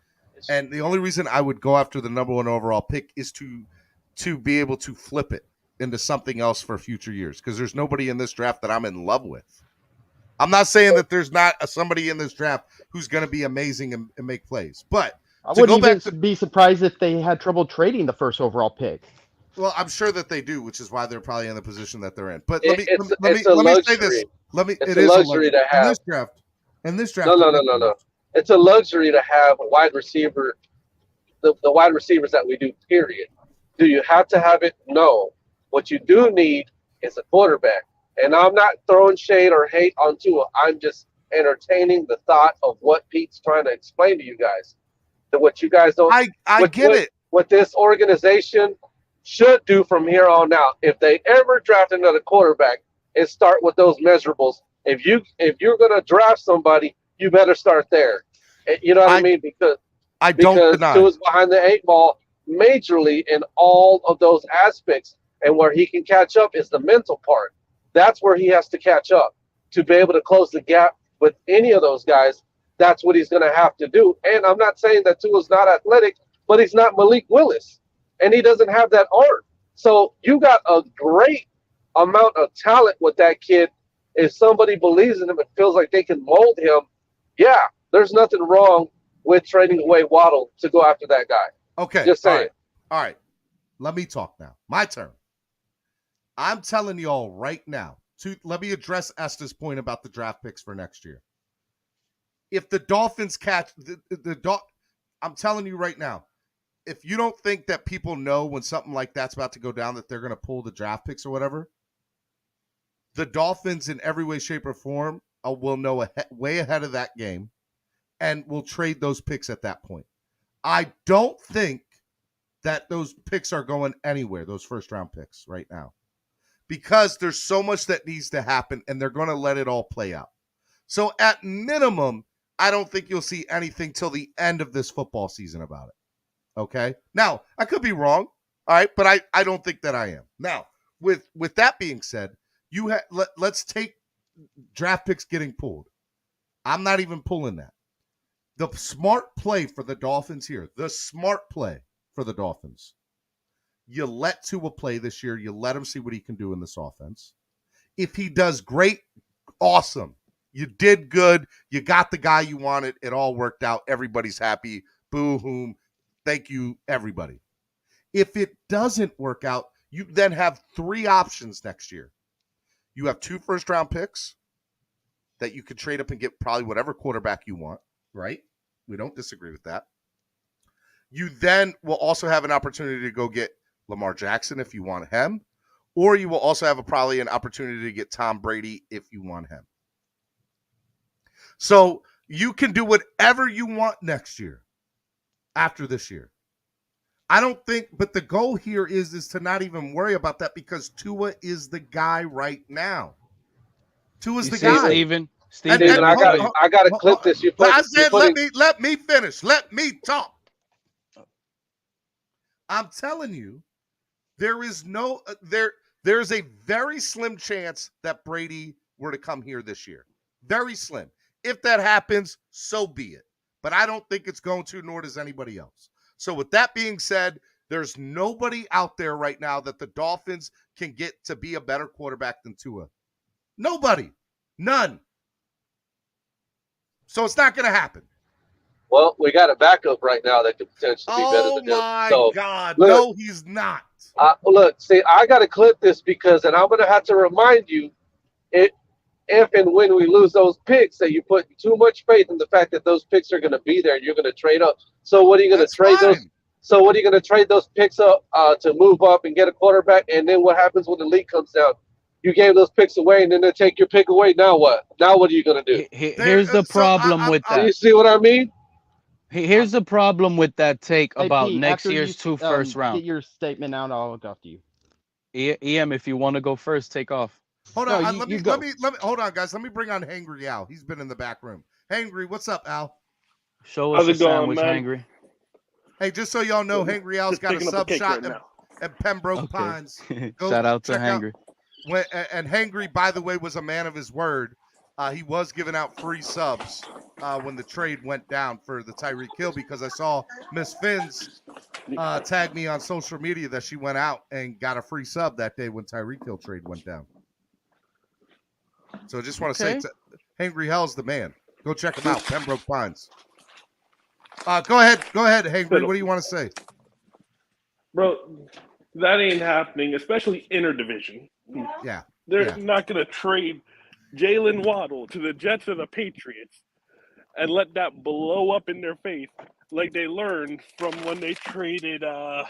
And the only reason I would go after the number 1 overall pick is to be able to flip it into something else for future years, because there's nobody in this draft that I'm in love with. I'm not saying that there's not somebody in this draft who's going to be amazing and make plays, but I wouldn't even be surprised if they had trouble trading the first overall pick. Well, I'm sure that they do, which is why they're probably in the position that they're in. But let me say this. It is a luxury to have in this draft. No. It's a luxury to have a wide receiver, the wide receivers that we do, period. Do you have to have it? No. What you do need is a quarterback. And I'm not throwing shade or hate on Tua. I'm just entertaining the thought of what Pete's trying to explain to you guys. That what you guys don't. I get it. What this organization should do from here on out, if they ever draft another quarterback, is start with those measurables. If you're going to draft somebody, you better start there. You know what I mean? Because Tua's behind the 8 ball majorly in all of those aspects. And where he can catch up is the mental part. That's where he has to catch up to be able to close the gap with any of those guys. That's what he's going to have to do. And I'm not saying that Tua's not athletic, but he's not Malik Willis, and he doesn't have that arm. So you got a great amount of talent with that kid. If somebody believes in him and feels like they can mold him, yeah, there's nothing wrong with trading away Waddle to go after that guy. Okay. Just saying. All right. Let me talk now. My turn. I'm telling y'all right now, let me address Esther's point about the draft picks for next year. If the Dolphins catch I'm telling you right now, if you don't think that people know when something like that's about to go down that they're going to pull the draft picks or whatever, the Dolphins in every way, shape, or form will know way ahead of that game and will trade those picks at that point. I don't think that those picks are going anywhere, those first-round picks right now, because there's so much that needs to happen, and they're going to let it all play out. So at minimum, I don't think you'll see anything till the end of this football season about it. Okay? Now, I could be wrong, all right, but I don't think that I am. Now, with that being said, let's take draft picks getting pulled. I'm not even pulling that. The smart play for the Dolphins here, you let Tua play this year. You let him see what he can do in this offense. If he does great, awesome. You did good. You got the guy you wanted. It all worked out. Everybody's happy. Boo-hoom. Thank you, everybody. If it doesn't work out, you then have 3 options next year. You have 2 first-round picks that you could trade up and get probably whatever quarterback you want, right? We don't disagree with that. You then will also have an opportunity to go get Lamar Jackson if you want him, or you will also have probably an opportunity to get Tom Brady if you want him. So you can do whatever you want next year after this year. I don't think, but the goal here is to not even worry about that because Tua is the guy right now. Tua's the guy. Steven, I gotta clip this. I said, let me finish. Let me talk. I'm telling you, there's a very slim chance that Brady were to come here this year. Very slim. If that happens, so be it. But I don't think it's going to, nor does anybody else. So with that being said, there's nobody out there right now that the Dolphins can get to be a better quarterback than Tua. Nobody. None. So it's not going to happen. Well, we got a backup right now that could potentially be better than him. Oh, my God. Look, no, he's not. Look, see, I got to clip this because, and I'm going to have to remind you, if and when we lose those picks, that you put too much faith in the fact that those picks are going to be there and you're going to trade up. So what are you going to trade those? So what are you going to trade those picks up to move up and get a quarterback? And then what happens when the league comes down? You gave those picks away, and then they take your pick away. Now what? Now what are you going to do? Here's the problem with that. You see what I mean? Here's the problem with that take about Pete, next year's 2 first round. Get your statement out. I'll go after you. EM, if you want to go first, take off. Hold on, let me hold on, guys. Let me bring on Hangry Al. He's been in the back room. Hangry, what's up, Al? Show us a sandwich, Hangry. Hey, just so y'all know, Hangry Al's got a sub shot at Pembroke Pines. Shout out to Hangry. And Hangry, by the way, was a man of his word. He was giving out free subs when the trade went down for the Tyreek Hill because I saw Miss Finns tag me on social media that she went out and got a free sub that day when Tyreek Hill trade went down. So I just want to say, Hangry Hell's the man. Go check him out, Pembroke Pines. Go ahead, Hangry. What do you want to say? Bro, that ain't happening, especially interdivision. Yeah. They're not going to trade Jalen Waddle to the Jets or the Patriots and let that blow up in their face like they learned from when they traded Wes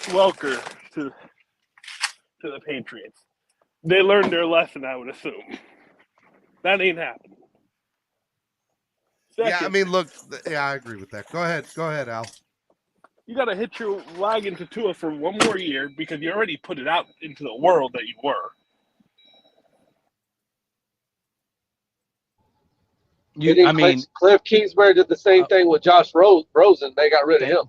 Welker to the Patriots. They learned their lesson, I would assume. That ain't happening. Yeah, I mean, look, I agree with that. Go ahead, Al. You got to hit your wagon to Tua for one more year because you already put it out into the world that you were. Cliff Kingsbury did the same thing with Josh Rosen. They got rid of him.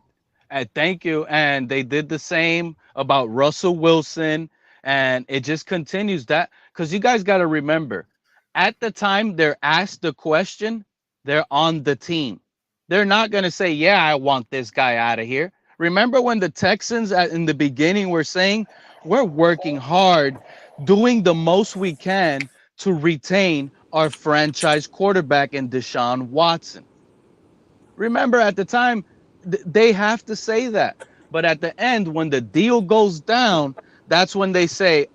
And thank you. And they did the same about Russell Wilson. And it just continues that because you guys got to remember, at the time they're asked the question, they're on the team. They're not going to say, yeah, I want this guy out of here. Remember when the Texans in the beginning were saying, We're working hard, doing the most we can to retain our franchise quarterback in Deshaun Watson. Remember, at the time, they have to say that. But at the end, when the deal goes down, that's when they say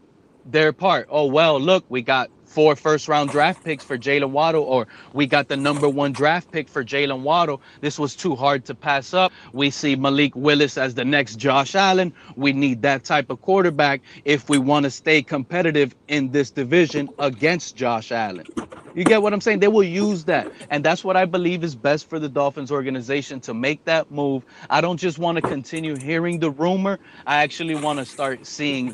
their part. Oh, well, look, we got 4 first-round draft picks for Jalen Waddle, or we got the #1 draft pick for Jalen Waddle. This was too hard to pass up. We see Malik Willis as the next Josh Allen. We need that type of quarterback if we want to stay competitive in this division against Josh Allen. You get what I'm saying? They will use that. And that's what I believe is best for the Dolphins organization, to make that move. I don't just want to continue hearing the rumor. I actually want to start seeing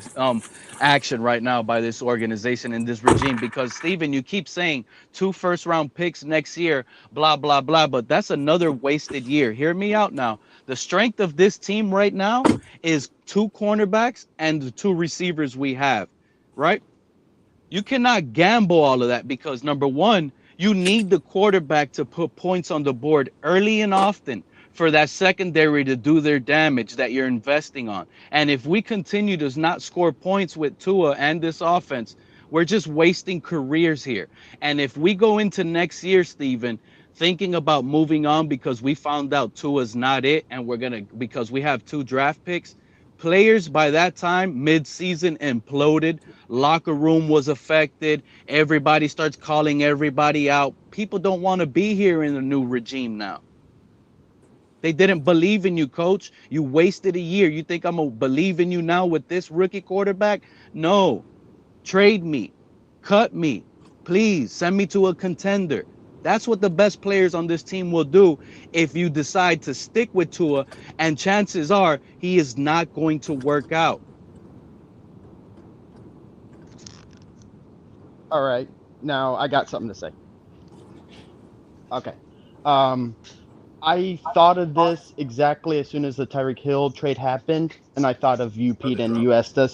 action right now by this organization and this regime. Because, Steven, you keep saying 2 first-round picks next year, blah, blah, blah. But that's another wasted year. Hear me out now. The strength of this team right now is 2 cornerbacks and the 2 receivers we have, right? You cannot gamble all of that because, number one, you need the quarterback to put points on the board early and often for that secondary to do their damage that you're investing on. And if we continue to not score points with Tua and this offense, we're just wasting careers here. And if we go into next year, Steven, thinking about moving on because we found out Tua's not it and because we have 2 draft picks, players by that time, mid-season, imploded. Locker room was affected. Everybody starts calling everybody out. People don't want to be here in the new regime now. They didn't believe in you, coach. You wasted a year. You think I'm going to believe in you now with this rookie quarterback? No. Trade me. Cut me. Please send me to a contender. That's what the best players on this team will do if you decide to stick with Tua, and chances are he is not going to work out. All right. Now I got something to say. Okay. I thought of this exactly as soon as the Tyreek Hill trade happened, and I thought of you, Pete, and you, Esta.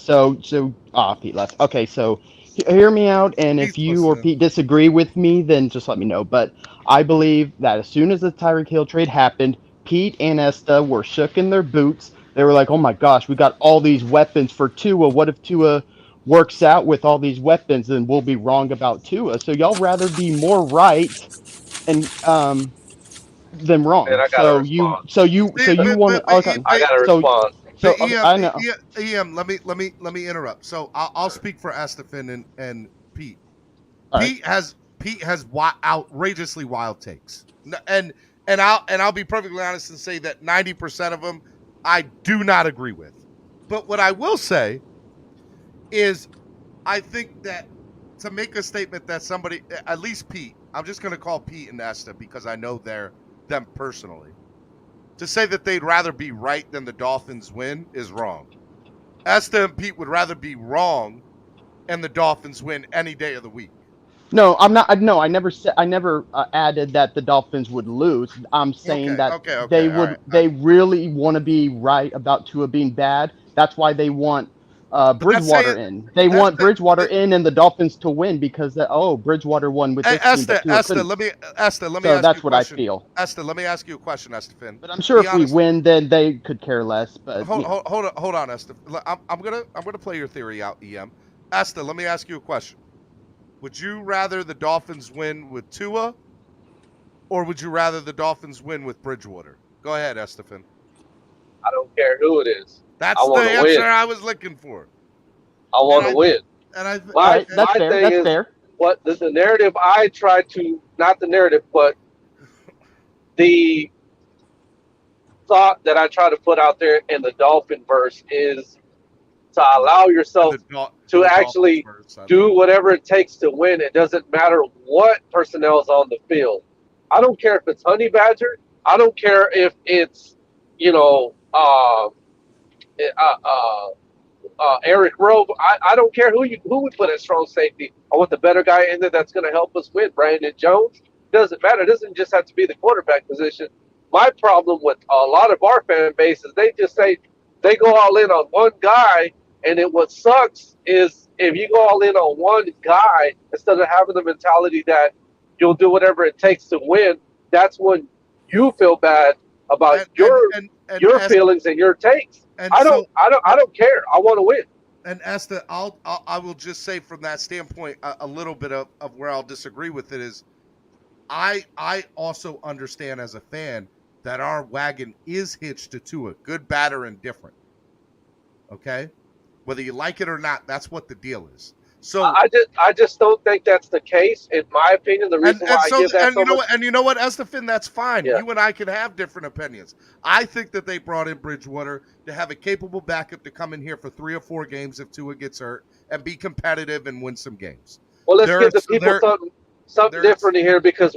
Pete left. Okay, so hear me out, and if you or Pete disagree with me, then just let me know. But I believe that as soon as the Tyreek Hill trade happened, Pete and Esta were shook in their boots. They were like, oh my gosh, we got all these weapons for Tua. What if Tua works out with all these weapons, then we'll be wrong about Tua? So y'all rather be more right and than wrong. And I got a response. So you want to? Okay. I got a response. I know. EM, let me interrupt. So I'll speak for Estefan and Pete. All Pete has outrageously wild takes, and I'll be perfectly honest and say that 90% of them I do not agree with. But what I will say is, I think that to make a statement that somebody, at least Pete, I'm just going to call Pete and Esta because I know them personally, to say that they'd rather be right than the Dolphins win is wrong. Esta and Pete would rather be wrong and the Dolphins win any day of the week. No, I'm not. No, I never said. I never added that the Dolphins would lose. I'm saying that they would. Right. They really want to be right about Tua being bad. That's why they want Bridgewater in. They want Bridgewater in and the Dolphins to win because Bridgewater won with this team. Esther, let me ask you a question. That's what I feel. Esther, let me ask you a question, Estefan. But I'm sure if we win, then they could care less. But hold on, Esther. I'm gonna play your theory out, EM. Esther, let me ask you a question. Would you rather the Dolphins win with Tua, or would you rather the Dolphins win with Bridgewater? Go ahead, Estefan. I don't care who it is. That's the answer I was looking for. I want to win. And that's fair. What the narrative I try to, not the narrative, but the thought that I try to put out there in the Dolphin verse is to allow yourself to actually do whatever it takes to win. It doesn't matter what personnel is on the field. I don't care if it's Honey Badger. I don't care if it's, Eric Rowe. I don't care who we put at strong safety. I want the better guy in there that's going to help us win. Brandon Jones. Doesn't matter. It doesn't just have to be the quarterback position. My problem with a lot of our fan base is they just say they go all in on one guy, and what sucks is if you go all in on one guy instead of having the mentality that you'll do whatever it takes to win. That's when you feel bad about your feelings and your takes. I don't care. I want to win. And Esther, I will just say from that standpoint, a little bit of where I'll disagree with it is, I also understand as a fan that our wagon is hitched to Tua, good, bad, or indifferent. Okay, whether you like it or not, that's what the deal is. So I just don't think that's the case. In my opinion, the reason why I give that so much. And you know what, Estefan, that's fine. Yeah. You and I can have different opinions. I think that they brought in Bridgewater to have a capable backup to come in here for 3 or 4 games if Tua gets hurt and be competitive and win some games. Well, let's give the people something different here, because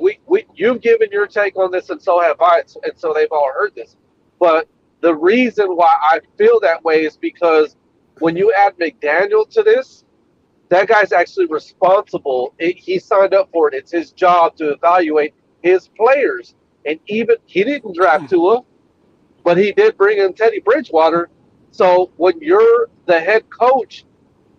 you've given your take on this, and so have I, and so they've all heard this. But the reason why I feel that way is because when you add McDaniel to this, that guy's actually responsible. He signed up for it. It's his job to evaluate his players. And even he didn't draft Tua, but he did bring in Teddy Bridgewater. So when you're the head coach,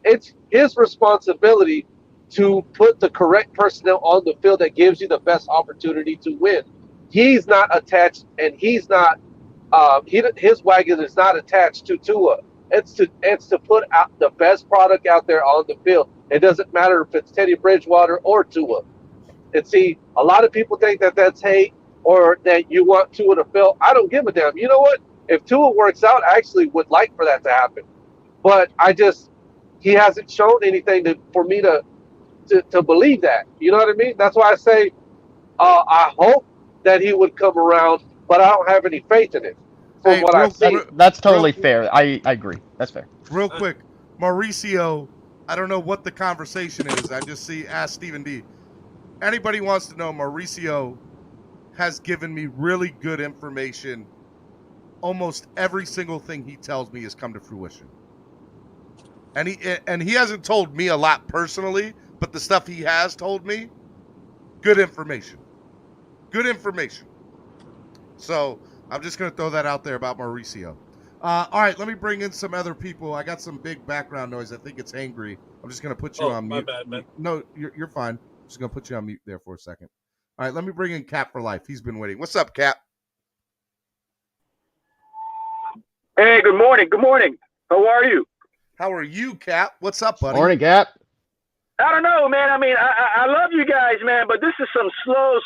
it's his responsibility to put the correct personnel on the field that gives you the best opportunity to win. He's not attached, and he's not his wagon is not attached to Tua. It's to put out the best product out there on the field. It doesn't matter if it's Teddy Bridgewater or Tua. And see, a lot of people think that that's hate or that you want Tua to fail. I don't give a damn. You know what? If Tua works out, I actually would like for that to happen. But he hasn't shown anything for me to believe that. You know what I mean? That's why I say I hope that he would come around, but I don't have any faith in it. From what I've seen. That's totally fair. I agree. That's fair. Real quick, Mauricio, I don't know what the conversation is. I just ask Stephen D. Anybody wants to know, Mauricio has given me really good information. Almost every single thing he tells me has come to fruition. And he hasn't told me a lot personally, but the stuff he has told me, good information. Good information. So I'm just going to throw that out there about Mauricio. All right, let me bring in some other people. I got some big background noise. I think it's angry. I'm just going to put you on mute. My bad, man. No, you're fine. I'm just going to put you on mute there for a second. All right, let me bring in Cap for life. He's been waiting. What's up, Cap? Hey, good morning. Good morning. How are you? How are you, Cap? What's up, buddy? Morning, Cap. I don't know, man. I mean, I love you guys, man, but this is some slow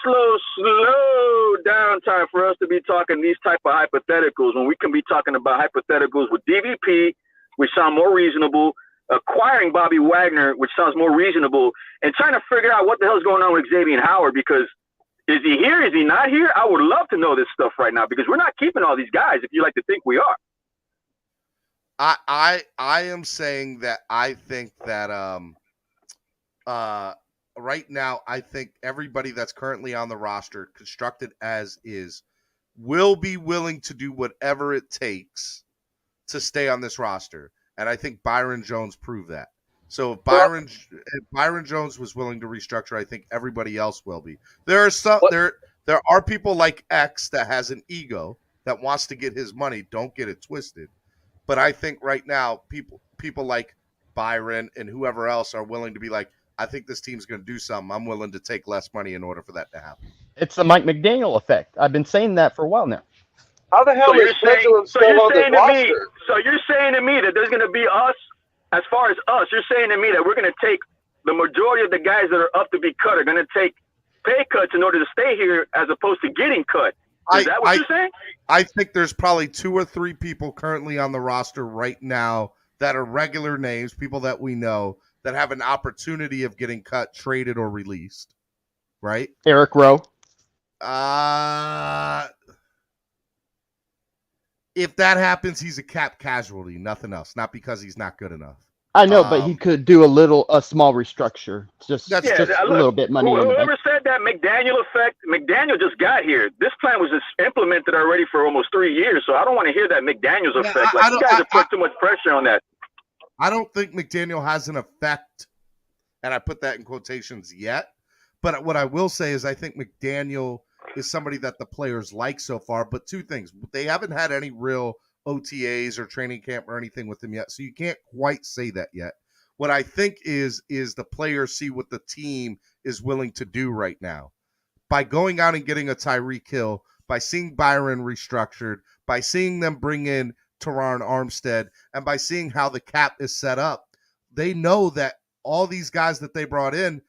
down time for us to be talking these type of hypotheticals when we can be talking about hypotheticals with DVP, which sound more reasonable, acquiring Bobby Wagner, which sounds more reasonable, and trying to figure out what the hell's going on with Xavier Howard, because is he here? Is he not here? I would love to know this stuff right now, because we're not keeping all these guys if you like to think we are. I am saying that I think that right now, I think everybody that's currently on the roster, constructed as is, will be willing to do whatever it takes to stay on this roster. And I think Byron Jones proved that. So if Byron Jones was willing to restructure, I think everybody else will be. There are people like X that has an ego that wants to get his money. Don't get it twisted. But I think right now, people like Byron and whoever else are willing to be like, I think this team's going to do something. I'm willing to take less money in order for that to happen. It's the Mike McDaniel effect. I've been saying that for a while now. How the hell is Pendulum still on the roster? So you're saying to me that there's going to be us, as far as us, you're saying to me that we're going to take the majority of the guys that are up to be cut are going to take pay cuts in order to stay here as opposed to getting cut. Is that what you're saying? I think there's probably 2 or 3 people currently on the roster right now that are regular names, people that we know, that have an opportunity of getting cut, traded, or released, right? Eric Rowe. If that happens, he's a cap casualty, nothing else. Not because he's not good enough. I know, but he could do a small restructure, just a little bit money. Whoever said that McDaniel effect, McDaniel just got here. This plan was just implemented already for almost 3 years, so I don't want to hear that McDaniel's effect. You guys have put too much pressure on that. I don't think McDaniel has an effect, and I put that in quotations yet. But what I will say is I think McDaniel is somebody that the players like so far. But 2 things. They haven't had any real OTAs or training camp or anything with him yet, so you can't quite say that yet. What I think is the players see what the team is willing to do right now. By going out and getting a Tyreek Hill, by seeing Byron restructured, by seeing them bring in Teron Armstead, and by seeing how the cap is set up, they know that all these guys that they brought in,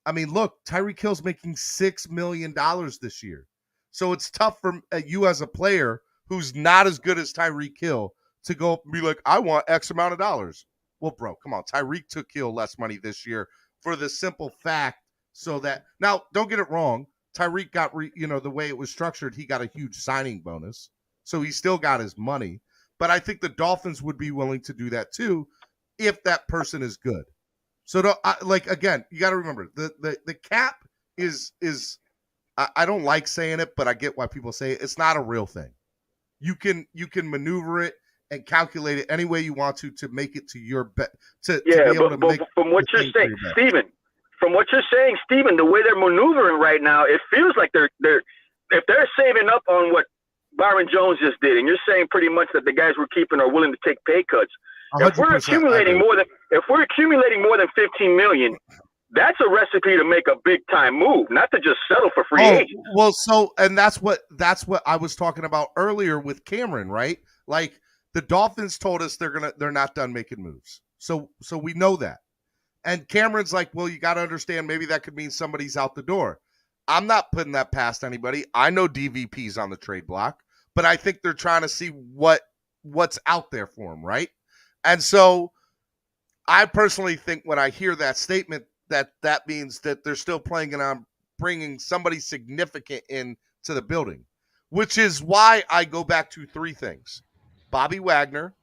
I mean, look, Tyreek Hill's making $6 million this year. So it's tough for you as a player who's not as good as Tyreek Hill to go up and be like, I want X amount of dollars. Well, bro, come on. Tyreek took Hill less money this year for the simple fact so that – now, don't get it wrong. Tyreek got, the way it was structured, he got a huge signing bonus. So he still got his money. But I think the Dolphins would be willing to do that too if that person is good. So, again, you got to remember, the cap is I don't like saying it, but I get why people say it. It's not a real thing. You can maneuver it and calculate it any way you want to make it to your bet. To be able to make from what you're saying, Steven, the way they're maneuvering right now, it feels like they're if they're saving up on what Byron Jones just did, and you're saying pretty much that the guys we're keeping are willing to take pay cuts. If we're accumulating more than 15 million, that's a recipe to make a big time move, not to just settle for free agents. Well, and that's what I was talking about earlier with Cameron, right? Like the Dolphins told us they're not done making moves. So we know that. And Cameron's like, well, you got to understand, maybe that could mean somebody's out the door. I'm not putting that past anybody. I know DVP's on the trade block, but I think they're trying to see what's out there for him, right? And so I personally think when I hear that statement, that means that they're still planning on bringing somebody significant into the building, which is why I go back to three things: Bobby Wagner,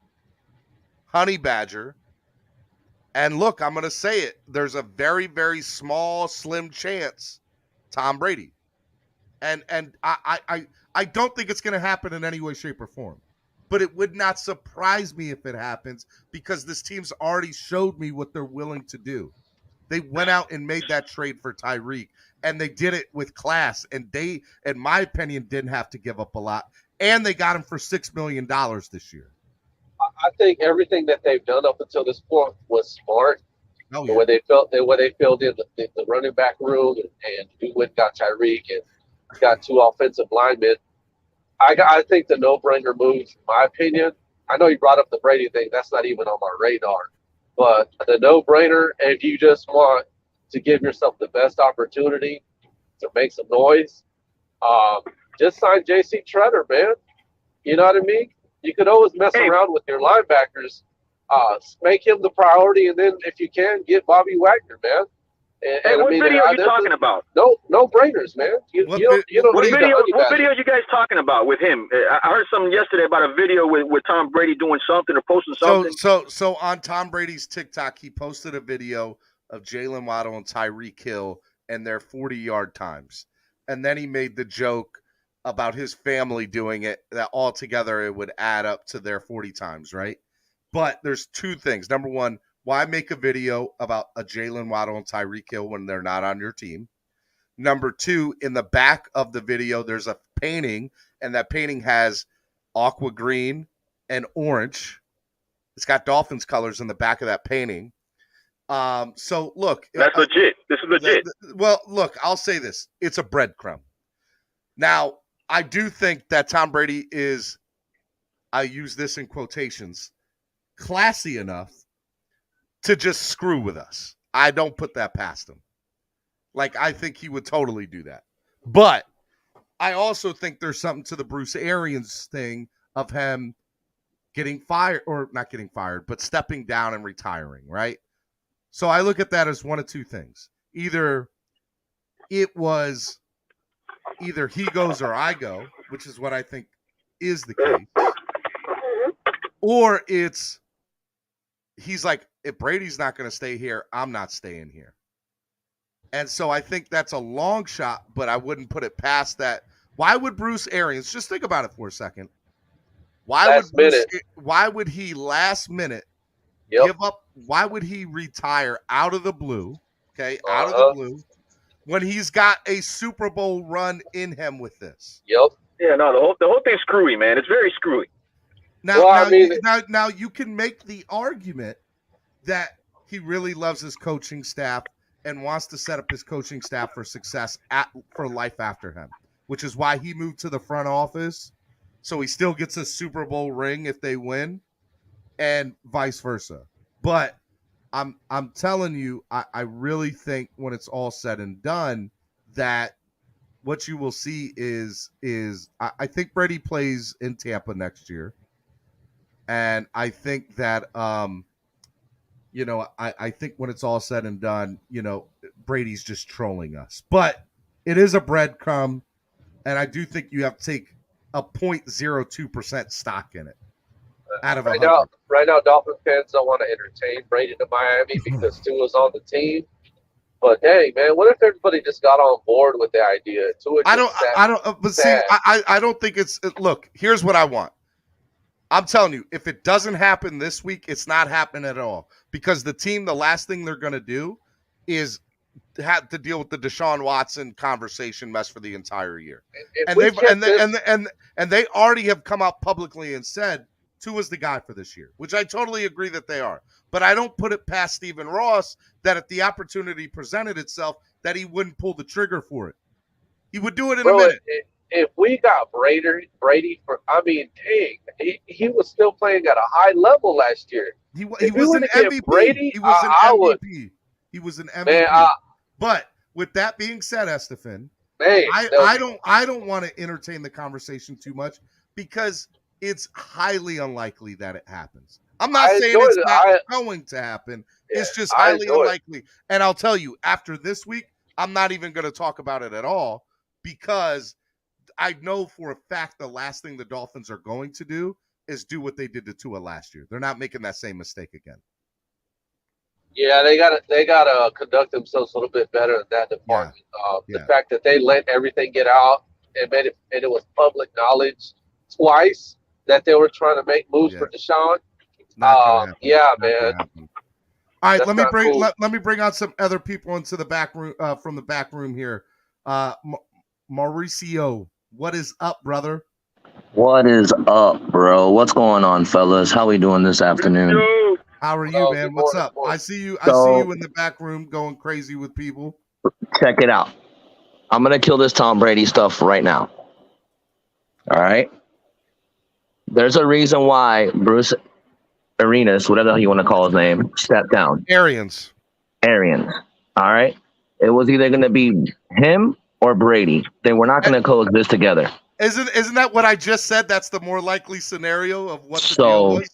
Honey Badger, and look, I'm going to say it. There's a very, very small, slim chance Tom Brady. And I don't think it's going to happen in any way, shape, or form. But it would not surprise me if it happens because this team's already showed me what they're willing to do. They went out and made that trade for Tyreek, and they did it with class. And they, in my opinion, didn't have to give up a lot. And they got him for $6 million this year. I think everything that they've done up until this point was smart. Oh, yeah. Where they filled in the running back room, and we went and got Tyreek and got two offensive linemen. I think the no-brainer move, in my opinion, I know you brought up the Brady thing. That's not even on my radar. But the no-brainer, if you just want to give yourself the best opportunity to make some noise, just sign J.C. Treader, man. You know what I mean? You could always mess around with your linebackers. Make him the priority, and then if you can, get Bobby Wagner, man. What video are you talking about? No brainers, man. What video are you guys talking about with him? I heard something yesterday about a video with Tom Brady doing something or posting something. So on Tom Brady's TikTok, he posted a video of Jalen Waddle and Tyreek Hill and their 40-yard times. And then he made the joke about his family doing it, that altogether it would add up to their 40 times, right? But there's two things. Number one, why make a video about a Jalen Waddle and Tyreek Hill when they're not on your team? Number two, in the back of the video, there's a painting, and that painting has aqua green and orange. It's got Dolphins colors in the back of that painting. So, look. That's legit. This is legit. Well, look, I'll say this. It's a breadcrumb. Now, I do think that Tom Brady is, I use this in quotations, classy enough to just screw with us. I don't put that past him. Like, I think he would totally do that. But I also think there's something to the Bruce Arians thing of him getting fired, or not getting fired, but stepping down and retiring, right? So I look at that as one of two things. Either he goes or I go, which is what I think is the case. Or he's like, if Brady's not going to stay here, I'm not staying here. And so I think that's a long shot, but I wouldn't put it past that. Why would Bruce Arians, just think about it for a second. Why would he last minute give up? Why would he retire out of the blue? Okay, out of the blue, when he's got a Super Bowl run in him with this. Yep. Yeah, no, the whole thing's screwy, man. It's very screwy. Now you can make the argument that he really loves his coaching staff and wants to set up his coaching staff for success for life after him, which is why he moved to the front office so he still gets a Super Bowl ring if they win, and vice versa. But I'm telling you, I really think when it's all said and done, that what you will see is I think Brady plays in Tampa next year, and I think that I think when it's all said and done, Brady's just trolling us. But it is a breadcrumb, and I do think you have to take a 0.02% stock in it out of 100. Right now, Dolphin fans don't want to entertain Brady to Miami because Tua's on the team. But hey, man, what if everybody just got on board with the idea? I don't think it's. Look, here's what I want. I'm telling you, if it doesn't happen this week, it's not happening at all. Because the last thing they're going to do is have to deal with the Deshaun Watson conversation mess for the entire year. And they already have come out publicly and said Tua's the guy for this year, which I totally agree that they are. But I don't put it past Stephen Ross that if the opportunity presented itself, that he wouldn't pull the trigger for it. He would do it in a minute. If we got Brady for, dang, he was still playing at a high level last year. He was an MVP. Brady, he was an MVP. He was an MVP. Man, But with that being said, Estefan, I don't want to entertain the conversation too much because it's highly unlikely that it happens. I'm not saying it's not going to happen. Yeah, it's just highly unlikely. And I'll tell you, after this week, I'm not even going to talk about it at all because I know for a fact the last thing the Dolphins are going to do is do what they did to Tua last year. They're not making that same mistake again. Yeah, they gotta conduct themselves a little bit better in that department. The fact that they let everything get out and it was public knowledge twice that they were trying to make moves for Deshaun. Man. All right, let me bring out some other people into the back room from the back room here. Mauricio, what is up, brother? What is up, bro? What's going on, fellas? How we doing this afternoon? How are you, man? What's up? I see you in the back room going crazy with people. Check it out. I'm gonna kill this Tom Brady stuff right now. All right. There's a reason why Bruce Arenas, whatever the hell you want to call his name, stepped down. Arians. All right. It was either gonna be him or Brady. They were not gonna coexist together. Isn't that what I just said? That's the more likely scenario of what the deal was.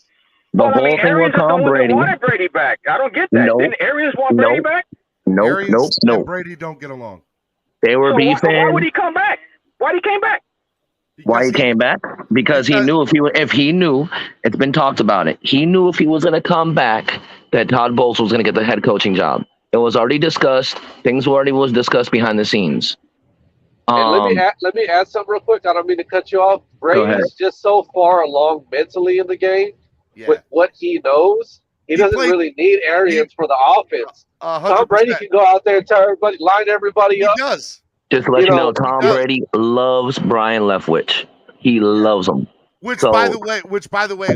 The whole thing with Tom Brady. Wanted Brady back. I don't get that. Didn't Arians want Brady back? Arians and Brady don't get along. They were beefing. Why would he come back? Why he came back? Why he came back? Because he knew if he knew, it's been talked about it. He knew if he was going to come back, that Todd Bowles was going to get the head coaching job. It was already discussed. Things already was discussed behind the scenes. And let me add something real quick. I don't mean to cut you off. Brady's just so far along mentally in the game with what he knows. He doesn't really need Arians for the offense. 100%. Tom Brady can go out there and tell everybody, line everybody up. He does. Just to let you know, Tom Brady loves Brian Leftwich. He loves him. Which, by the way,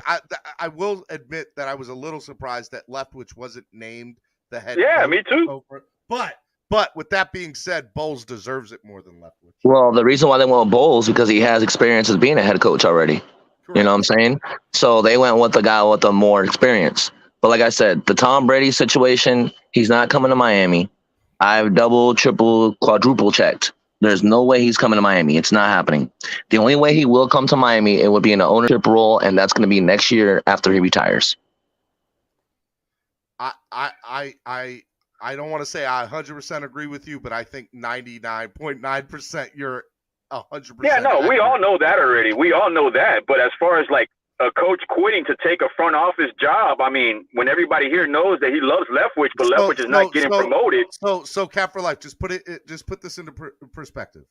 I will admit that I was a little surprised that Leftwich wasn't named the head coach. Yeah, me too. But with that being said, Bowles deserves it more than Leftwich. Well, the reason why they went with Bowles because he has experience as being a head coach already. Correct. You know what I'm saying? So they went with the guy with the more experience. But like I said, the Tom Brady situation, he's not coming to Miami. I've double, triple, quadruple checked. There's no way he's coming to Miami. It's not happening. The only way he will come to Miami, it would be in an ownership role, and that's going to be next year after he retires. I don't want to say I 100% agree with you, but I think 99.9% you're 100%. Yeah, no, we all know that already. We all know that. But as far as like a coach quitting to take a front office job, I mean, when everybody here knows that he loves Leftwich, but Leftwich is not getting promoted. So Cap for Life, just put this into perspective.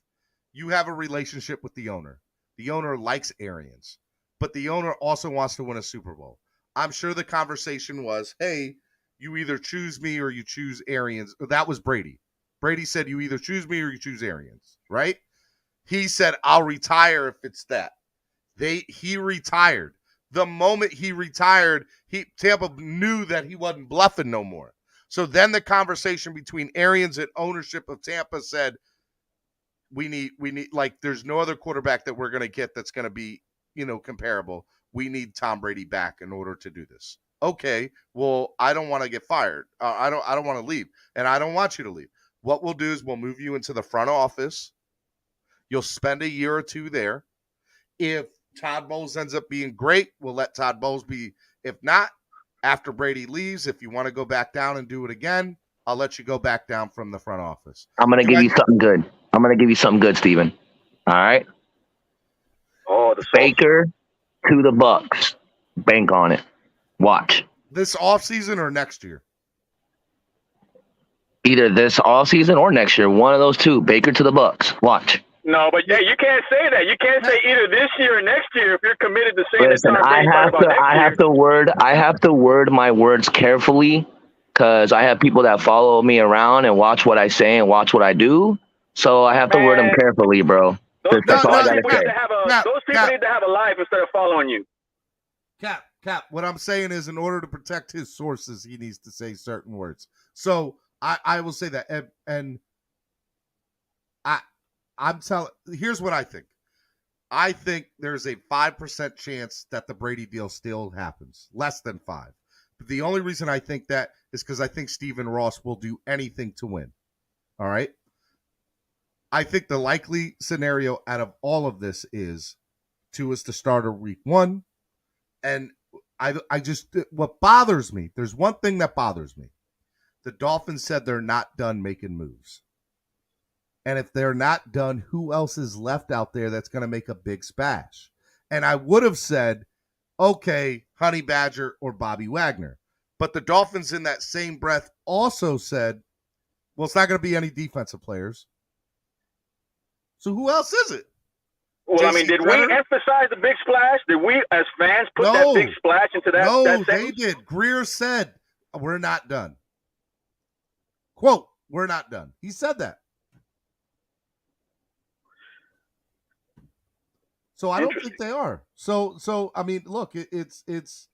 You have a relationship with the owner. The owner likes Arians, but the owner also wants to win a Super Bowl. I'm sure the conversation was, hey, you either choose me or you choose Arians. That was Brady. Brady said, you either choose me or you choose Arians, right? He said, I'll retire if it's that. He retired. The moment he retired, Tampa knew that he wasn't bluffing no more. So then the conversation between Arians and ownership of Tampa said, we need like there's no other quarterback that we're going to get that's going to be comparable. We need Tom Brady back in order to do this. Okay, well, I don't want to get fired. I don't want to leave, and I don't want you to leave. What we'll do is we'll move you into the front office. You'll spend a year or two there. If Todd Bowles ends up being great, we'll let Todd Bowles be. If not, after Brady leaves, if you want to go back down and do it again, I'll let you go back down from the front office. I'm going to give you something good. I'm going to give you something good, Steven. All right? Oh, the Baker to the Bucks. Bank on it. Watch. This offseason or next year? Either this offseason or next year. One of those two. Baker to the Bucks. Watch. No, but yeah, you can't say that. You can't say either this year or next year if you're committed to saying Listen, that Tom Brady about next year. I have to word my words carefully because I have people that follow me around and watch what I say and watch what I do. So I have to word them carefully, bro. That's all I gotta say. Those people need to have a life instead of following you. Cap, what I'm saying is in order to protect his sources, he needs to say certain words. So I will say that. And I'm telling, here's what I think. I think there's a 5% chance that the Brady deal still happens. Less than 5. But the only reason I think that is because I think Stephen Ross will do anything to win. All right? I think the likely scenario out of all of this is Tua's the starter week 1. And I just, what bothers me, there's one thing that bothers me. The Dolphins said they're not done making moves. And if they're not done, who else is left out there that's going to make a big splash? And I would have said, okay, Honey Badger or Bobby Wagner. But the Dolphins in that same breath also said, well, it's not going to be any defensive players. So who else is it? Well, I mean, did we emphasize the big splash? Did we, as fans, put that big splash into that? No, that they did. Greer said, we're not done. Quote, we're not done. He said that. So I don't think they are. So I mean, look, it's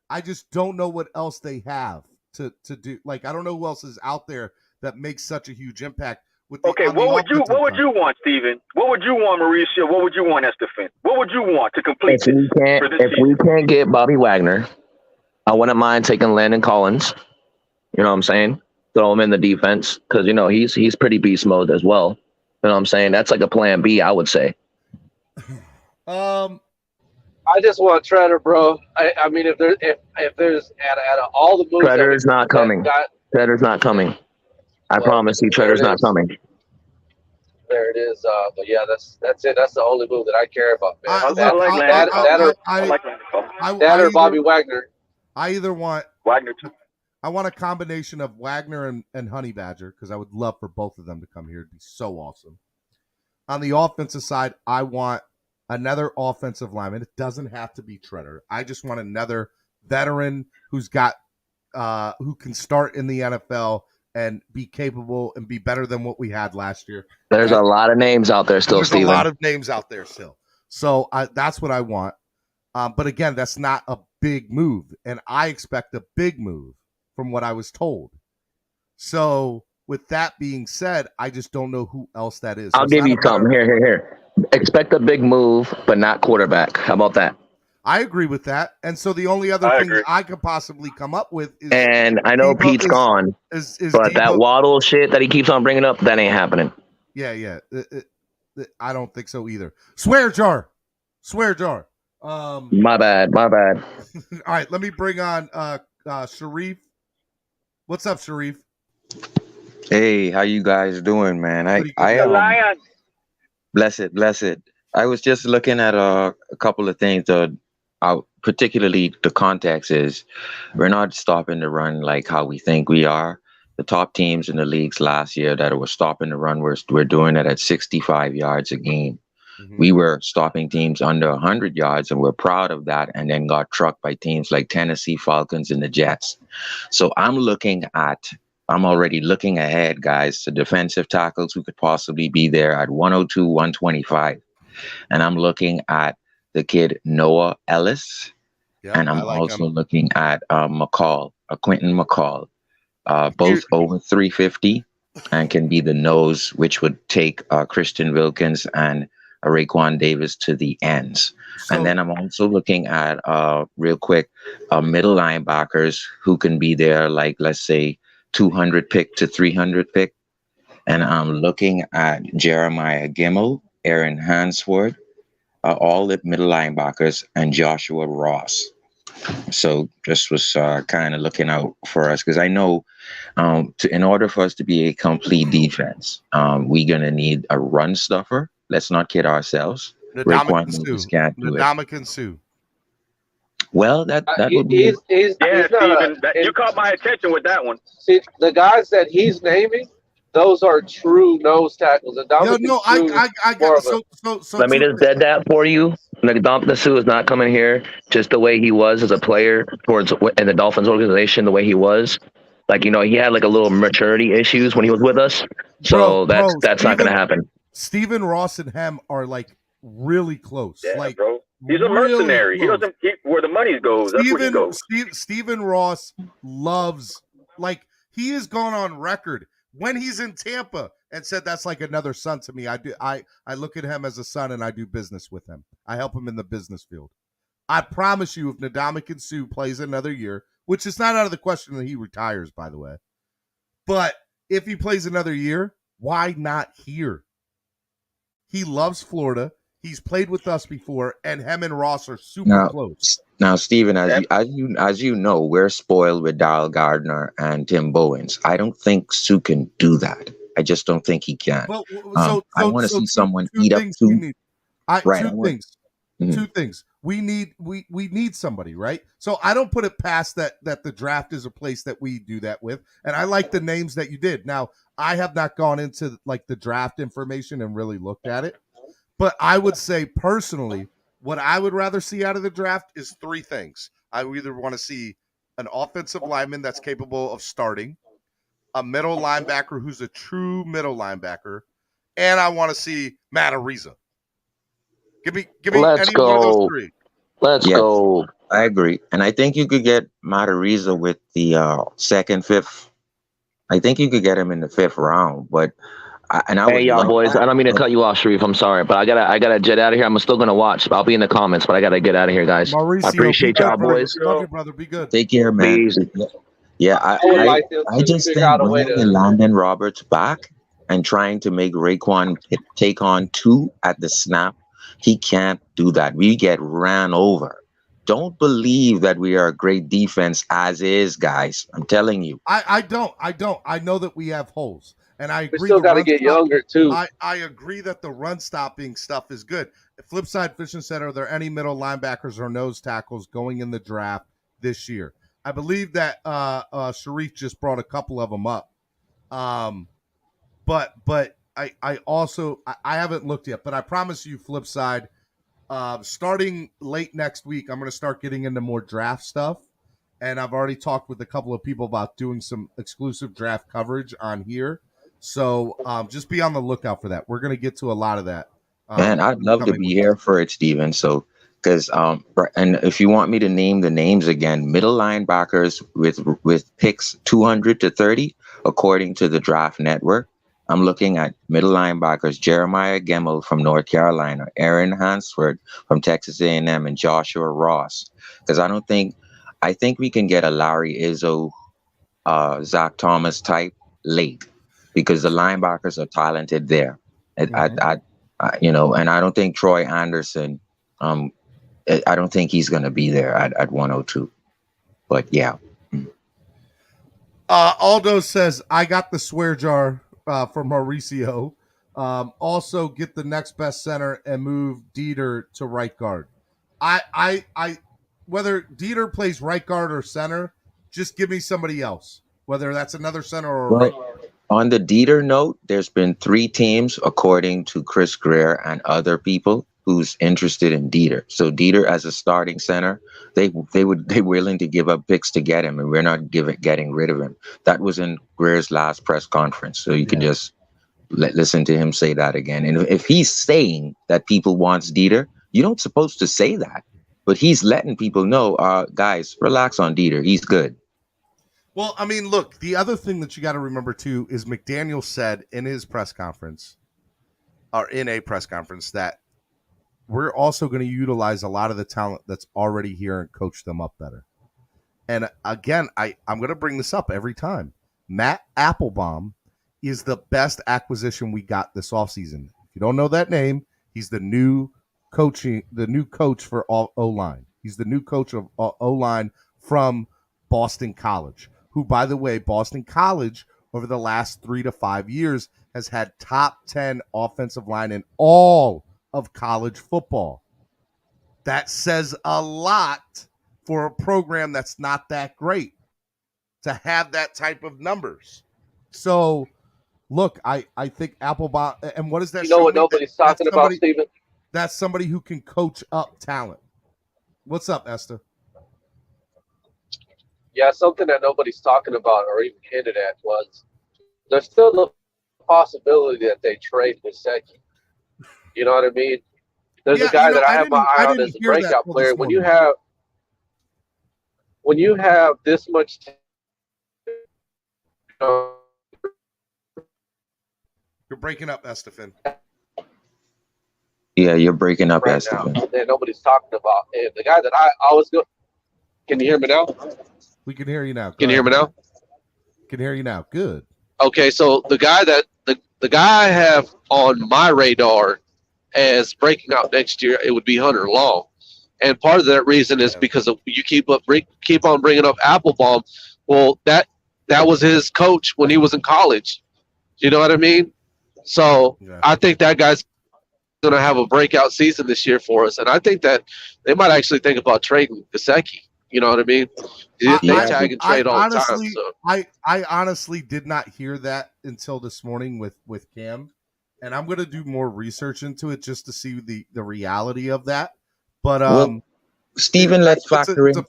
I just don't know what else they have to do. Like, I don't know who else is out there that makes such a huge impact. Okay, what would you want, Steven? What would you want, Mauricio? What would you want, Estefan? What would you want to complete this? If we can't get Bobby Wagner, I wouldn't mind taking Landon Collins. You know what I'm saying? Throw him in the defense because, he's pretty beast mode as well. You know what I'm saying? That's like a plan B, I would say. I just want Treader, bro. I mean, if there's out of all the moves, Treader's not coming. Treader's not coming. I promise you, Treader's not coming. There it is. But yeah, that's it. That's the only move that I care about, man. That or Bobby Wagner. I either want Wagner too. I want a combination of Wagner and Honey Badger because I would love for both of them to come here. It'd be so awesome. On the offensive side, I want another offensive lineman. It doesn't have to be Treader. I just want another veteran who's got who can start in the NFL and be capable and be better than what we had last year. There's a lot of names out there still, Steven. There's a lot of names out there still. So that's what I want. But again, that's not a big move. And I expect a big move from what I was told. So with that being said, I just don't know who else that is. So I'll give you something. Here. Expect a big move, but not quarterback. How about that? I agree with that. And so the only other thing that I could possibly come up with is... And I know Pete's gone, but that Waddle shit that he keeps on bringing up, that ain't happening. Yeah. I don't think so either. Swear jar. My bad. All right, let me bring on Sharif. What's up, Sharif? Hey, how you guys doing, man? I blessed. I was just looking at a couple of things. Particularly the context is we're not stopping the run like how we think we are. The top teams in the leagues last year that were stopping the run, we're doing it at 65 yards a game. Mm-hmm. We were stopping teams under 100 yards, and we're proud of that, and then got trucked by teams like Tennessee Falcons and the Jets. So I'm already looking ahead, guys, to defensive tackles who could possibly be there at 102, 125. And I'm looking at the kid Noah Ellis, and I'm also looking at Quentin McCall, both over 350 and can be the nose, which would take Christian Wilkins and a Raekwon Davis to the ends. And then I'm also looking at, real quick, middle linebackers who can be there, like, let's say, 200 pick to 300 pick. And I'm looking at Jeremiah Gemmel, Aaron Hansford, all the middle linebackers, and Joshua Ross. So just was kind of looking out for us, because I know in order for us to be a complete defense, we're going to need a run stuffer. Let's not kid ourselves. Raekwon Davis can't do it. Ndamukong Suh. Well, that would be. He's Steven, you caught my attention with that one. See, the guys that he's naming, those are true nose tackles. I got so Let me just dead that for you. Ndamukong Suh is not coming here just the way he was as a player in the Dolphins organization, the way he was. Like, he had like a little maturity issues when he was with us. So that's not going to happen. Steven Ross and him are like really close. Yeah, like, bro. He's a mercenary. He doesn't where the money goes. That's where he goes. Steven Ross loves, like, he has gone on record when he's in Tampa and said that's like another son to me. I look at him as a son and I do business with him. I help him in the business field. I promise you, if Ndamukong Suh plays another year, which is not out of the question that he retires, by the way, but if he plays another year, why not here? He loves Florida. He's played with us before, and him and Ross are super close. Now, Steven, as you know, we're spoiled with Darryl Gardner and Tim Bowens. I don't think Suh can do that. I just don't think he can. Well, I want to see someone eat up two. Two things. We need somebody, right? So I don't put it past that the draft is a place that we do that with. And I like the names that you did. Now, I have not gone into like the draft information and really looked at it. But I would say personally, what I would rather see out of the draft is three things. I either want to see an offensive lineman that's capable of starting, a middle linebacker who's a true middle linebacker, and I want to see Matt Ariza. Give me Let's any go. one of those three. Let's go. I agree. And I think you could get Matt Ariza with the second, fifth. I think you could get him in the fifth round. But hey, y'all boys, I don't mean to cut you off, Sharif. I'm sorry, but I gotta jet out of here. I'm still gonna watch. I'll be in the comments, but I gotta get out of here, guys. Mauricio, I appreciate y'all, boys. Love you, brother. Be good. Take care, man. Yeah, I just think bringing Landon Roberts back and trying to make Raekwon take on two at the snap, he can't do that. We get ran over. Don't believe that we are a great defense as is, guys. I'm telling you. I don't. I know that we have holes. And I agree. We still got to get younger, too. I agree that the run stopping stuff is good. Flip side, Fishing said, are there any middle linebackers or nose tackles going in the draft this year? I believe that Sharif just brought a couple of them up. But I also haven't looked yet, but I promise you, Flip side, starting late next week, I'm going to start getting into more draft stuff. And I've already talked with a couple of people about doing some exclusive draft coverage on here. So just be on the lookout for that. We're going to get to a lot of that. Man, I'd love to be here for it, Steven. So, because and if you want me to name the names again, middle linebackers with picks 200 to 30, according to the Draft Network, I'm looking at middle linebackers Jeremiah Gemmel from North Carolina, Aaron Hansford from Texas A&M, and Joshua Ross. Because I think we can get a Larry Izzo, Zach Thomas type late, because the linebackers are talented there. And I don't think Troy Anderson, I don't think he's going to be there at 102. But yeah. Aldo says, I got the swear jar from Mauricio. Also get the next best center and move Dieter to right guard. I whether Dieter plays right guard or center, just give me somebody else, whether that's another center or right guard. On the Dieter note, there's been 3 teams, according to Chris Greer and other people, who's interested in Dieter. So Dieter as a starting center, they're willing to give up picks to get him, and we're not getting rid of him. That was in Greer's last press conference, so you can just listen to him say that again. And if he's saying that people wants Dieter, you don't supposed to say that, but he's letting people know, guys, relax on Dieter. He's good. Well, I mean, look, the other thing that you got to remember, too, is McDaniel said in his press conference, or in a press conference, that we're also going to utilize a lot of the talent that's already here and coach them up better. And again, I'm going to bring this up every time. Matt Applebaum is the best acquisition we got this offseason. If you don't know that name, he's the new coach for O-line. He's the new coach of O-line from Boston College, who, by the way, Boston College over the last 3 to 5 years has had top 10 offensive line in all of college football. That says a lot for a program that's not that great to have that type of numbers. So, look, I think Applebaum, and what is that? You know what nobody's talking about, Steven? That's somebody who can coach up talent. What's up, Esther? Yeah, something that nobody's talking about or even hinted at was there's still the possibility that they trade Gesicki. You know what I mean? There's a guy that I have my eye on as a breakout player. When you have this much You're breaking up, Estefan. Yeah, you're breaking up, right Estefan. now that nobody's talking about. And the guy that I always go. Can you hear me now? We can hear you now. Can you hear me now? Can hear you now. Good. Okay, so the guy that the guy I have on my radar as breaking out next year, it would be Hunter Long, and part of that reason is because of you keep on bringing up Applebaum. Well, that was his coach when he was in college. You know what I mean? So I think that guy's going to have a breakout season this year for us, and I think that they might actually think about trading Gesicki. You know what I mean? They tag and trade all the time. So. I honestly did not hear that until this morning with Cam, and I'm going to do more research into it just to see the reality of that. But Stephen, let's factor in a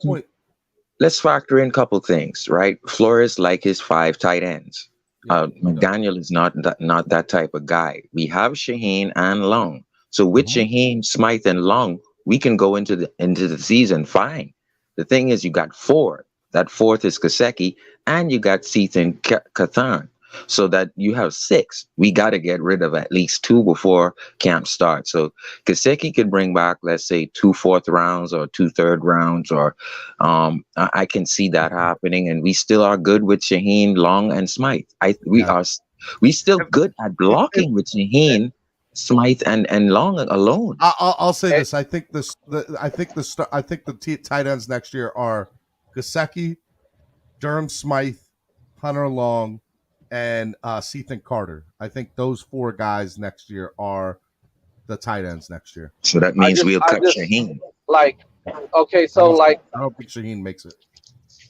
couple things, right? Flores like his 5 tight ends. McDaniel is not that type of guy. We have Shaheen and Long, so with Shaheen, Smythe, and Long, we can go into the season fine. The thing is, you got 4. That 4th is Gesicki, and you got Seath and Cathan. So that you have 6. We got to get rid of at least 2 before camp starts. So Gesicki could bring back, let's say, 2 4th rounds or 2 3rd rounds, or I can see that happening. And we still are good with Shaheen, Long, and Smythe. We still good at blocking with Shaheen, Smythe, and Long alone. I'll say this: I think the tight ends next year are Gesicki, Durham Smythe, Hunter Long, and Seath and Carter. I think those 4 guys next year are the tight ends next year. So that means we'll cut Shaheen. I don't think Shaheen makes it.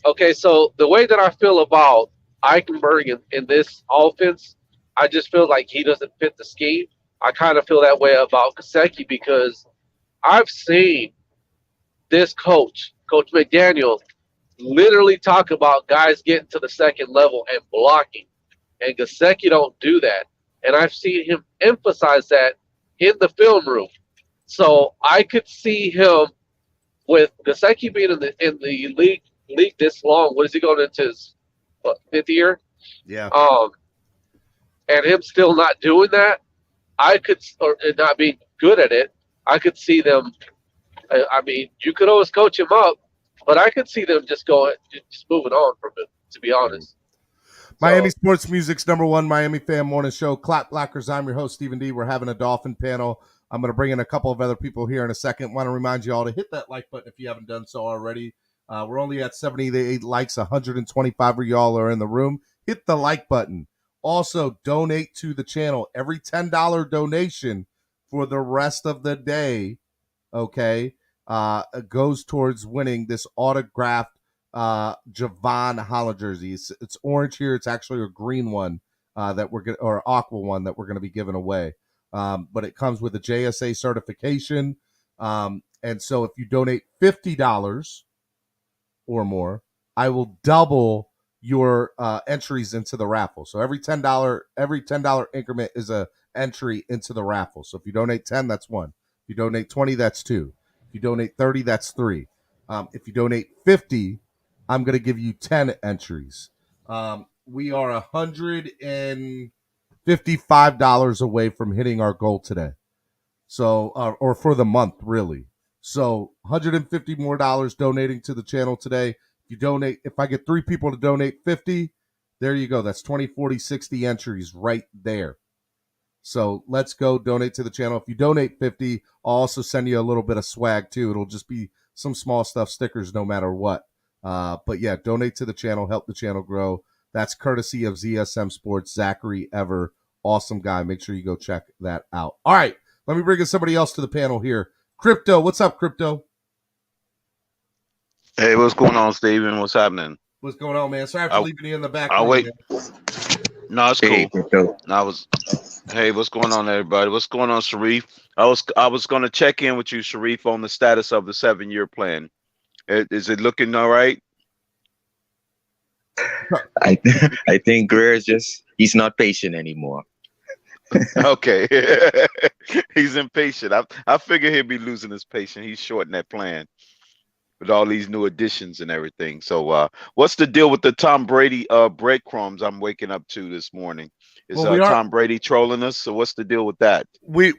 Okay, so the way that I feel about Eichenberg in this offense, I just feel like he doesn't fit the scheme. I kind of feel that way about Gesicki because I've seen this Coach McDaniel, literally talk about guys getting to the second level and blocking. And Gesicki don't do that. And I've seen him emphasize that in the film room. So I could see him with Gesicki being in the league this long. What is he going into his 5th year? Yeah. And him still not doing that. Or not being good at it, I could see them. I mean, you could always coach him up, but I could see them just moving on from it, to be honest. Miami Sports Music's #1 Miami fan morning show. Clap Blockers. I'm your host, Stephen D. We're having a Dolphin panel. I'm going to bring in a couple of other people here in a second. Want to remind you all to hit that like button if you haven't done so already. We're only at 78 likes. 125 of y'all are in the room. Hit the like button. Also, donate to the channel. Every $10 donation for the rest of the day, goes towards winning this autographed Javon Holland jersey. It's orange here. It's actually a green one or aqua one that we're going to be giving away. But it comes with a JSA certification. And so if you donate $50 or more, I will double your entries into the raffle. So every $10 increment is a entry into the raffle. So if you donate 10, that's 1. If you donate 20, that's 2. If you donate 30, that's 3. If you donate 50, I'm going to give you 10 entries. We are $155 away from hitting our goal today. So, or for the month, really. So, $150 more donating to the channel today. If you donate, if I get 3 people to donate 50, there you go. That's 20, 40, 60 entries right there. So let's go donate to the channel. If you donate 50, I'll also send you a little bit of swag too. It'll just be some small stuff, stickers, no matter what. But yeah, donate to the channel, help the channel grow. That's courtesy of ZSM Sports, Zachary Ever. Awesome guy. Make sure you go check that out. All right, let me bring in somebody else to the panel here. Crypto, what's up, Crypto? Hey, what's going on, Steven? What's happening? What's going on, man? Sorry for leaving you in the back. I'll wait. Man. No, it's cool. Hey, what's going on, everybody? What's going on, Sharif? I was going to check in with you, Sharif, on the status of the 7-year plan. Is it looking all right? I think Greer's he's not patient anymore. Okay. He's impatient. I figure he'll be losing his patience. He's shorting that plan with all these new additions and everything. So what's the deal with the Tom Brady breadcrumbs I'm waking up to this morning? Is Tom Brady trolling us? So what's the deal with that? We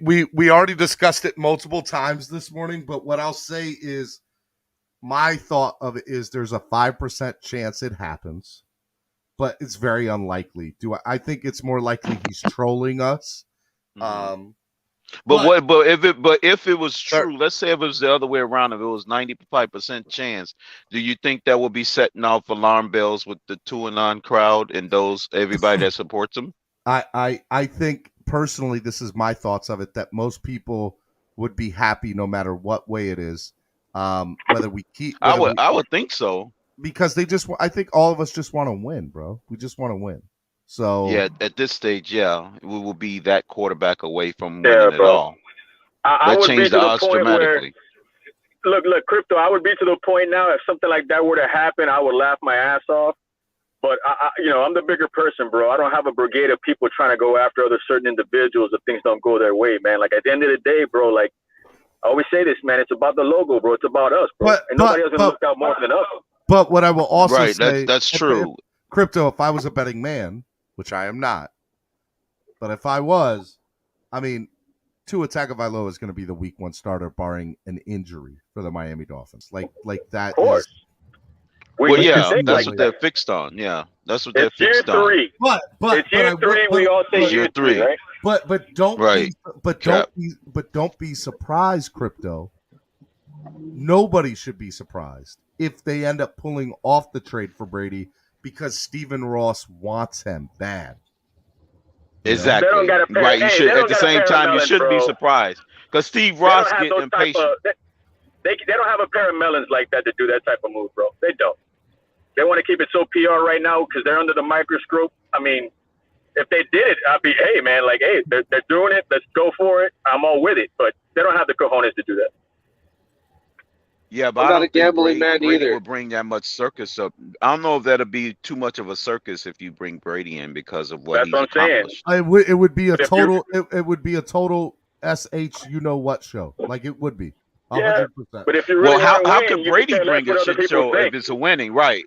already discussed it multiple times this morning, but what I'll say is my thought of it is there's a 5% chance it happens, but it's very unlikely. I think it's more likely he's trolling us. But if it was true, let's say if it was the other way around, if it was 95% chance, do you think that will be setting off alarm bells with the Tuanon crowd and everybody that supports him? I think personally, this is my thoughts of it, that most people would be happy no matter what way it is. Whether we keep, I would think so, because I think all of us just want to win, bro. We just want to win. So yeah, at this stage, yeah, we will be that quarterback away from winning it all. I would changed be to the odds dramatically. Look, Crypto, I would be to the point now, if something like that were to happen, I would laugh my ass off. But I'm the bigger person, bro. I don't have a brigade of people trying to go after other certain individuals if things don't go their way, man. Like at the end of the day, bro, like I always say this, man, it's about the logo, bro. It's about us, bro. And nobody else gonna look out more than us. But what I will also say, that's true. Crypto, if I was a betting man, which I am not, but if I was, I mean, Tua Tagovailoa is going to be the week 1 starter, barring an injury for the Miami Dolphins. Like that. Of course. That's what they're fixed on. Yeah, that's what they're fixed on. Year 3. But it's year 3. We all say year 3, right? But don't be surprised, Crypto. Nobody should be surprised if they end up pulling off the trade for Brady, because Stephen Ross wants him bad. Exactly. Right. You should, at the same time, you shouldn't be surprised, because Steve Ross getting impatient. They don't have a pair of melons like that to do that type of move, bro. They don't. They want to keep it so PR right now because they're under the microscope. I mean, if they did it, I'd be, hey, man, like, hey, they're doing it. Let's go for it. I'm all with it. But they don't have the cojones to do that. Yeah, but I'm not a gambling man Brady either. Will bring that much circus up. I don't know if that'll be too much of a circus if you bring Brady in because of what he's accomplished. It would be a total. It would be a total you know what show. Like it would be. 100%. But if you really how can Brady bring a shit show if it's a winning? Right.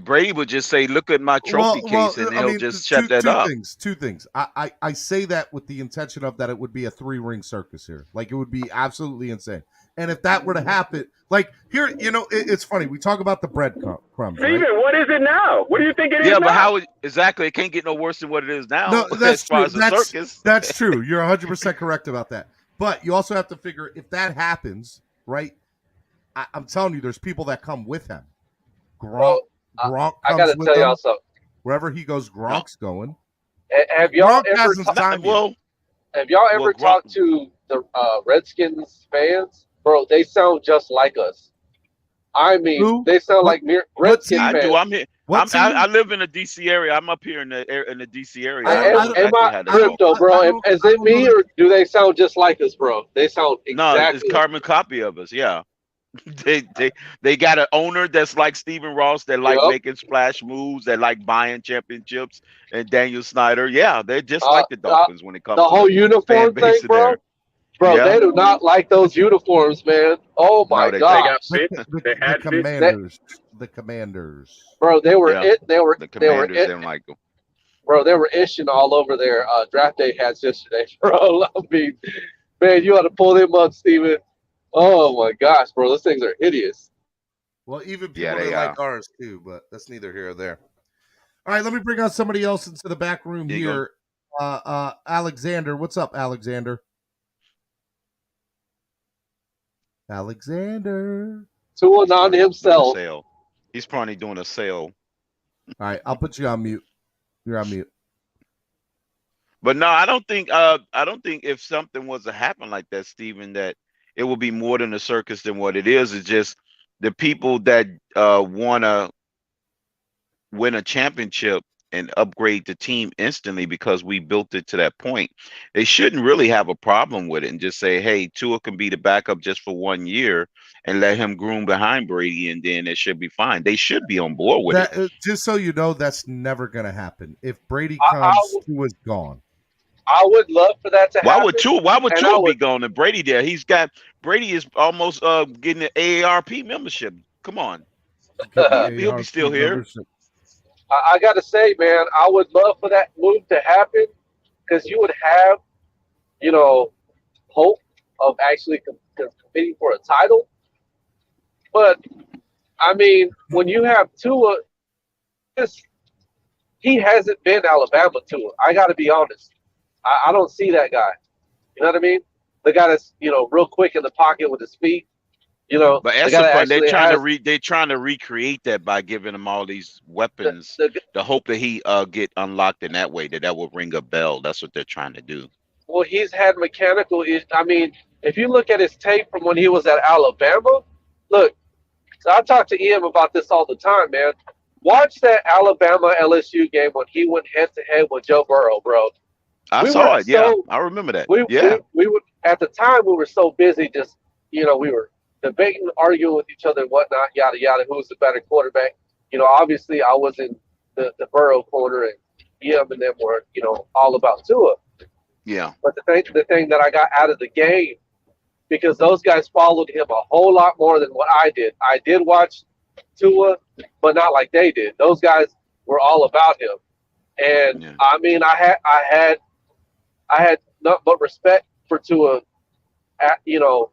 Brady would just say, "Look at my trophy case," and he'll just shut that up. Two things. I say that with the intention of that it would be a 3-ring circus here. Like it would be absolutely insane. And if that were to happen, like here, it's funny. We talk about the breadcrumbs. Steven, right? What is it now? What do you think it is now? Yeah, but how exactly? It can't get no worse than what it is now. No, that's true. Circus. That's true. You're 100% correct about that. But you also have to figure if that happens, right? I'm telling you, there's people that come with him. Gronk comes I gotta with tell him. y'all something. Wherever he goes, Gronk's going. Have y'all Gronk ever talked to the Redskins fans? Bro, they sound just like us. I mean, they sound like Redskins fans. I do. I'm here. I live in the DC area. I'm up here in the DC area. Am I Crypto, bro? Is it me or do they sound just like us, bro? They sound exactly. No, it's carbon copy of us. Yeah. They got an owner that's like Stephen Ross, that like making splash moves, that like buying championships, and Daniel Snyder. Yeah, they're just like the Dolphins when it comes to the whole uniform thing, bro. Bro, they do not like those uniforms, man. Oh my god! The Commanders. Bro, they were it. They were. The Commanders didn't like them. Bro, they were ishing all over their draft day hats yesterday, bro. I mean, man, you ought to pull them up, Steven. Oh my gosh, bro, those things are hideous. Well, even people Yeah, that they like are. ours too, but that's neither here or there. All right, let me bring on somebody else into the back room There you go. here. Alexander, what's up, Alexander? Alexander. Tooling on himself. Sale. He's probably doing a sale. All right, I'll put you on mute. You're on mute. But no, I don't think if something was to happen like that, Stephen, that it will be more than a circus than what it is. It's just the people that want to win a championship and upgrade the team instantly because we built it to that point. They shouldn't really have a problem with it and just say, hey, Tua can be the backup just for 1 year and let him groom behind Brady, and then it should be fine. They should be on board with it. Just so you know, that's never going to happen. If Brady comes, Tua's gone. I would love for that to happen. Why would Tua be gone and Brady there? Brady is almost getting an AARP membership. Come on. He'll be still here. Membership. I got to say, man, I would love for that move to happen because you would have, hope of actually competing for a title. But, I mean, when you have Tua, he hasn't been Alabama Tua. I got to be honest. I don't see that guy. You know what I mean? The guy that's, real quick in the pocket with his feet. But they're trying to recreate that by giving him all these weapons. The hope that he get unlocked in that way, that will ring a bell. That's what they're trying to do. Well, he's had mechanical issues. I mean, if you look at his tape from when he was at Alabama, look, so I talk to Ian about this all the time, man. Watch that Alabama LSU game when he went head to head with Joe Burrow, bro. I saw it. Yeah, I remember that. We were at the time we were so busy, just we were debating, arguing with each other and whatnot, yada yada. Who was the better quarterback? Obviously I was in the Burrow corner, and him and them were all about Tua. Yeah. But the thing that I got out of the game, because those guys followed him a whole lot more than what I did. I did watch Tua, but not like they did. Those guys were all about him, and I mean, I had nothing but respect for Tua,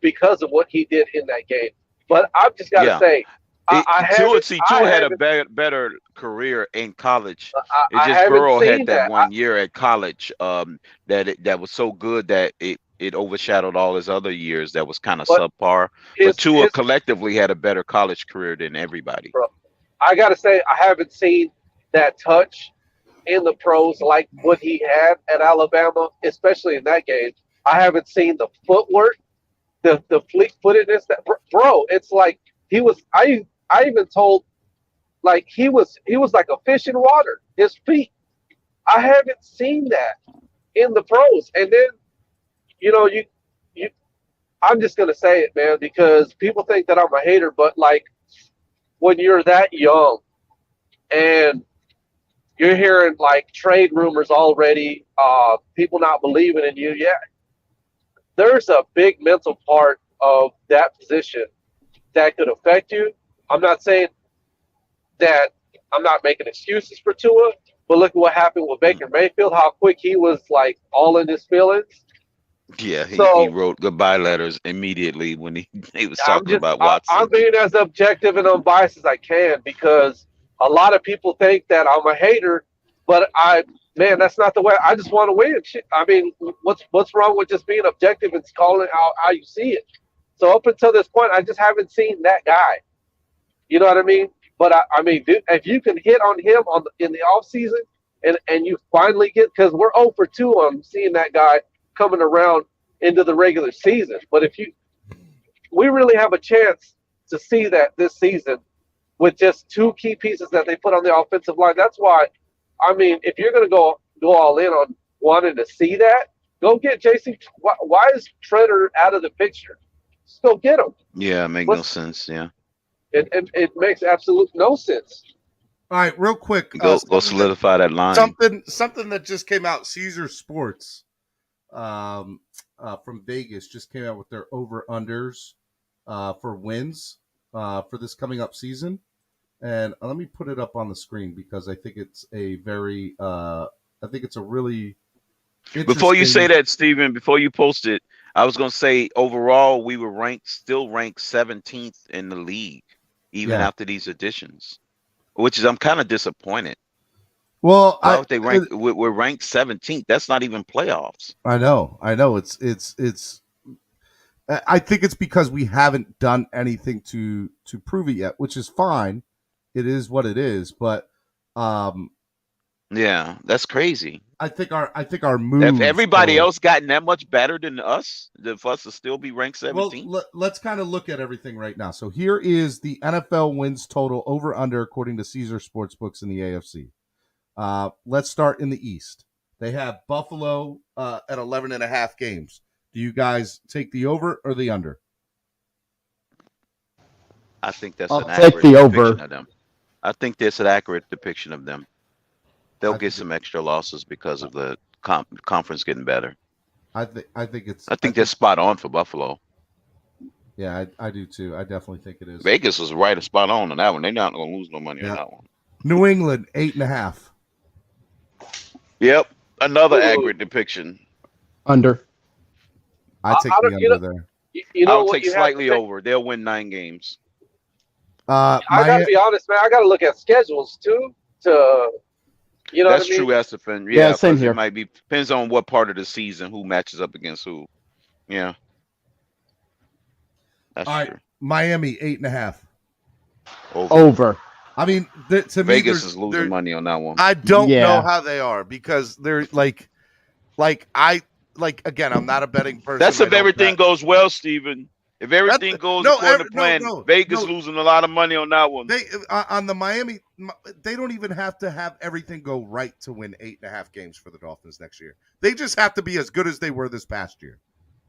because of what he did in that game. But I've just got to say, Tua had a better career in college. It's just Burrow had that 1 year at college that was so good that it overshadowed all his other years that was kind of subpar. But Tua collectively had a better college career than everybody. Bro, I got to say, I haven't seen that touch in the pros like what he had at Alabama, especially in that game. I haven't seen the footwork, the fleet-footedness. Bro, it's like he was. I even told, like he was like a fish in water. His feet. I haven't seen that in the pros. And then, you. I'm just gonna say it, man, because people think that I'm a hater, but like when you're that young, and you're hearing like trade rumors already, people not believing in you. Yeah, there's a big mental part of that position that could affect you. I'm not saying that I'm not making excuses for Tua, but look at what happened with Baker Mayfield, how quick he was like all in his feelings. Yeah, he wrote goodbye letters immediately when he was talking about Watson. I'm being as objective and unbiased as I can, because a lot of people think that I'm a hater, but that's not the way. I just want to win. I mean, what's wrong with just being objective and calling it how you see it? So up until this point, I just haven't seen that guy. You know what I mean? But I mean, dude, if you can hit on him in the offseason and you finally get, because we're 0 for 2 on seeing that guy coming around into the regular season. But we really have a chance to see that this season with just 2 key pieces that they put on the offensive line. That's why, I mean, if you're going to go all in on wanting to see that, go get JC. Why is Treader out of the picture? Just go get him. Yeah, it makes no sense. Yeah. It makes absolute no sense. All right, real quick. Go solidify that line. Something that just came out, Caesar Sports from Vegas just came out with their over-unders for wins for this coming up season. And let me put it up on the screen because I think it's a very I think it's a really Before you say interesting- that, Steven, before you post it, I was going to say overall we were still ranked 17th in the league, even Yeah. after these additions, which is I'm kind of disappointed. Well, Why would they rank? We're ranked 17th. That's not even playoffs. I know. It's. I think it's because we haven't done anything to prove it yet, which is fine. It is what it is, but yeah, that's crazy. I think our moves. If everybody else gotten that much better than us, for us to still be ranked 17th. Well, let's kind of look at everything right now. So here is the NFL wins total over under according to Caesar Sportsbooks in the AFC. Let's start in the East. They have Buffalo at 11.5 games. Do you guys take the over or the under? I think that's I'll an take accurate the depiction over. of them. I think that's an accurate depiction of them. They'll get some extra losses because of the conference getting better. I think they're spot on for Buffalo. Yeah, I do too. I definitely think it is. Vegas was right spot on that one. They're not going to lose no money on that one. New England 8.5. Yep, another accurate depition. Under. I take the under there. I'll take slightly over. They'll win 9 games. I gotta be honest, man. I gotta look at schedules too. You know That's what I mean? true, Estefan. Yeah, same here. It might be depends on what part of the season who matches up against who. Yeah. That's All right, true. Miami 8.5. Over. I mean, to me, Vegas is losing money on that one. I don't Yeah. know how they are because they're again, I'm not a betting person. That's I if don't everything bet. goes well, Steven. If everything goes according to plan, Vegas no. losing a lot of money on that one. They on the Miami, they don't even have to have everything go right to win 8.5 games for the Dolphins next year. They just have to be as good as they were this past year,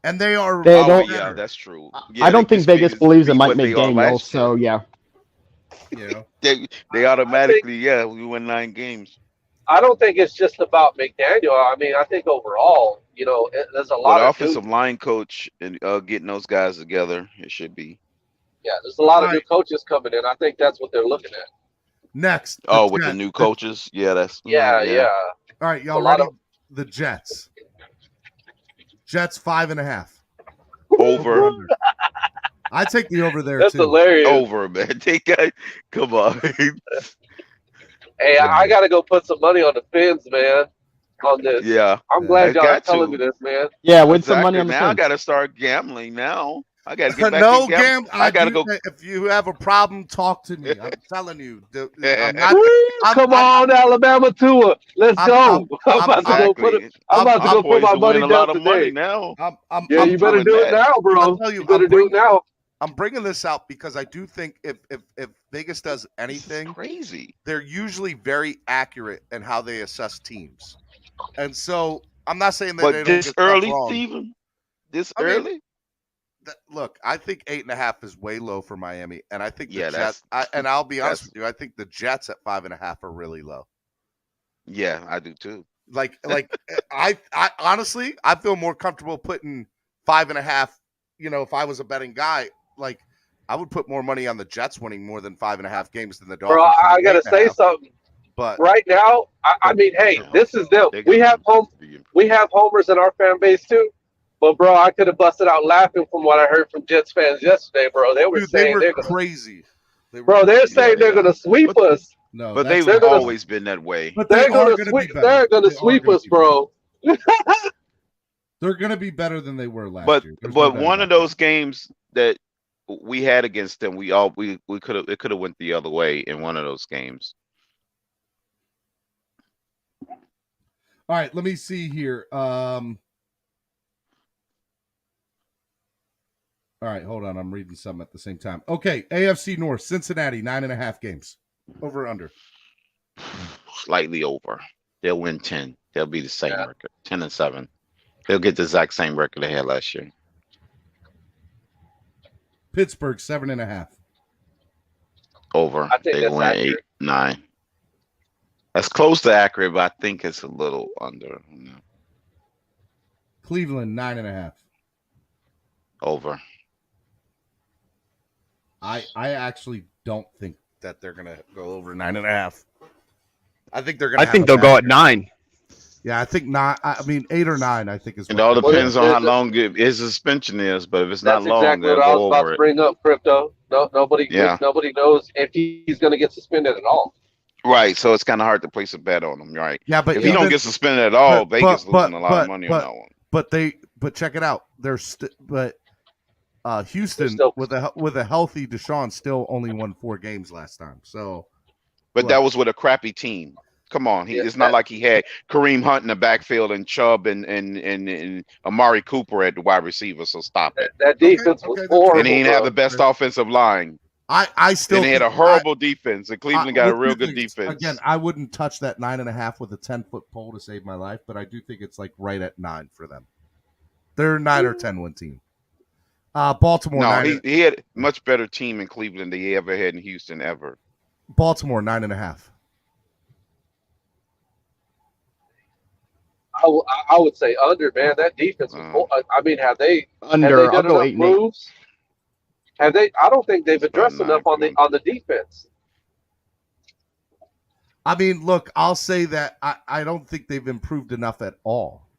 and they are. They don't- yeah, that's true. Yeah, I don't think Vegas believes it beat might what make they are Daniels, last year. so yeah. You know, they automatically we win 9 games. I don't think it's just about McDaniel. I mean, I think overall, there's a lot But of offensive line coach and getting those guys together, it should be. Yeah, there's a lot of new coaches coming in. I think that's what they're looking at. Next. With the new coaches, that's Yeah. All right, y'all A lot ready? The Jets. Jets 5.5. Over. I take the over there That's too. hilarious. Over, man. Come on. Hey, I got to go put some money on the Fins, man, on this. Yeah. I'm glad y'all are got telling to. me this, man. Yeah, win some money on the Now I Fins. got to start gambling now. I got to get back no in gambling. game. I got to go. If you have a problem, talk to me. I'm telling you. Come on, Alabama Tua. Let's go. I'm about to go put my money a down lot of today. money now. You better do it now, bro. I'll tell you, You better do it now. I'm bringing this out because I do think if Vegas does anything crazy, they're usually very accurate in how they assess teams. And so I'm not saying that they don't this get stuff early, wrong. Steven? This I mean, early? Look, I think 8.5 is way low for Miami, and I think the Yeah, Jets. And I'll be honest with you, I think the Jets at 5.5 are really low. Yeah, I do too. Like I honestly, I feel more comfortable putting 5.5. If I was a betting guy, like I would put more money on the Jets winning more than 5.5 games than the Dolphins. Bro, I gotta say something. But right now, I mean, hey, this is them. We have homers in our fan base too. But bro, I could have busted out laughing from what I heard from Jets fans yesterday, bro. They were saying they're crazy. They're saying they're gonna sweep us. No, but they've always been that way. But they're gonna sweep. They're gonna sweep us, bro. They're gonna be better than they were last But year. but one of those games that we had against them, we could have it could have went the other way in one of those games. All right, let me see here. All right, hold on. I'm reading some at the same time. Okay, AFC North, Cincinnati, 9.5 games. Over or under? Slightly over. They'll win 10. They'll be the same record, 10-7. They'll get the exact same record they had last year. Pittsburgh, 7.5. Over. I think They that's win accurate. 8-9. That's close to accurate, but I think it's a little under. Cleveland, 9.5. Over. I actually don't think that they're gonna go over 9.5. I think they're gonna. I think they'll go at 9. Yeah, I think not. I mean, 8 or 9. I think is. It all depends on how long his suspension is. But if it's not long, exactly they'll what I was go about over to it. bring up. Crypto. Nobody knows if he's going to get suspended at all. Right, so it's kind of hard to place a bet on him, right? Yeah, but if he don't get suspended at all, Vegas losing a lot of money on that one. But check it out. Houston with a healthy Deshaun still only won 4 games last time. So, but that was with a crappy team. Come on, it's not like he had Kareem Hunt in the backfield and Chubb and Amari Cooper at the wide receiver. So stop it. That defense was horrible. And he didn't have the best offensive line. I still and they had a horrible defense. And Cleveland got a real good defense. Again, I wouldn't touch that 9.5 with a 10-foot pole to save my life, but I do think it's like right at 9 for them. They're a 9 or 10 win team. Baltimore. No, he had a much better team in Cleveland than he ever had in Houston ever. Baltimore 9.5. I would say under, man. That defense was. I mean, have they under? Have they done enough moves? Have they? I don't think they've addressed 9, enough on the defense. I mean, look, I'll say that I don't think they've improved enough at all.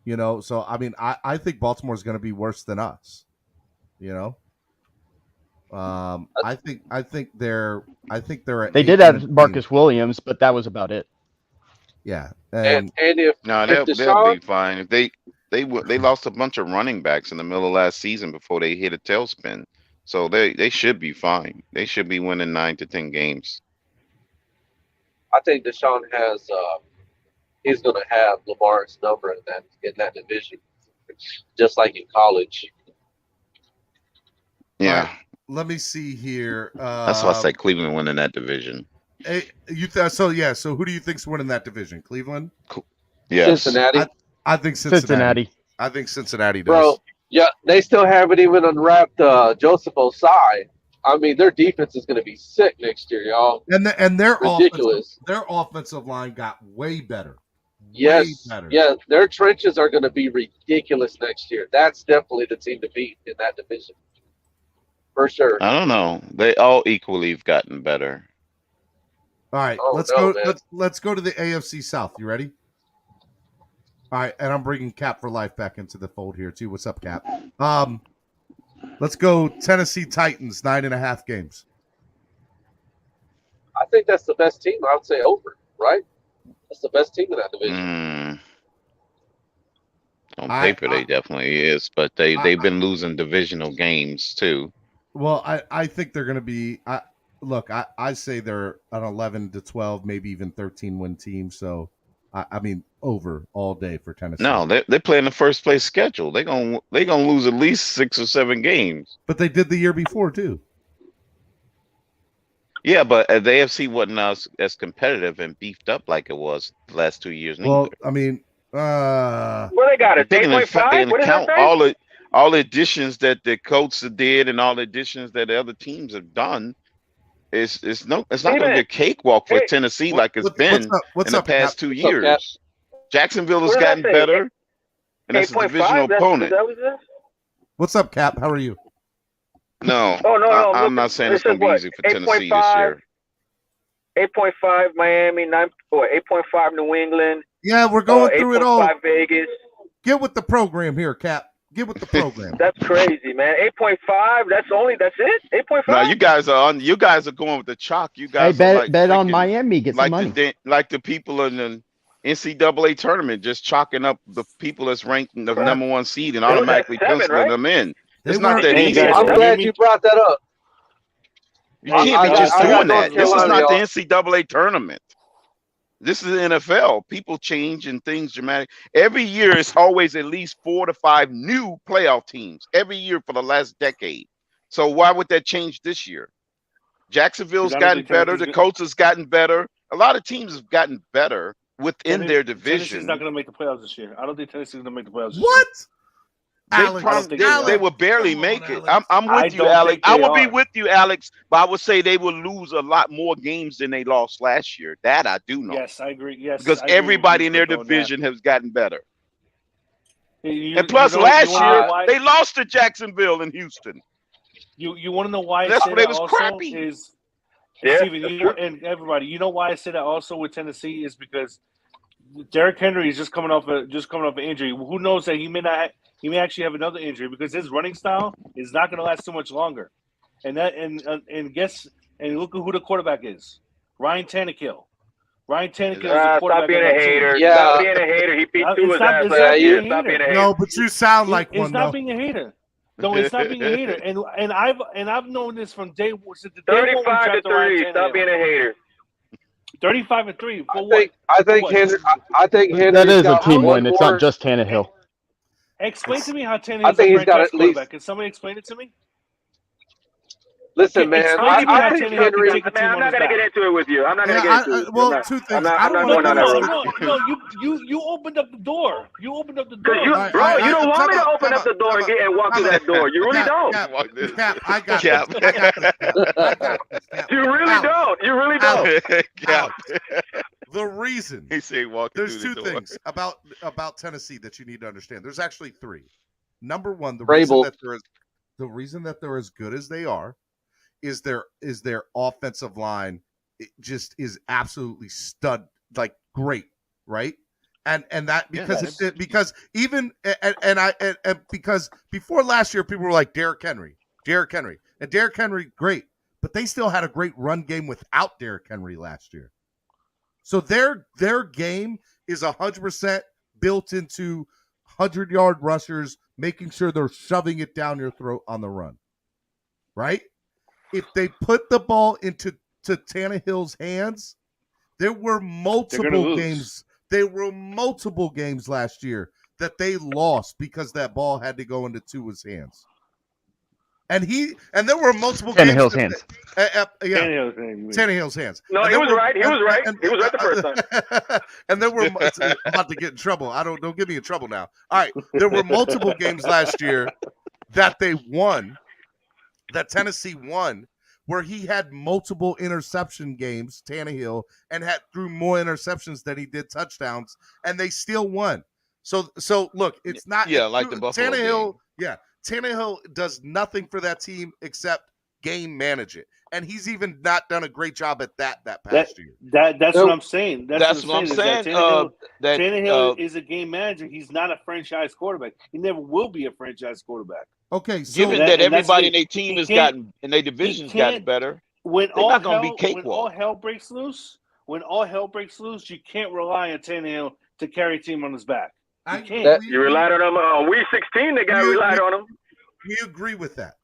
You know, so I mean, I think Baltimore's going to be worse than us. You know, I think they're at. They did have Marcus Williams, but that was about it. Yeah, and if they'll be fine. If they lost a bunch of running backs in the middle of last season before they hit a tailspin, so they should be fine. They should be winning 9 to 10 games. I think Deshaun has. He's going to have Lamar's number in that division, just like in college. Yeah. Right, let me see here. That's why I say Cleveland winning that division. Hey, so who do you think's winning that division? Cleveland? Yes. Cincinnati. I think Cincinnati. I think Cincinnati does. Bro, yeah, they still haven't even unwrapped Joseph Osai. I mean, their defense is going to be sick next year, y'all. And their ridiculous. Their offensive line got way better. Yes, yeah, their trenches are going to be ridiculous next year. That's definitely the team to beat in that division, for sure. I don't know. They all equally have gotten better. All right, let's go to the AFC South. You ready? All right, and I'm bringing Cap for Life back into the fold here too. What's up, Cap? Let's go Tennessee Titans, 9.5 games. I think that's the best team. I would say over, right? That's the best team in that division. On paper, they definitely is, but they've been losing divisional games too. Well, I think they're going to be. Look, I say they're an 11 to 12, maybe even 13 win team. So, I mean, over all day for Tennessee. No, they're playing the first place schedule. They're gonna lose at least 6 or 7 games. But they did the year before too. Yeah, but the AFC wasn't as competitive and beefed up like it was the last 2 years. Well, neither. I mean, well, they got it. 8.5. What count all the additions that the coach did and all the additions that the other teams have done. It's not going to be a cakewalk for Tennessee like it's been in the past 2 years. Jacksonville has gotten better, and that's a divisional opponent. What's up, Cap? How are you? No, no. I'm not saying it's going to be easy for Tennessee this year. 8.5 Miami, 8.5 New England. Yeah, we're going through it all. 8.5 Vegas. Get with the program here, Cap. Get with the program. That's crazy, man. 8.5. That's it. 8.5. No, you guys are going with the chalk. You guys bet on Miami. Get some money. Like the people in the NCAA tournament, just chalking up the people that's ranked the number 1 seed and automatically penciling them in. It's not that easy. I'm glad you brought that up. You can't be just doing that. This is not the NCAA tournament. This is the NFL. People change and things dramatic. Every year, it's always at least 4 to 5 new playoff teams every year for the last decade. So why would that change this year? Jacksonville's gotten better. The Colts has gotten better. A lot of teams have gotten better within their division. Tennessee's not going to make the playoffs this year. I don't think Tennessee's going to make the playoffs this year. What? They will barely make it. I'm with you, Alex. I will be with you, Alex, but I would say they will lose a lot more games than they lost last year. That I do know. Yes, I agree. Yes, because everybody in their division has gotten better. And plus, last year they lost to Jacksonville and Houston. You want to know why? That's why it was crappy. Steven, and everybody, you know why I say that also with Tennessee is because Derrick Henry is just coming off an injury. Who knows that he may actually have another injury because his running style is not going to last too much longer. And look at who the quarterback is. Ryan Tannehill. Ryan Tannehill is the quarterback. Stop being a hater. Yeah. Stop being a hater. He beat two his ass last year. Stop being a hater. No, but you sound like one. It's not being a hater. No, it's not being a hater. And I've known this from day one. 35-3. Stop being a hater. 35-3. I think Henry. That is a team win. It's not just Tannehill. Explain to me how Tannehill is a franchise quarterback. Can somebody explain it to me? Listen, man. I think Henry. Man, I'm not gonna get into it with you. I'm not gonna get into it. Well, two things. I'm not going on that road. No, you opened up the door. You opened up the door. You don't want me to open up the door and walk through that door. You really don't. Cap, I got Cap. You really don't. You really don't. Cap. The reason He said walking there's through two the door. things about Tennessee that you need to understand. There's actually three. Number one, the reason that they're as good as they are is their offensive line. It just is absolutely stud, like great, right? And that because even because before last year people were like Derrick Henry, and Derrick Henry great, but they still had a great run game without Derrick Henry last year. So their game is 100% built into 100-yard rushers, making sure they're shoving it down your throat on the run, right? If they put the ball into Tannehill's hands, there were multiple games. There were multiple games last year that they lost because that ball had to go into Tua's hands. And there were multiple Tannehill's games. Tannehill's hands. No, he was right. He was right. He was right the first time. And there were I'm about to get in trouble. Don't get me in trouble now. All right, there were multiple games last year that they won, that Tennessee won, where he had multiple interception games, Tannehill, and threw more interceptions than he did touchdowns, and they still won. So look, it's not like the Buffalo Tannehill. game. Yeah, Tannehill does nothing for that team except game manage it, and he's even not done a great job at that past year. That's what I'm saying. That's what I'm saying. Tannehill is a game manager. He's not a franchise quarterback. He never will be a franchise quarterback. Okay, so given that everybody in their team has gotten in their divisions gotten better, they're not going to be cakewalk. When all hell breaks loose, you can't rely on Tannehill to carry a team on his back. You can't. You relied on him on week 16. The guy relied on him. We agree with that.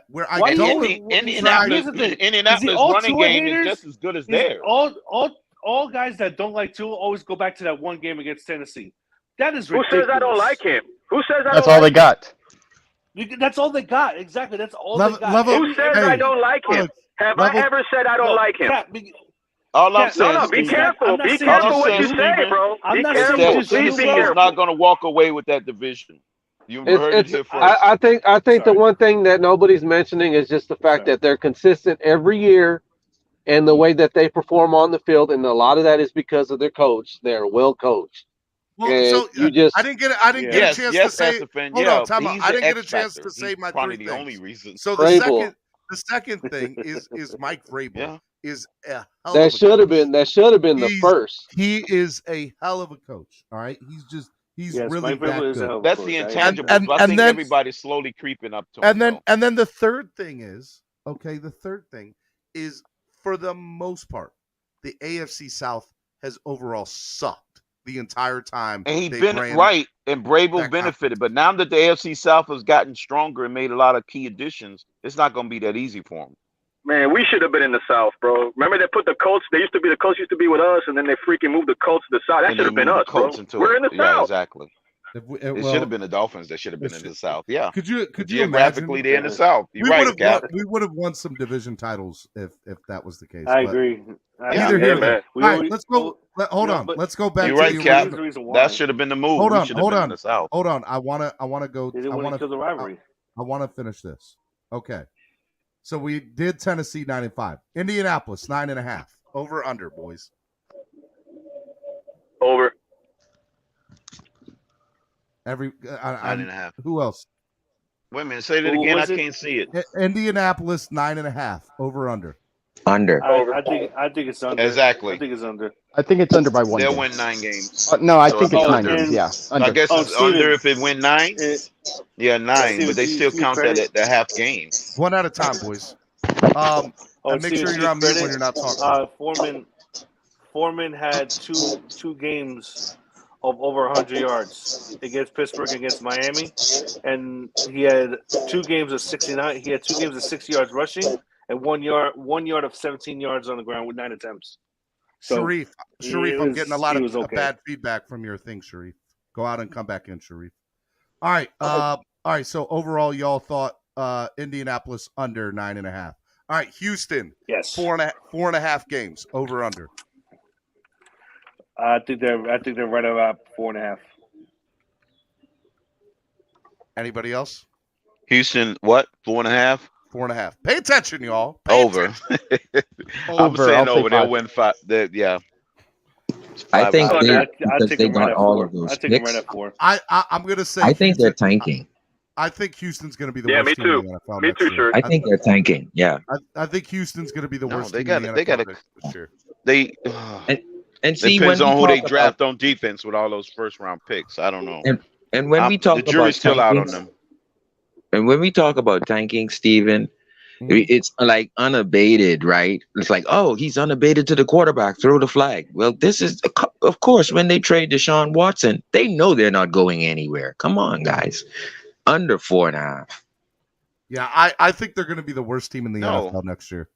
Where I don't. Indianapolis running game is just as good as theirs. All guys that don't like Tua always go back to that one game against Tennessee. That is ridiculous. Who says I don't like him? Who says I That's don't all like they got. That's all they got. Exactly. That's all they got. Who says I don't like him? Have I ever said I don't like him? All I'm saying no, be careful. Be careful what you say, bro. I'm not saying Tennessee is not going to walk away with that division. You heard it here first. I think the one thing that nobody's mentioning is just the fact that they're consistent every year, and the way that they perform on the field, and a lot of that is because of their coach. They're well coached. Well, so I didn't get a chance to say. Hold on, time out. I didn't get a chance to say my three things. Only reason. So the second thing is Mike Vrabel is a hell of a that should have been the first. He is a hell of a coach. All right, he's really that good. That's the intangible. I think everybody's slowly creeping up to him. And then the third thing is for the most part, the AFC South has overall sucked the entire time. And he's been right, and Vrabel benefited. But now that the AFC South has gotten stronger and made a lot of key additions, it's not going to be that easy for him. Man, we should have been in the South, bro. Remember they put the Colts? The Colts used to be with us, and then they freaking moved the Colts to the South. That should have been us, bro. We're in the South. Yeah, exactly. It should have been the Dolphins that should have been in the South. Yeah. Could you geographically imagine? They're in the South. You're right, Cap. We would have won some division titles if that was the case. I agree. Either here. All right, let's go. Hold on. Let's go back. You're right, Cap. That should have been the move. Hold on. In the South. Hold on. I want to go. They didn't want to kill the rivalry. I want to finish this. Okay. So we did Tennessee 9-5. Indianapolis 9.5. Over under, boys. Over. 9.5. Who else? Wait a minute. Say that again. I can't see it. Indianapolis 9.5. Over under. Under. I think it's under. Exactly. I think it's under. I think it's under by 1 They'll game. win 9 games. No, I So think it'll it's be 9 under. games. Yeah, I under. guess it's Steven, under if it win 9. Yeah, 9, Steven, but they still count that at the half game. One at a time, boys. And make sure you're on mute when you're not talking. Foreman had two games of over 100 yards against Pittsburgh, against Miami, and he had 2 games of 69. He had 2 games of 60 yards rushing and 1 yard of 17 yards on the ground with 9 attempts. So Sharif, I'm getting a lot of okay. bad feedback from your thing, Sharif. Go out and come back in, Sharif. All right. All right. So overall, y'all thought Indianapolis under 9.5. All right, Houston. Yes. 4.5 games over under. I think they're right about 4.5. Anybody else? Houston, what? 4.5? 4.5. Pay attention, y'all. Over. I'm saying over. They'll win 5. Yeah. I think I because take they them right got at all 4. of those I take them picks. right at 4. I'm going to say. I think they're tanking. I think Houston's going to be the worst team in the NFL. Me too, sure. I think they're tanking. Yeah. I think Houston's going to be the worst They team got in the They got NFL this year. They. And see, depends when on we who they talk draft on defense with all those first round picks. I don't know. And when we talk the jury's about still out on tanking, them. and when we talk about tanking, Steven, it's like unabated, right? It's like, oh, he's unabated to the quarterback, throw the flag. Well, this is, of course, when they trade Deshaun Watson, they know they're not going anywhere. Come on, guys. Under 4.5. Yeah, I think they're going to be the worst team in the NFL next year.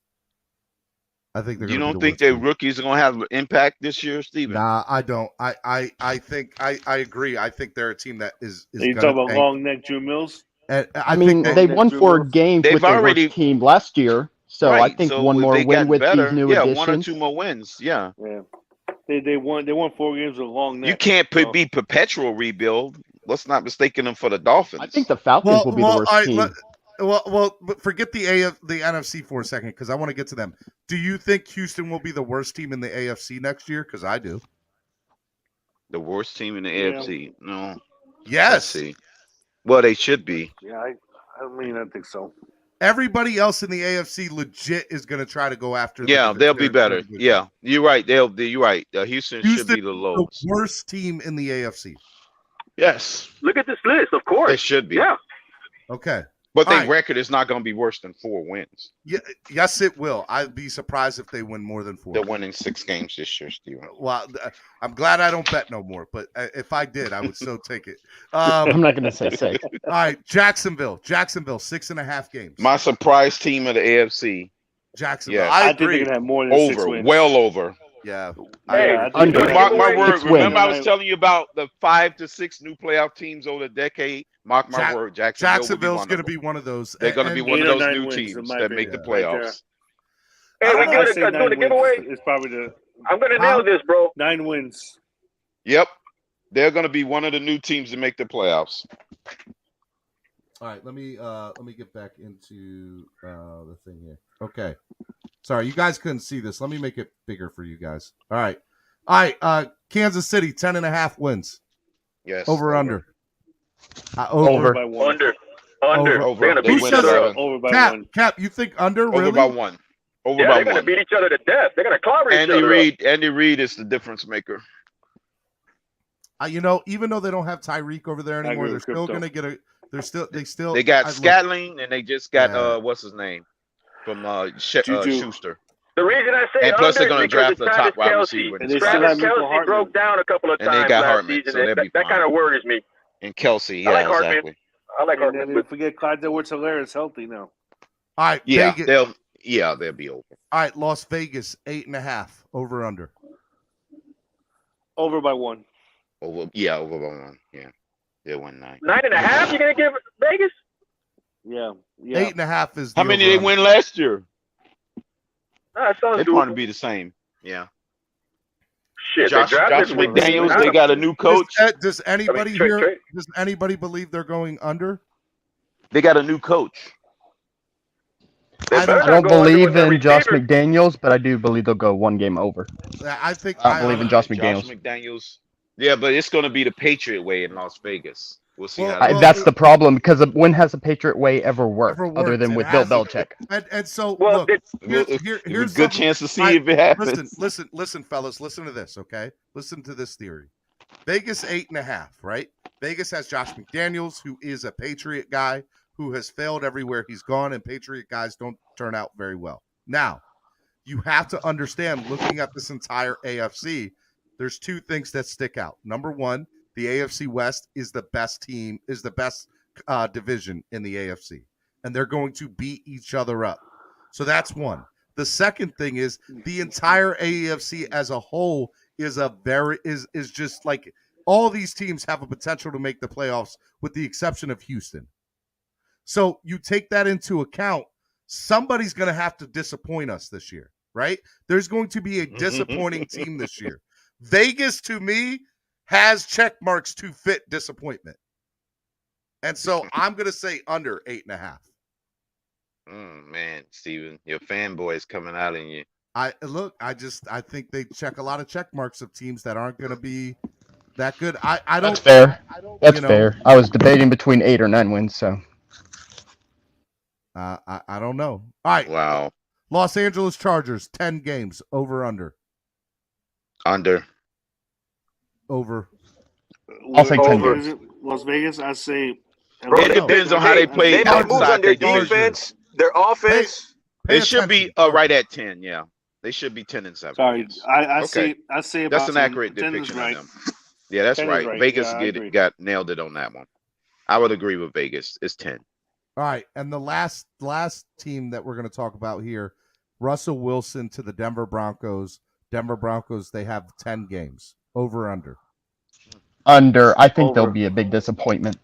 I think they're. You gonna don't be the think their rookies are going to have an impact this year, Steven? Nah, I don't. I think I agree. I think they're a team that is You gonna talking about tank. long neck Drew Mills? And I mean, they won 4 games with their worst team last year, so I think one more win with these new additions. 1 or 2 more wins. Yeah. They won 4 games with long neck. You can't be perpetual rebuild. Let's not mistake them for the Dolphins. I think the Falcons will be the worst team. But forget the NFC for a second because I want to get to them. Do you think Houston will be the worst team in the AFC next year? Because I do. The worst team in the AFC? No. Yes. Let's see. Well, they should be. Yeah, I think so. Everybody else in the AFC legit is going to try to go after. Yeah, they'll be better. Yeah, you're right. You're right. Houston should be the lowest. The worst team in the AFC. Yes. Look at this list, of course. They should be. Yeah. Okay. But their record is not going to be worse than 4 wins. Yeah, yes, it will. I'd be surprised if they win more than 4. They're winning 6 games this year, Steven. Well, I'm glad I don't bet no more. But if I did, I would still take it. I'm not going to say 6. All right, Jacksonville, 6.5 games. My surprise team of the AFC. Jacksonville. Yeah, I think they're agree. going to have more than 6 wins. Well over. Yeah. Mark my word. Remember, I was telling you about the 5 to 6 new playoff teams over the decade. Mark my word. Jacksonville's going to be one of those. They're going to be one of those new teams that make the playoffs. Hey, we doing a giveaway? It's probably I'm going to nail this, bro. 9 wins. Yep. They're going to be one of the new teams that make the playoffs. All right, let me get back into the thing here. Okay. Sorry, you guys couldn't see this. Let me make it bigger for you guys. All right. Kansas City, 10.5 wins. Yes. Over. Under. Over by 1. Under. They're going to Who beat said that? Over by Cap, 1. Cap, you think under, really? Over by 1. Over Yeah, by they're going to 1. beat each other to death. They're going to clobber each other. Andy Reid is the difference maker. Even though they don't have Tyreek over there anymore, they're still going to get a. They got Scatling and they just got what's his name from Schuster. The reason I say and plus they're going to draft the top wide receiver. Travis Kelce broke down a couple of times and they got last Hartman, season. so that kind of worries me. And Kelce, I like Hartman. exactly. I like Hartman. And then forget Clyde Edwards-Helaire is healthy now. All right, yeah, Vegas. they'll be over. All right, Las Vegas, 8.5 over under. Over by 1. Over by 1. Yeah, they won 9. 9.5. You're gonna give Vegas? Yeah. 8.5 is. How many they win last year? That sounds They doable. probably be the same. Yeah. Shit, Josh McDaniels, they got a new coach. Does anybody here? Does anybody believe they're going under? They got a new coach. I don't believe in Josh McDaniels, but I do believe they'll go 1 game over. I think I believe in Josh McDaniels. Yeah, but it's going to be the Patriot way in Las Vegas. We'll see how That's the problem, because when has the Patriot way ever worked, other than It with Bill hasn't. Belichick? And so Well, look, here's good something- chance to see all right, if it happens. Listen, fellas, listen to this, okay? Listen to this theory. Vegas 8.5, right? Vegas has Josh McDaniels, who is a Patriot guy who has failed everywhere he's gone, and Patriot guys don't turn out very well. Now, you have to understand, looking at this entire AFC, there's two things that stick out. Number one, the AFC West is the best division in the AFC, and they're going to beat each other up. So that's one. The second thing is the entire AFC as a whole is just like all these teams have a potential to make the playoffs with the exception of Houston. So you take that into account, somebody's going to have to disappoint us this year, right? There's going to be a disappointing team this year. Vegas, to me, has check marks to fit disappointment. And so I'm going to say under 8.5. Man, Steven, your fanboy is coming out in you. I think they check a lot of check marks of teams that aren't going to be that good. I don't. That's fair. That's fair. I was debating between 8 or 9 wins, so. I don't know. All right. Wow. Los Angeles Chargers, 10 games, over, under. Under. Over. I'll say 10 Over. games. Las Vegas, I say. It depends on how they play. They make moves on their division. defense, their offense. They should be right at 10. Yeah, they should be 10 and 7. Sorry, yes. I Okay. say about That's an accurate 10 is depiction right. of them. Yeah, that's 10 is right. right. Vegas Yeah, I agree. got nailed it on that one. I would agree with Vegas. It's 10. All right, and the last team that we're going to talk about here, Russell Wilson to the Denver Broncos. Denver Broncos, they have 10 games, over, under. Under. I think Over. there'll be a big disappointment.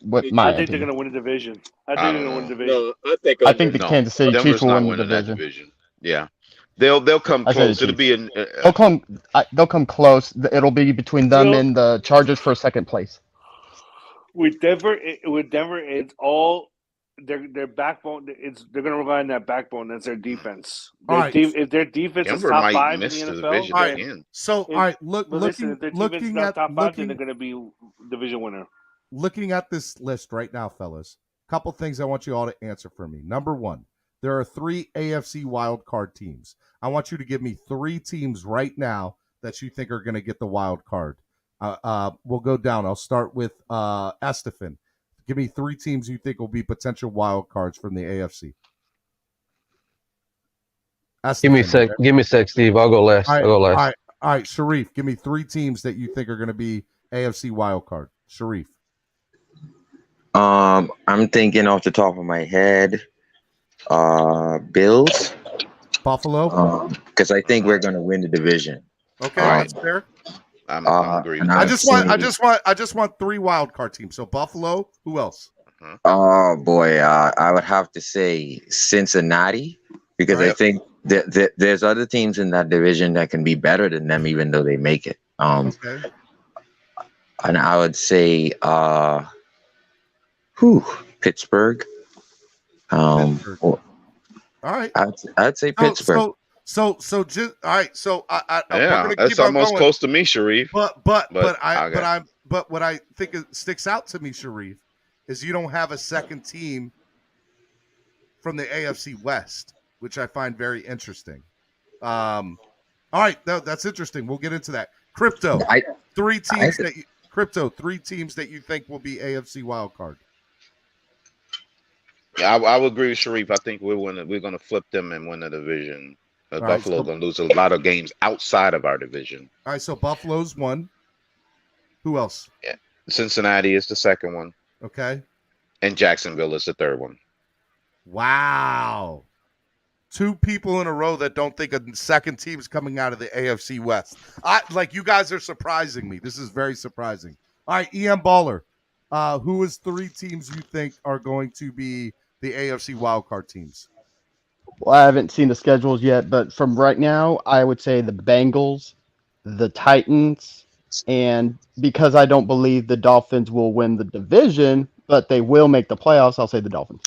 What I my think they're opinion. going to win the division. I think I they're don't going to win know. the division. No, I think the Kansas City Denver's Chiefs will not win the winning that division. division. Yeah, they'll come I say the close. It'll be an. They'll come close. It'll be between them Well- and the Chargers for second place. With Denver, it's all their backbone. They're going to rely on that backbone. That's their defense. All right. If their defense Denver is top might 5 in the miss the NFL, division All right. again. So, all right, looking if their defense is looking not at top 5, then looking they're going to be division winner. looking at this list right now, fellas, a couple things I want you all to answer for me. Number one, there are 3 AFC wild card teams. I want you to give me 3 teams right now that you think are going to get the wild card. We'll go down. I'll start with Estefan. Give me 3 teams you think will be potential wild cards from the AFC. Give me a sec, Steve. I'll go last. I'll go last. All right, Sharif, give me 3 teams that you think are going to be AFC wild card. Sharif. I'm thinking off the top of my head, Bills, Buffalo, because I think we're gonna win the division. Okay, that's fair. I'm agree. And I I've just want 3 wild card teams. So Buffalo, who else? Oh boy, I would have to say Cincinnati, because I think that there's other teams in that division that can be better than them, even though they make it. Okay. And I would say, Pittsburgh. Pittsburgh. All right. I'd say Pittsburgh. So just all right. So I Yeah, we're gonna that's keep on almost going. close to me, Sharif. But what I think sticks out to me, Sharif, is you don't have a second team from the AFC West, which I find very interesting. All right, that's interesting. We'll get into that. Crypto, 3 teams that you think will be AFC wild card. Yeah, I would agree with Sharif. I think we're going to flip them and win the division. Buffalo going to lose a lot of games outside of our division. All right, so Buffalo's 1. Who else? Yeah, Cincinnati is the second one. Okay. And Jacksonville is the third one. Wow. 2 people in a row that don't think a second team's coming out of the AFC West. You guys are surprising me. This is very surprising. All right, EM Baller. Who is 3 teams you think are going to be the AFC wildcard teams? Well, I haven't seen the schedules yet, but from right now, I would say the Bengals, the Titans, and because I don't believe the Dolphins will win the division, but they will make the playoffs, I'll say the Dolphins.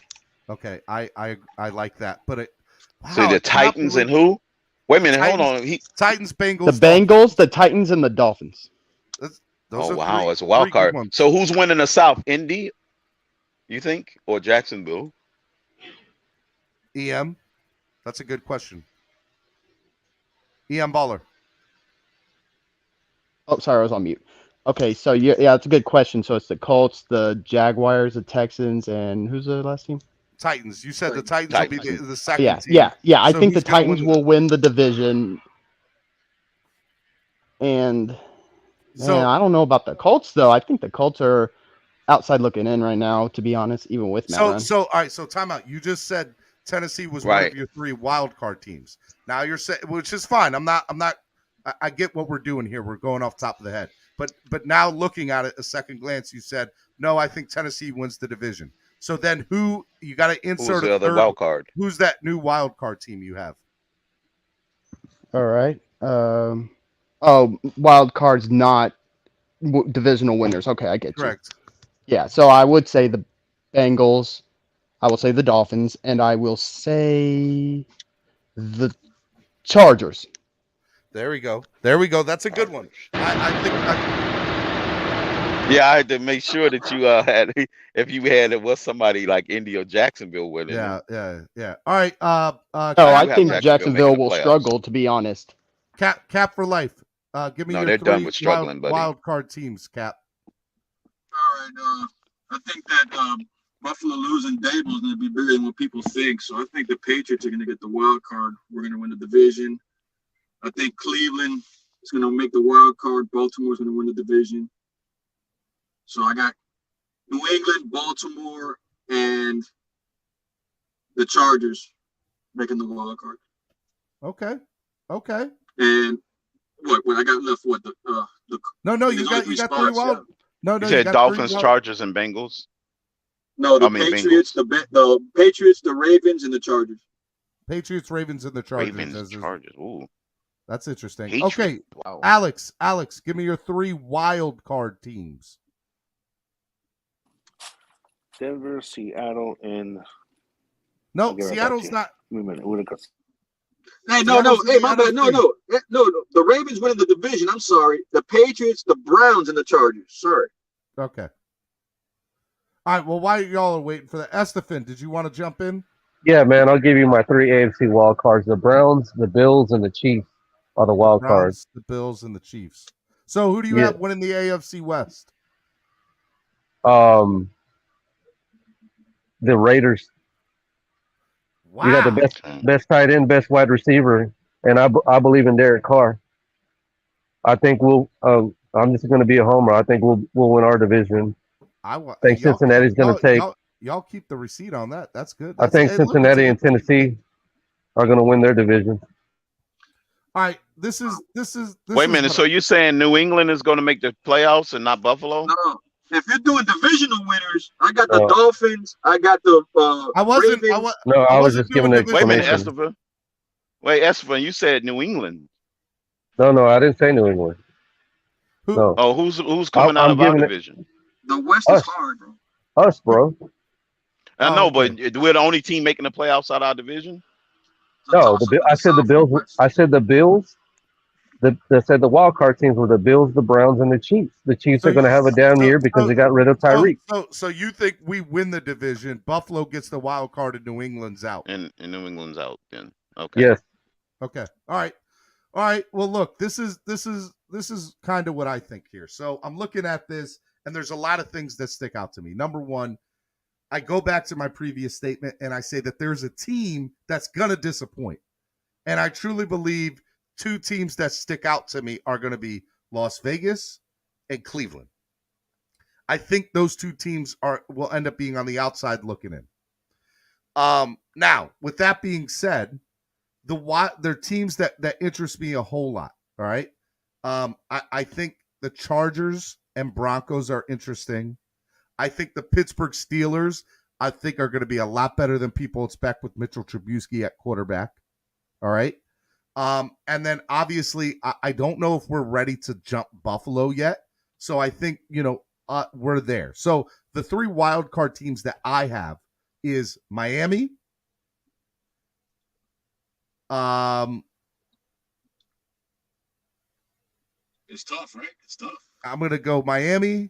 Okay, I like that. But So the Titans and who? Wait a minute, hold on. Titans, Bengals. The Bengals, the Titans, and the Dolphins. Oh wow, it's a wild card. So who's winning the South? Indy, you think, or Jacksonville? EM, that's a good question. EM Baller. Oh, sorry, I was on mute. Okay, so yeah, it's a good question. So it's the Colts, the Jaguars, the Texans, and who's the last team? Titans. You said the Titans will be the second Yeah, team. yeah. I So think the who's gonna Titans win will win the division. And man, I don't know about the Colts though. I think the Colts are outside looking in right now, to be honest, even with Matt Ryan. So all right, so time out. You just said Tennessee was one of your 3 wild card teams. Now you're saying, which is fine. I get what we're doing here. We're going off top of the head. But now looking at it a second glance, you said, no, I think Tennessee wins the division. So then who you got to insert Who's the a other third wild card? Who's that new wild card team you have? All right. Wild cards not divisional winners. Okay, I get Correct. you. Yeah, so I would say the Bengals. I will say the Dolphins, and I will say the Chargers. There we go. That's a good one. I think. Yeah, I had to make sure that you had, if you had it was somebody like Indy or Jacksonville winning. Yeah. All right. I think Jacksonville will struggle, to be honest. Cap for life. Give me No, your they're 3 done with struggling, buddy. wild card teams, Cap. All right. I think that Buffalo losing Dable is going to be bigger than what people think. So I think the Patriots are going to get the wild card. We're going to win the division. I think Cleveland is going to make the wild card. Baltimore's going to win the division. So I got New England, Baltimore, and the Chargers making the wild card. Okay. And what I got left? What the No, you got 3 wild. No, you said Dolphins, Chargers, and Bengals. No, Patriots, the Patriots, the Ravens, and the Chargers. Patriots, Ravens, and the Chargers. Chargers. Ooh, that's interesting. Patriots. Okay, Wow. Alex, give me your 3 wild card teams. Denver, Seattle, and no, Seattle's not. Wait a minute, where it goes? Hey, no. Hey, my bad. No. The Ravens winning the division. I'm sorry. The Patriots, the Browns, and the Chargers. Sorry. Okay. All right. Well, while y'all are waiting for that, Estefan, did you want to jump in? Yeah, man. I'll give you my 3 AFC wild cards: the Browns, the Bills, and the Chiefs are the wild cards. The Bills and the Chiefs. So, who do you have winning the AFC West? The Raiders. Wow. You got the best tight end, best wide receiver, and I believe in Derek Carr. I think we'll. I'm just going to be a homer. I think we'll win our division. I think Cincinnati's going to take. Y'all keep the receipt on that. That's good. I think Cincinnati and Tennessee are going to win their division. All right, this is. Wait a minute. So you're saying New England is going to make the playoffs and not Buffalo? No. If you're doing divisional winners, I got the Dolphins. I got the. I was just giving an explanation. Wait a minute, Esteban. Wait, Esteban, you said New England. No, I didn't say New England. No. Oh, who's coming out of our division? The West is hard, bro. Us, bro. I know, but we're the only team making the playoffs out of our division. No, I said the Bills. I said the Bills. The wild card teams were the Bills, the Browns, and the Chiefs. The Chiefs are going to have a down year because they got rid of Tyreek. So you think we win the division? Buffalo gets the wild card, and New England's out. And New England's out. Then okay. Yes. Okay. All right. Well, look, this is kind of what I think here. So I'm looking at this, and there's a lot of things that stick out to me. Number one, I go back to my previous statement, and I say that there's a team that's gonna disappoint, and I truly believe 2 teams that stick out to me are going to be Las Vegas and Cleveland. I think those 2 teams will end up being on the outside looking in. Now, with that being said, they're teams that interest me a whole lot. All right. I think the Chargers and Broncos are interesting. I think the Pittsburgh Steelers, are going to be a lot better than people expect with Mitchell Trubisky at quarterback. All right. And then obviously I don't know if we're ready to jump Buffalo yet. So I think, we're there. So the 3 wild card teams that I have is Miami. It's tough, right? It's tough. I'm going to go Miami,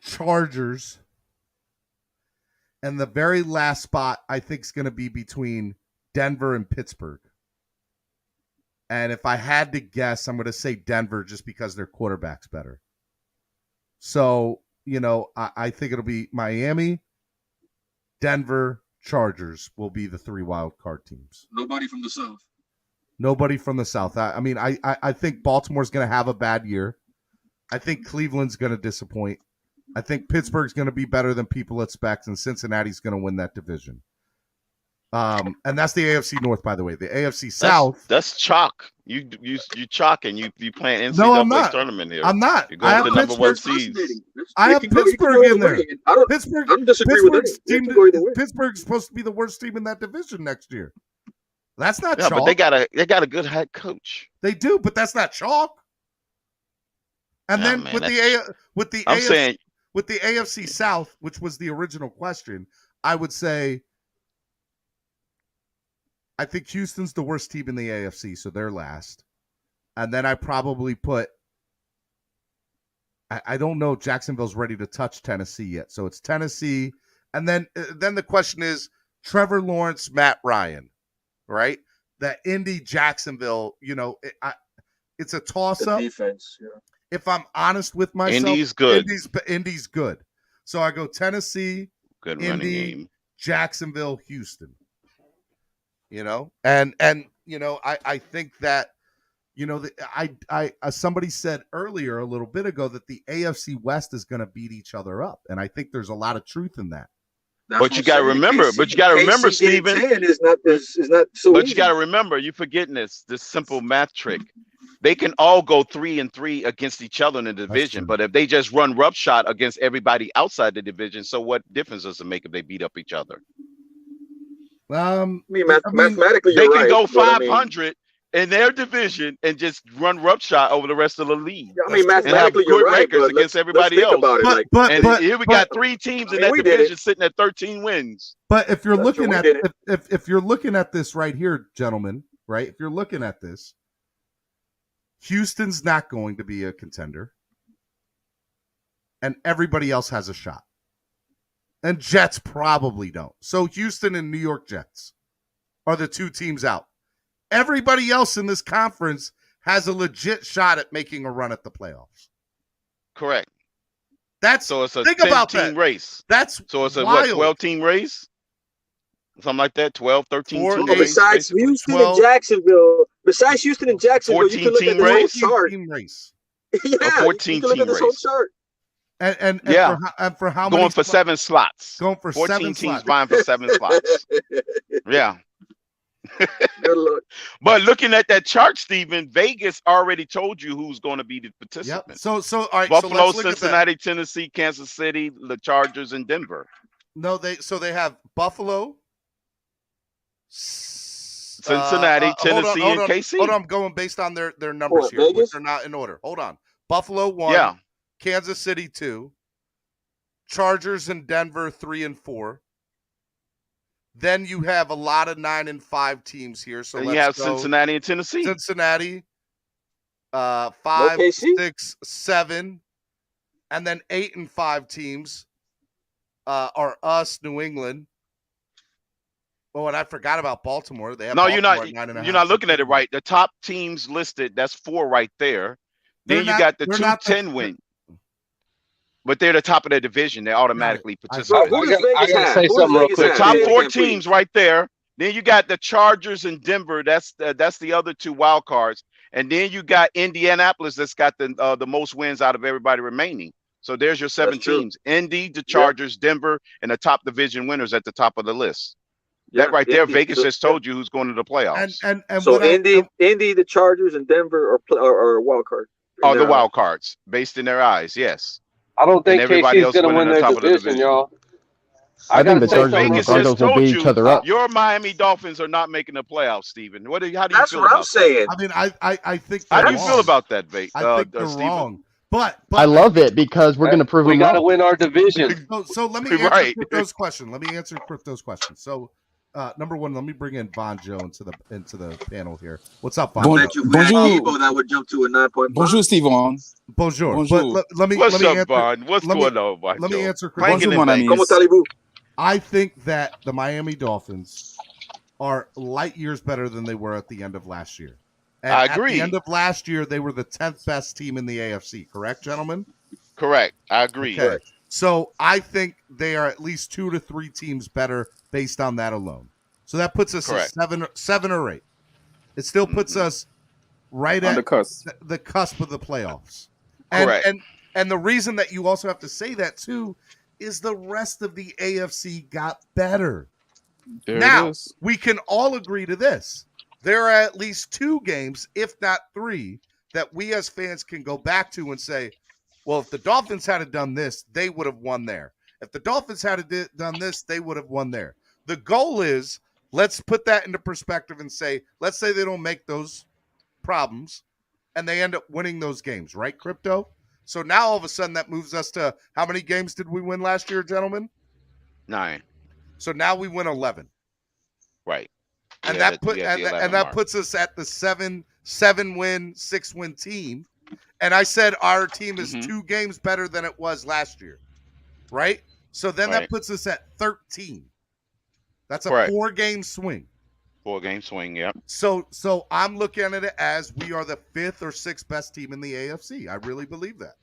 Chargers, and the very last spot I think is going to be between Denver and Pittsburgh. And if I had to guess, I'm going to say Denver just because their quarterback's better. So, I think it'll be Miami, Denver, Chargers will be the 3 wild card teams. Nobody from the South. Nobody from the South. I think Baltimore's going to have a bad year. I think Cleveland's going to disappoint. I think Pittsburgh's going to be better than people expect, and Cincinnati's going to win that division. And that's the AFC North, by the way. The AFC South. That's chalk. You chalking. You playing NCAA No, I'm not. tournament here. I'm not. You're going to the number 1 seeds. I have Pittsburgh in there. I don't disagree with that. Pittsburgh's supposed to be the worst team in that division next year. That's not Yeah, chalk. but they got a good head coach. They do, but that's not chalk. And then man, with the AFC South, which was the original question, I would say I think Houston's the worst team in the AFC, so they're last. And then I probably put I don't know if Jacksonville's ready to touch Tennessee yet. So it's Tennessee. And then the question is Trevor Lawrence, Matt Ryan, right? That Indy, Jacksonville, it's a toss-up. Defense, yeah. If I'm honest with myself, Indy's good. Indy's good. So I go Tennessee, Good running Indy, game. Jacksonville, Houston. And I think that somebody said earlier a little bit ago that the AFC West is going to beat each other up, and I think there's a lot of truth in that. But you got to remember, Stephen. Is not so. But you got to remember, you're forgetting this simple math trick. They can all go 3-3 against each other in the division, but if they just run roughshod against everybody outside the division, so what difference does it make if they beat up each other? Mathematically, they you're can right, go 500 in their division and just run roughshod over the rest of the league. Mathematically, you're right, records against everybody else. Here we got 3 teams in that division sitting at 13 wins. But if you're looking at if you're looking at this right here, gentlemen, right? If you're looking at this, Houston's not going to be a contender, and everybody else has a shot. And Jets probably don't. So Houston and New York Jets are the 2 teams out. Everybody else in this conference has a legit shot at making a run at the playoffs. Correct. So it's a think 10-team race. So it's a wild. 12-team race? Something like that, 12, 13 team race. Besides Houston and Jacksonville, you can look at this whole chart. Yeah, a 14-team race. And for how many going for 7 slots. Going for 14 7 teams slots. vying for 7 slots. Yeah. Good luck. But looking at that chart, Stephen, Vegas already told you who's going to be the participants. Yep. So all right. Buffalo, so let's look Cincinnati, Tennessee, Kansas City, the Chargers, and Denver. No, they have Buffalo, Cincinnati, Tennessee, and KC. Hold on, I'm going based on their numbers here, Vegas? which are not in order. Hold on. Buffalo 1, Yeah. Kansas City 2, Chargers and Denver 3 and 4. Then you have a lot of 9 and 5 teams here. So and let's you have go. Cincinnati and Tennessee. Cincinnati, 5, 6, 7, and then 8 and 5 teams are us, New England. Oh, and I forgot about Baltimore. They have No, Baltimore you're at 9.5. not looking at it right. The top teams listed, that's 4 right there. Then you got the 2 10-win. But they're the top of their division. They automatically participate. I gotta say something real quick. The top 4 teams right there. Then you got the Chargers and Denver. That's the other 2 wild cards. And then you got Indianapolis that's got the most wins out of everybody remaining. So there's your 7 teams. Indy, the Chargers, Denver, and the top division winners at the top of the list. That right there, Vegas just told you who's going to the playoffs. And so Indy, the Chargers, and Denver are wild card. Are the wild cards based in their eyes? Yes. I don't think everybody KC's going to win their division, y'all. I think the Chargers and the Broncos will beat each other up. Your Miami Dolphins are not making the playoffs, Stephen. How do you That's feel what about I'm saying. I mean, I think how they're do you wrong. feel about that, Stephen? I think they're wrong. But I love it because we're going to prove we them got to wrong. win our division. So let me answer Crypto's question. So number one, let me bring in Bonjo into the panel here. What's up, I Bonjo? bet you if we had Debo, that would jump to a 9.5. Bonjour, Steven. Bonjour. Bonjour. But let me What's up, answer, Bond? What's going on, Bond? Let me answer. Bonjour, mon ami. I think that the Miami Dolphins are light years better than they were at the end of last year. And I agree. At the end of last year, they were the 10th best team in the AFC. Correct, gentlemen? Correct. I agree. Okay. So I think they are at least 2 to 3 teams better based on that alone. So that puts us at 7 or 8. It still puts us right on at the cusp of the playoffs. And, Correct. And the reason that you also have to say that too is the rest of the AFC got better. There now it is. we can all agree to this. There are at least 2 games, if not 3, that we as fans can go back to and say, well, if the Dolphins had done this, they would have won there. If the Dolphins had done this, they would have won there. The goal is, let's put that into perspective and say, let's say they don't make those problems and they end up winning those games, right, Crypto? So now all of a sudden that moves us to how many games did we win last year, gentlemen? 9. So now we win 11. Right. And Yeah, that puts us at the 7-win, 6-win team. And I said our team is 2 games better than it was last year, right? So then that puts us at 13. That's a 4-game swing. 4-game swing, yep. So I'm looking at it as we are the 5th or 6th best team in the AFC. I really believe that.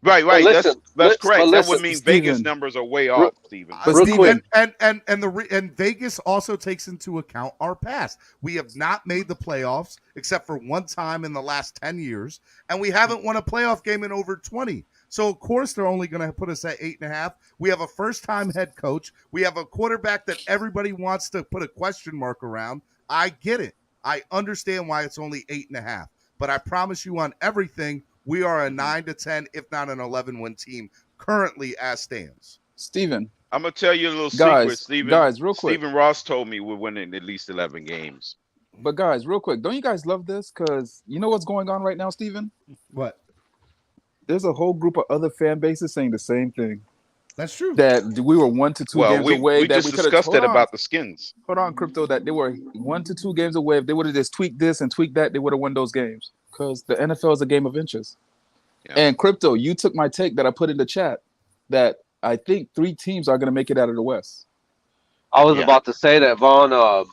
Right. Listen, that's correct. That would mean Steven. Vegas numbers are way off, Steven. But Steven, And Vegas also takes into account our past. We have not made the playoffs except for one time in the last 10 years, and we haven't won a playoff game in over 20. So of course they're only going to put us at 8.5. We have a first-time head coach. We have a quarterback that everybody wants to put a question mark around. I get it. I understand why it's only 8.5. But I promise you on everything, we are a 9 to 10, if not an 11-win team currently as stands. Steven. I'm gonna tell you a little Guys, secret, Steven. guys, real quick. Stephen Ross told me we're winning at least 11 games. But guys, real quick, don't you guys love this? Because you know what's going on right now, Steven? What? There's a whole group of other fan bases saying the same thing. That's true. That we were 1 to 2 games away. We that just we could've- discussed hold that on. about the Skins. Hold on, Crypto, that they were 1 to 2 games away. If they would have just tweaked this and tweaked that, they would have won those games. Because the NFL is a game of inches. Yeah. And Crypto, you took my take that I put in the chat that I think 3 teams are going to make it out of the West. I was about to say that, Vaughn.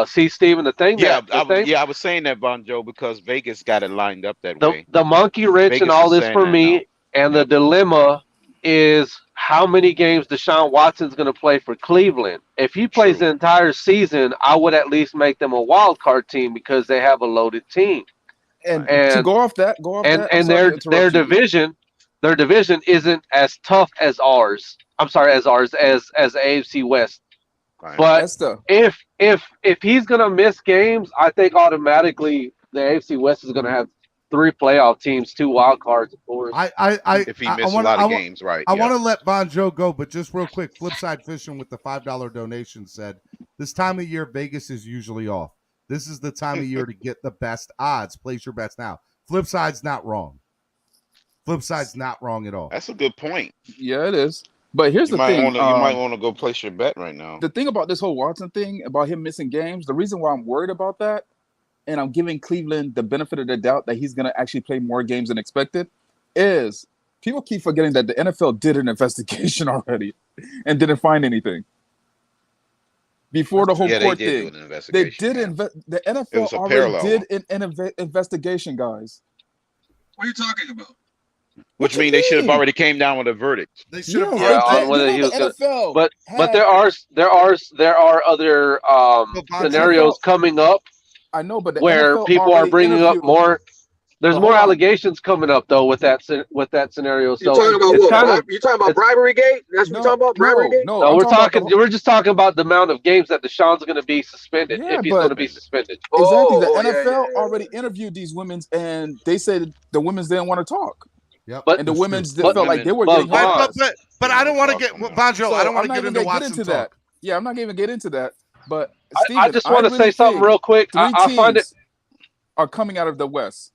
See, Steven, the thing I was saying that, Bon Joe, because Vegas got it lined up that way. The monkey wrench Vegas and all is this saying for that me, now. and the dilemma is how many games Deshaun Watson's going to play for Cleveland. If he plays the entire season, I would at least make them a wild card team because they have a loaded team. And to go off that, and their division isn't as tough as ours. I'm sorry, as AFC West. Right. But if he's gonna miss games, I think automatically the AFC West is gonna have 3 playoff teams, 2 wild cards, of course. If he misses a lot of games, right? I want to let Bonjo go, but just real quick, Flipside Fishing with the $5 donation said, this time of year, Vegas is usually off. This is the time of year to get the best odds. Place your bets now. Flipside's not wrong. Flipside's not wrong at all. That's a good point. Yeah, it is. But here's the thing. You might want to go place your bet right now. The thing about this whole Watson thing, about him missing games, the reason why I'm worried about that, and I'm giving Cleveland the benefit of the doubt that he's going to actually play more games than expected, is people keep forgetting that the NFL did an investigation already and didn't find anything. Before the whole court thing, they did the NFL already did an investigation, guys. What are you talking about? Which means they should have already came down with a verdict. They should have. on whether he was NFL but there are other scenarios coming up. I know, but where NFL people are bringing up more. There's more allegations coming up though with that scenario. So you're talking about what? You're talking about bribery gate? That's what you're talking about, bribery gate? No, we're just talking about the amount of games that Deshaun's going to be suspended if he's going to be suspended. Exactly. The NFL already interviewed these women, and they said the women didn't want to talk. Yep. But and the women felt like they were getting but I don't want to get Bonjo. I don't want to get into Watson that. Yeah, I'm not going to get into that. But Steven, I just want to say something real quick. I find it are coming out of the West.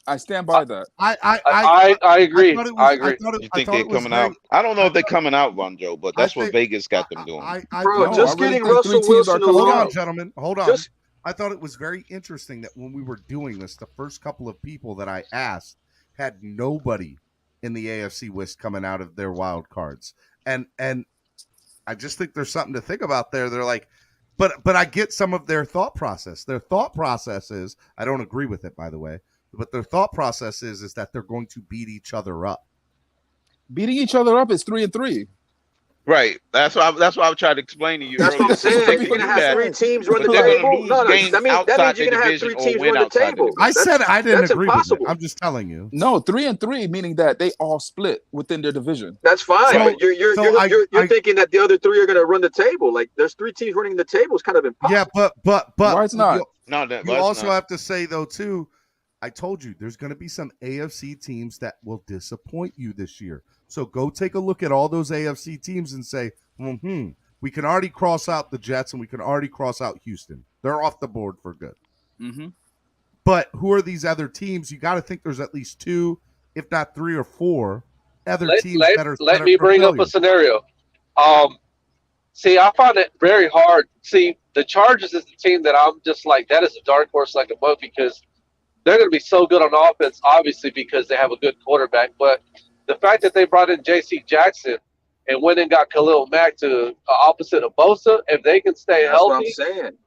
I stand by that. I agree. I agree. You think they're coming out? I don't know if they're coming out, Ronjo, but that's what Vegas got them doing. Bro, just getting Russell Wilson Hold on, alone. gentlemen. Hold on. I thought it was very interesting that when we were doing this, the first couple of people that I asked had nobody in the AFC West coming out of their wild cards. And I just think there's something to think about there. They're like, but I get some of their thought process. Their thought process is, I don't agree with it, by the way, but their thought process is that they're going to beat each other up. Beating each other up is 3-3. Right. That's what I was trying to explain to you. That's what I'm saying. You're gonna have three teams run the table. No, that means you're gonna have three teams run the table. I said I didn't agree with it. I'm just telling you. No, 3-3, meaning that they all split within their division. That's fine. But you're thinking that the other three are gonna run the table. Like there's three teams running the table. It's kind of impossible. Yeah, but why it's not? You also have to say though too. I told you there's going to be some AFC teams that will disappoint you this year. So go take a look at all those AFC teams and say, we can already cross out the Jets and we can already cross out Houston. They're off the board for good. Mm-hmm. But who are these other teams? You got to think there's at least 2, if not 3 or 4 other teams that are. Let me bring up a scenario. See, I find it very hard. See, the Chargers is the team that I'm just like, that is a dark horse like a boat because they're going to be so good on offense, obviously, because they have a good quarterback. But the fact that they brought in J.C. Jackson and went and got Khalil Mack to opposite of Bosa, if they can stay healthy,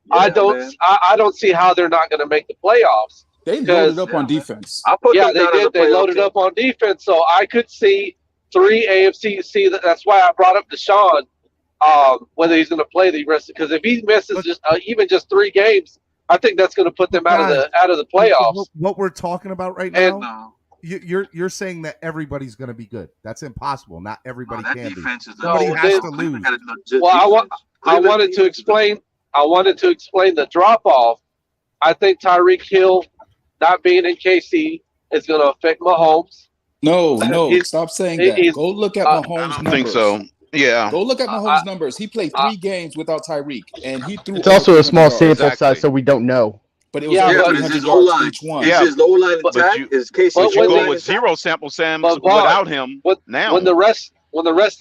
I don't see how they're not going to make the playoffs. They loaded up on defense. They did. They loaded up on defense. So I could see 3 AFC. See, that's why I brought up Deshaun, whether he's going to play the rest. Because if he misses even just 3 games, I think that's going to put them out of the playoffs. What we're talking about right now, you're saying that everybody's going to be good. That's impossible. Not everybody can be. Somebody has to lose. Well, I wanted to explain the drop off. I think Tyreek Hill not being in KC is going to affect Mahomes. No, stop saying that. Go look at Mahomes' numbers. I don't think so. Yeah. Go look at Mahomes' numbers. He played 3 games without Tyreek, and he threw. It's also a small sample size, so we don't know. But it was 300 yards each one. Is his low line attack? Is KC? But you go with 0 sample Sam without him now. When the rest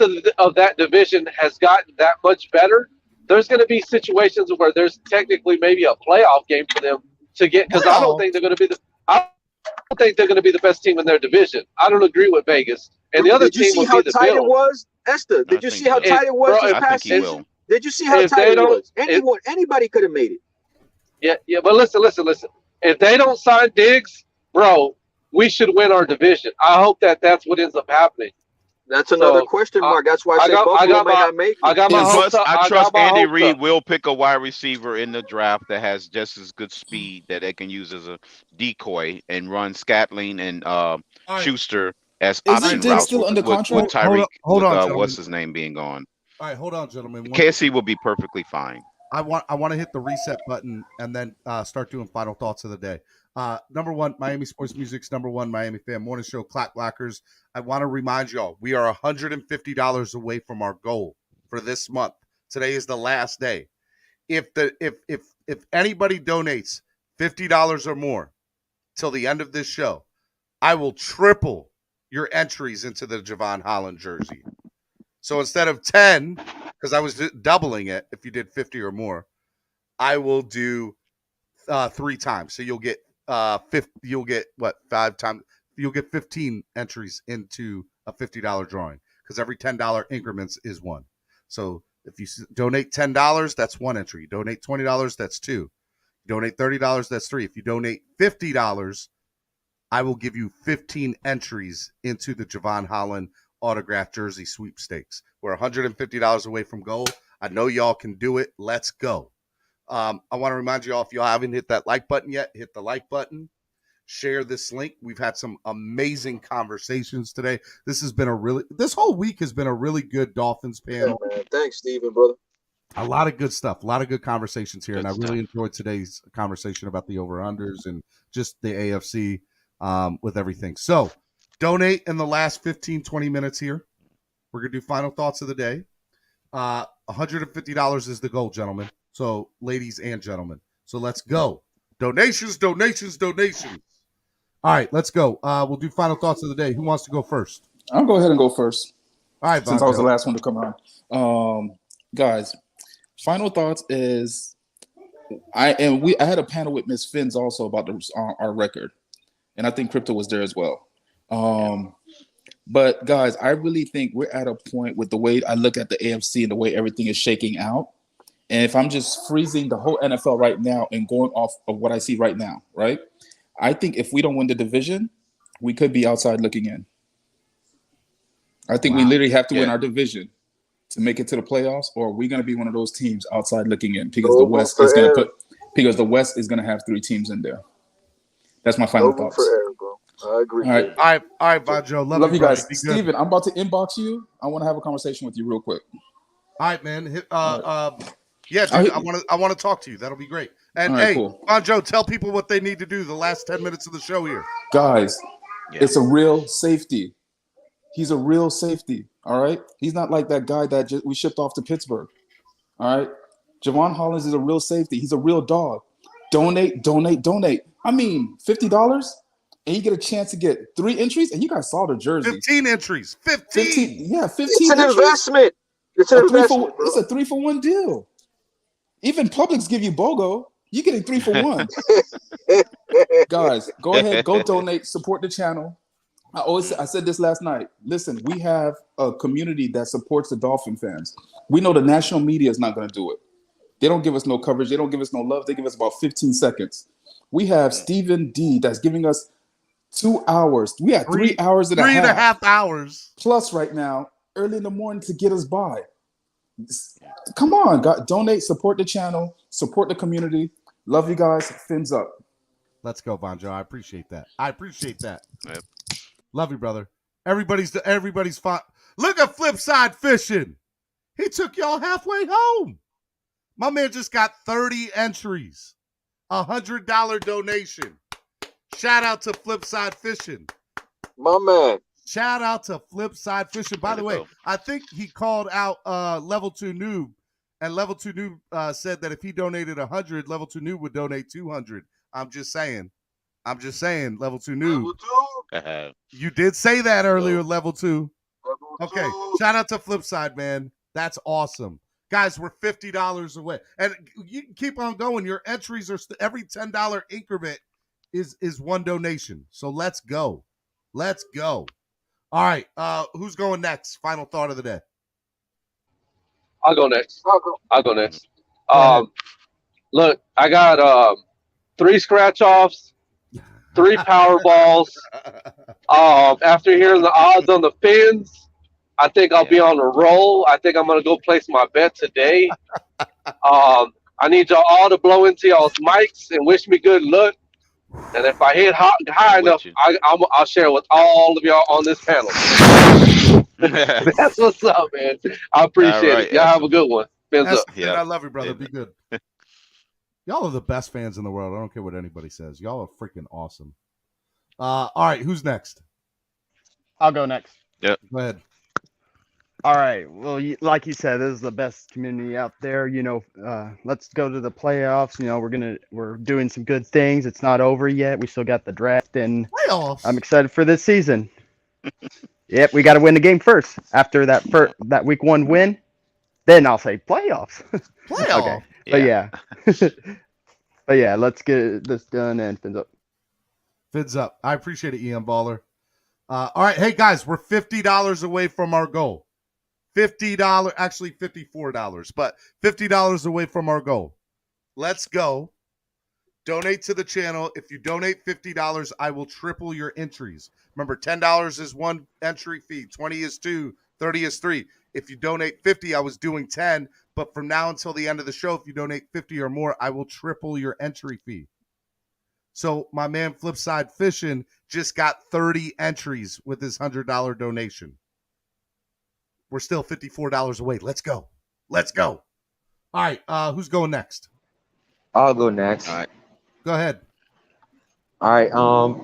of that division has gotten that much better, there's going to be situations where there's technically maybe a playoff game for them to get. Because I don't think they're going to be the best team in their division. I don't agree with Vegas. And the other team will be the Bills. Did you see how tight it was, Esther? Did you see how tight it was this past season? Did you see how tight it was? Anybody could have made it. Yeah, but listen. If they don't sign Diggs, bro, we should win our division. I hope that's what ends up happening. That's another question mark. That's why I say Buffalo may not make it. I trust Andy Reid will pick a wide receiver in the draft that has just as good speed that they can use as a decoy and run Scatling and Schuster as option routes still under contract? with Tyreek. Hold on, what's his name being gone? All right, hold on, gentlemen. KC will be perfectly fine. I want to hit the reset button and then start doing final thoughts of the day. Number 1, Miami Sports Music's number 1 Miami fan morning show, Clock Blackers. I want to remind y'all, we are $150 away from our goal for this month. Today is the last day. If anybody donates $50 or more till the end of this show, I will triple your entries into the Javon Holland jersey. So instead of 10, because I was doubling it if you did 50 or more, I will do 3 times. So you'll get 5 times. You'll get 15 entries into a $50 drawing because every $10 increments is 1. So if you donate $10, that's 1 entry. You donate $20, that's 2. You donate $30, that's 3. If you donate $50, I will give you 15 entries into the Javon Holland autographed jersey sweepstakes. We're $150 away from goal. I know y'all can do it. Let's go. I want to remind you all, if y'all haven't hit that like button yet, hit the like button. Share this link. We've had some amazing conversations today. This whole week has been a really good Dolphins panel. Yeah, man. Thanks, Steven, brother. A lot of good stuff. A lot of good conversations here. And I really enjoyed today's conversation about the over-unders and just the AFC with everything. So donate in the last 15, 20 minutes here. We're going to do final thoughts of the day. $150 is the goal, gentlemen. So ladies and gentlemen. So let's go. Donations. All right, let's go. We'll do final thoughts of the day. Who wants to go first? I'll go ahead and go first. All right, since I was the last one to come on. Guys, final thoughts is I had a panel with Miss Finns also about our record, and I think crypto was there as well. But guys, I really think we're at a point with the way I look at the AFC and the way everything is shaking out. And if I'm just freezing the whole NFL right now and going off of what I see right now, right? I think if we don't win the division, we could be outside looking in. I think we literally have to win our division to make it to the playoffs, or we're going to be one of those teams outside looking in because the West is going to have 3 teams in there. That's my final thoughts. For Eric, bro. I agree. All right, Bonjo. Love you brother. guys. Steven, I'm about to inbox you. I want to have a conversation with you real quick. All right, man. Yeah, dude, I want to talk to you. That'll be great. And right, hey, cool. Bonjo, tell people what they need to do the last 10 minutes of the show here. Guys, it's a real safety. He's a real safety. All right. He's not like that guy that we shipped off to Pittsburgh. All right. Javon Hollins is a real safety. He's a real dog. Donate. I mean, $50 and you get a chance to get 3 entries, and you guys saw the jersey. 15 entries. 15. Yeah, 15. It's an entries. investment. It's an investment. It's a 3-for-1 deal. Even Publix give you BOGO. You getting 3 for 1. Guys, go ahead, go donate, support the channel. I said this last night. Listen, we have a community that supports the Dolphin fans. We know the national media is not going to do it. They don't give us no coverage. They don't give us no love. They give us about 15 seconds. We have Stephen D that's giving us 2 hours. We have 3 hours and a half. 3.5 hours. Plus right now, early in the morning to get us by. Come on, God, donate, support the channel, support the community. Love you guys. Fins up. Let's go, Bonjo. I appreciate that. Yep. Love you, brother. Everybody's fine. Look at Flipside Fishing. He took y'all halfway home. My man just got 30 entries. $100 donation. Shout out to Flipside Fishing. My man. Shout out to Flipside Fishing. By the way, I think he called out Level 2 Noob, and Level 2 Noob said that if he donated 100, Level 2 Noob would donate 200. I'm just saying, Level 2 Noob. You did say that earlier, Level 2. Okay, shout out to Flipside, man. That's awesome. Guys, we're $50 away. And you can keep on going. Your entries are every $10 increment is 1 donation. So let's go. Let's go. All right, who's going next? Final thought of the day. I'll go next. Look, I got 3 scratch-offs, 3 Powerballs. After hearing the odds on the Fins, I think I'll be on a roll. I think I'm going to go place my bet today. I need y'all all to blow into y'all's mics and wish me good luck. And if I hit high enough, I'll share it with all of y'all on this panel. That's what's up, man. I appreciate it. Y'all have a good one. I love you, brother. Be good. Y'all are the best fans in the world. I don't care what anybody says. Y'all are freaking awesome. All right, who's next? I'll go next. Yep. Go ahead. All right. Well, like you said, this is the best community out there. Let's go to the playoffs. We're doing some good things. It's not over yet. We still got the draft, and playoffs. I'm excited for this season. Yep, we got to win the game first. After that week 1 win, then I'll say playoffs. Playoff. Okay. But yeah, let's get this done and fins up. Fins up. I appreciate it, Ian Baller. All right, hey guys, we're $50 away from our goal. $50, actually $54, but $50 away from our goal. Let's go. Donate to the channel. If you donate $50, I will triple your entries. Remember, $10 is 1 entry fee, 20 is 2, 30 is 3. If you donate 50, I was doing 10, but from now until the end of the show, if you donate 50 or more, I will triple your entry fee. So my man Flipside Fishing just got 30 entries with his $100 donation. We're still $54 away. Let's go. All right, who's going next? I'll go next. All right. Go ahead. All right.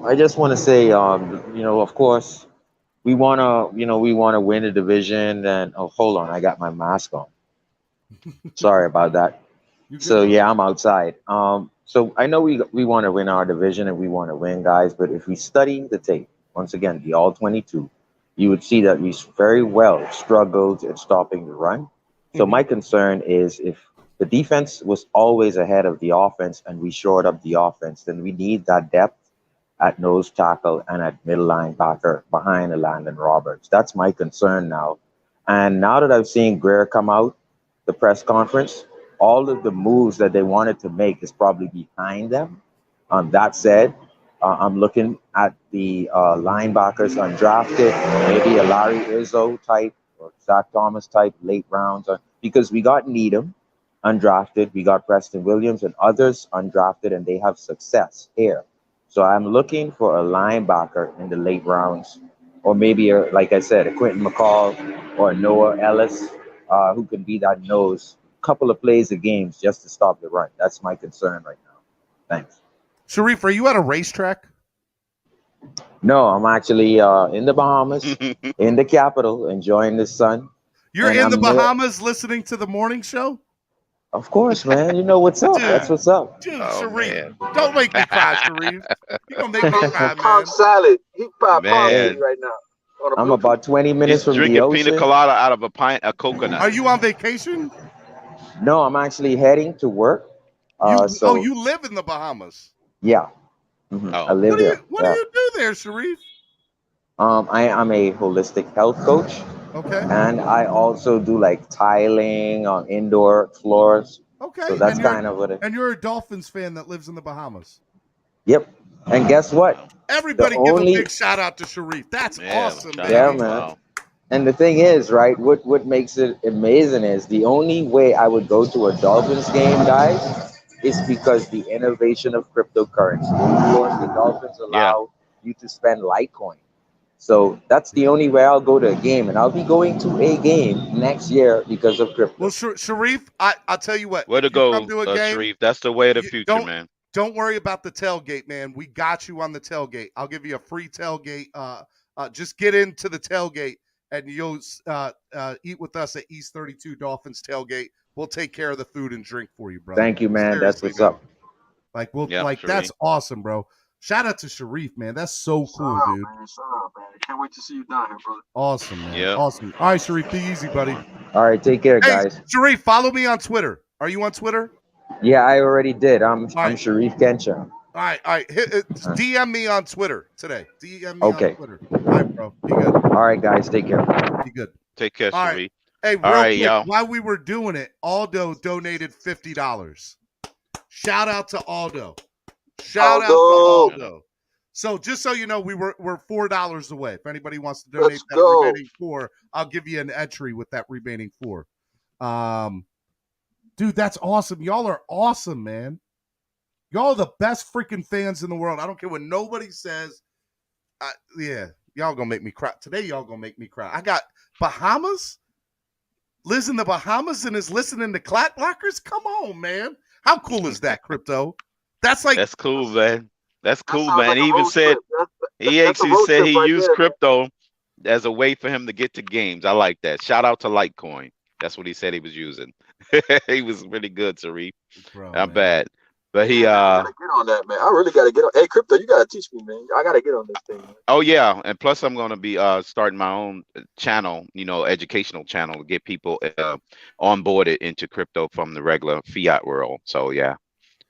I just want to say, of course, we wanna win the division. And hold on, I got my mask on. Sorry about that. So yeah, I'm outside. So I know we want to win our division and we want to win, guys. But if we study the tape once again, the all 22, you would see that we very well struggled at stopping the run. So my concern is if the defense was always ahead of the offense and we shored up the offense, then we need that depth at nose tackle and at middle linebacker behind Landon Roberts. That's my concern now. And now that I've seen Greer come out, the press conference, all of the moves that they wanted to make is probably behind them. That said, I'm looking at the linebackers undrafted, maybe a Larry Izzo type or Zach Thomas type late rounds, because we got Needham undrafted, we got Preston Williams and others undrafted, and they have success here. So I'm looking for a linebacker in the late rounds, or maybe, like I said, a Quentin McCall or a Noah Ellis, who can be that nose, couple of plays a game just to stop the run. That's my concern right now. Thanks. Sharif, are you at a racetrack? No, I'm actually in the Bahamas, in the capital, enjoying the sun. You're in the Bahamas listening to the morning show? Of course, man. You know what's up. Dude, That's what's up. Dude, Sharif, don't make me cry, Sharif. You're going to make me cry, man. Cobb salad. He probably Man. right now. I'm about 20 minutes He's from the drinking ocean. pina colada out of a coconut. Are you on vacation? No, I'm actually heading to work. You live in the Bahamas? Yeah. I live there. What do you do there, Sharif? I am a holistic health coach. Okay. And I also do like tiling on indoor floors. Okay. So that's kind of what it. And you're a Dolphins fan that lives in the Bahamas. Yep. And guess what? Everybody give a big shout out to Sharif. That's awesome, man. Yeah, man. Wow. And the thing is, right, what makes it amazing is the only way I would go to a Dolphins game, guys, is because the innovation of cryptocurrency. Of course, the Dolphins allow you to spend Litecoin. So that's the only way I'll go to a game, and I'll be going to a game next year because of crypto. Well, Sharif, I'll tell you what. Way to go, Sharif. That's the way of the future, man. Don't worry about the tailgate, man. We got you on the tailgate. I'll give you a free tailgate. Just get into the tailgate, and you'll eat with us at East 32 Dolphins tailgate. We'll take care of the food and drink for you, brother. Thank you, man. That's what's up. Like that's awesome, bro. Shout out to Sharif, man. That's so cool, dude. Man. Shut up, man. Can't wait to see you down here, brother. Awesome, man. Yeah. Awesome. All right, Sharif, be easy, buddy. All right, take care, guys. Sharif, follow me on Twitter. Are you on Twitter? Yeah, I already did. I'm Sharif Kensha. All right. DM me on Twitter today. DM me on Twitter. All right, bro. Be good. All right, guys. Take care. Be good. Take care, All Sharif. right. Hey, real quick, y'all. While we were doing it, Aldo donated $50. Shout out to Aldo. Shout out to Aldo. So just so you know, we're $4 away. If anybody wants to donate that remaining $4, I'll give you an entry with that remaining $4. Dude, that's awesome. Y'all are awesome, man. Y'all are the best freaking fans in the world. I don't care what nobody says. Y'all gonna make me cry. Today, y'all gonna make me cry. I got Bahamas. Lives in the Bahamas and is listening to Clack Blockers. Come on, man. How cool is that, Crypto? That's cool, man. That's cool, man. Like He even said he actually said he used crypto as a way for him to get to games. I like that. Shout out to Litecoin. That's what he said he was using. He was really good, Sharif. Not bad. But he I gotta get on that, man. I really gotta get on. Hey, Crypto, you gotta teach me, man. I gotta get on this thing, man. Oh yeah, and plus I'm gonna be starting my own channel, educational channel to get people onboarded into crypto from the regular fiat world. So yeah,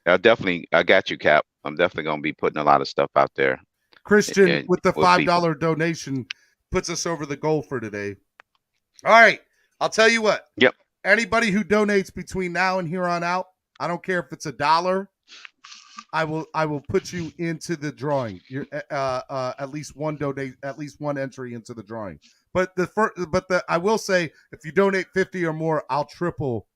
I got you, Cap. I'm definitely gonna be putting a lot of stuff out there. Christian with the $5 donation puts us over the goal for today. All right, I'll tell you what. Yep. Anybody who donates between now and here on out, I don't care if it's $1. I will put you into the drawing. You're at least one entry into the drawing. But I will say if you donate 50 or more, I'll triple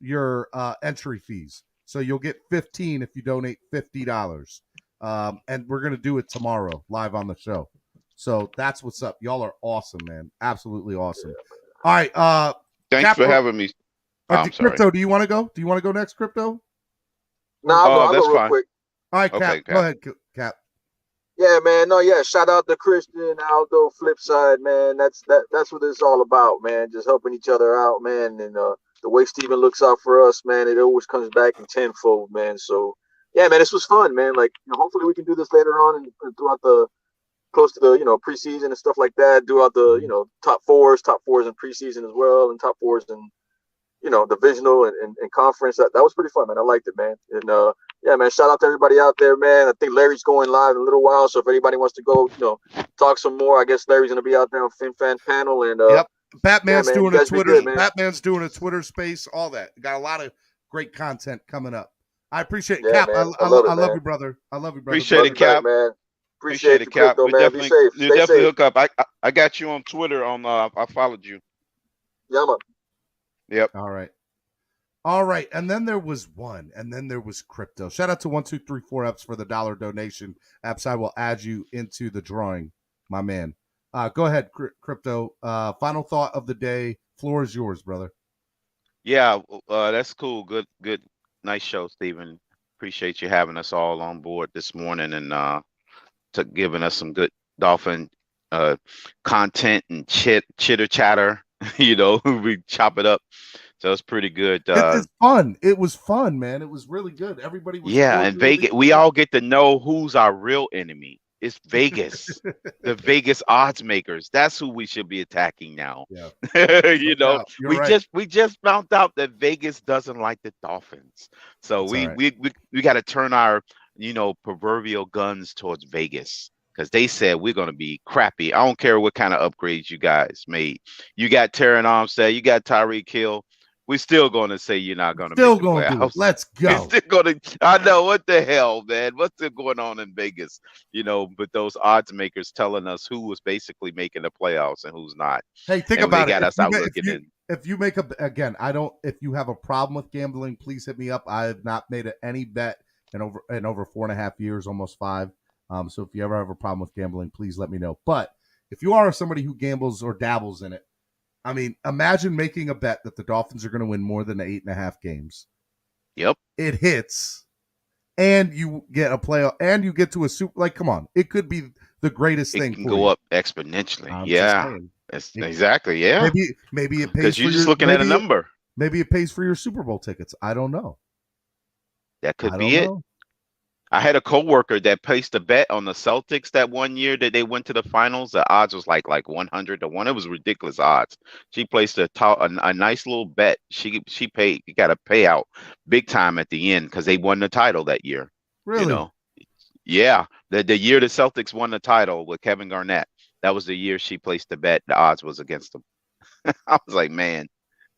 your entry fees. So you'll get 15 if you donate $50. And we're gonna do it tomorrow live on the show. So that's what's up. Y'all are awesome, man. Absolutely awesome. All right. Thanks for having me. I'm Crypto, sorry. do you want to go? Do you want to go next, Crypto? No, I'll go real quick. All right, Cap. Okay, Go ahead, Cap. Yeah, man. No, yeah. Shout out to Christian, Aldo, Flip Side, man. That's what it's all about, man. Just helping each other out, man. And the way Steven looks out for us, man, it always comes back in tenfold, man. So yeah, man, this was fun, man. Like, hopefully we can do this later on and throughout the close to the preseason and stuff like that. Throughout the top fours in preseason as well, and top fours in divisional and conference. That was pretty fun, man. I liked it, man. And yeah, man, shout out to everybody out there, man. I think Larry's going live in a little while, so if anybody wants to go, talk some more, I guess Larry's gonna be out there on FinFan panel. And yep, Batman's yeah, man, doing you a guys be Twitter. good, man. Batman's doing a Twitter space. All that. Got a lot of great content coming up. I appreciate it, Yeah, Cap. man. I love it, love man. you, brother. I love you, brother. Appreciate it, Cap. man. Appreciate it, the Cap. crypto, We man. Be definitely, safe. you Stay definitely safe. hook up. I got you on Twitter. I followed you. Yeah, man. Yep. All right. And then there was one, and then there was crypto. Shout out to 1234 Apps for the $1 donation. Apps, I will add you into the drawing, my man. Go ahead, crypto. Final thought of the day. Floor is yours, brother. Yeah, that's cool. Good, nice show, Stephen. Appreciate you having us all on board this morning and giving us some good Dolphin content and chitter chatter. We chop it up. So it's pretty good. It's fun. It was fun, man. It was really good. Everybody was and Vegas. We all get to know who's our real enemy. It's Vegas, the Vegas odds makers. That's who we should be attacking now. Yeah. We just found out that Vegas doesn't like the Dolphins, so we got to turn our proverbial guns towards Vegas because they said we're going to be crappy. I don't care what kind of upgrades you guys made. You got Terran Armstead, you got Tyreek Hill. We're still going to say you're not going to make the playoffs. Let's go. We're still going to. I know what the hell, man. What's still going on in Vegas? But those odds makers telling us who was basically making the playoffs and who's not. Hey, think about it. If you make if you have a problem with gambling, please hit me up. I have not made any bet in over 4.5 years, almost 5. So if you ever have a problem with gambling, please let me know. But if you are somebody who gambles or dabbles in it, I mean, imagine making a bet that the Dolphins are going to win more than 8.5 games. Yep. It hits, and you get a playoff, and you get to a super. Like, come on, it could be the greatest thing. It can go up exponentially. Exactly. Yeah. Maybe it pays because you're just looking at a number. Maybe it pays for your Super Bowl tickets. I don't know. That could be it. I had a coworker that placed a bet on the Celtics that one year that they went to the finals. The odds was like 100 to 1. It was ridiculous odds. She placed a nice little bet. She paid. You got a payout big time at the end because they won the title that year. Really? Yeah. The year the Celtics won the title with Kevin Garnett. That was the year she placed the bet. The odds was against them. I was like, man.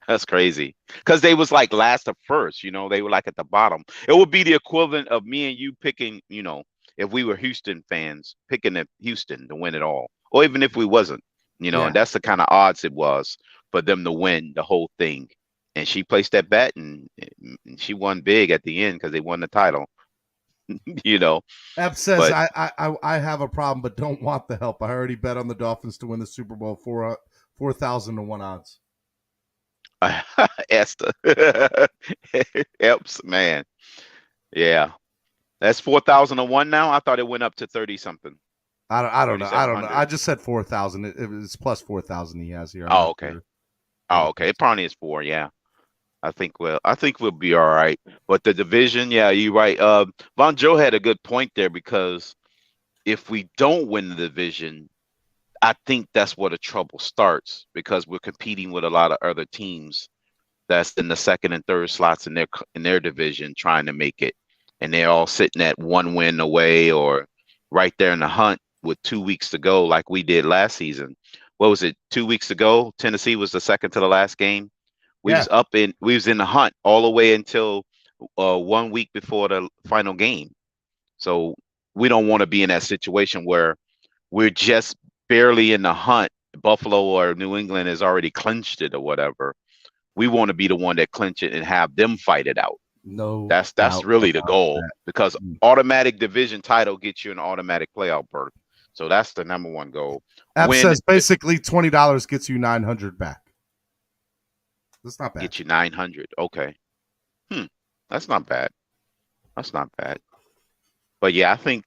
That's crazy. Because they was like last to first, they were like at the bottom. It would be the equivalent of me and you picking, if we were Houston fans, picking Houston to win it all. Or even if we wasn't, and that's the kind of odds it was for them to win the whole thing. And she placed that bet and she won big at the end because they won the title. Ep says, I have a problem, but don't want the help. I already bet on the Dolphins to win the Super Bowl 4,000 to 1 odds. Esther. Eps, man. Yeah. That's 4,001 now. I thought it went up to 30 something. I don't know. I just said 4,000. It's plus 4,000 he has here. Oh, okay. Okay. It probably is 4. Yeah. I think we'll be all right. But the division, yeah, you're right. Von Joe had a good point there because if we don't win the division, I think that's where the trouble starts because we're competing with a lot of other teams that's in the second and third slots in their division trying to make it. And they're all sitting at 1 win away or right there in the hunt with 2 weeks to go like we did last season. What was it? 2 weeks ago, Tennessee was the second to the last game. We was in the hunt all the way until 1 week before the final game. So we don't want to be in that situation where we're just barely in the hunt. Buffalo or New England has already clinched it or whatever. We want to be the one that clinch it and have them fight it out. No, that's really the goal because automatic division title gets you an automatic playoff berth. So that's the number one goal. App says basically $20 gets you 900 back. That's not bad. Get you 900. Okay. That's not bad. That's not bad. But yeah, I think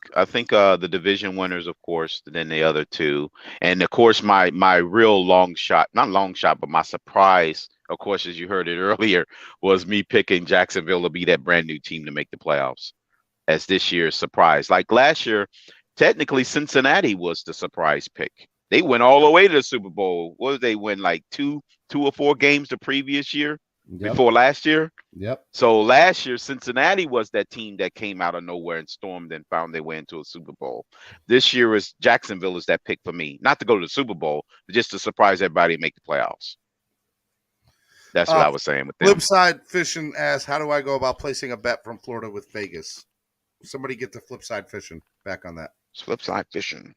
the division winners, of course, then the other two, and of course my real long shot, not long shot, but my surprise, of course, as you heard it earlier, was me picking Jacksonville to be that brand new team to make the playoffs. as this year's surprise. Like last year, technically Cincinnati was the surprise pick. They went all the way to the Super Bowl. What did they win? Like two or four games the previous year before last year? Yep. So last year, Cincinnati was that team that came out of nowhere and stormed and found their way into a Super Bowl. This year is Jacksonville is that pick for me. Not to go to the Super Bowl, but just to surprise everybody and make the playoffs. That's what I was saying with them. Flipside Fishing asks, how do I go about placing a bet from Florida with Vegas? Somebody get the Flipside Fishing back on that. It's Flipside Fishing.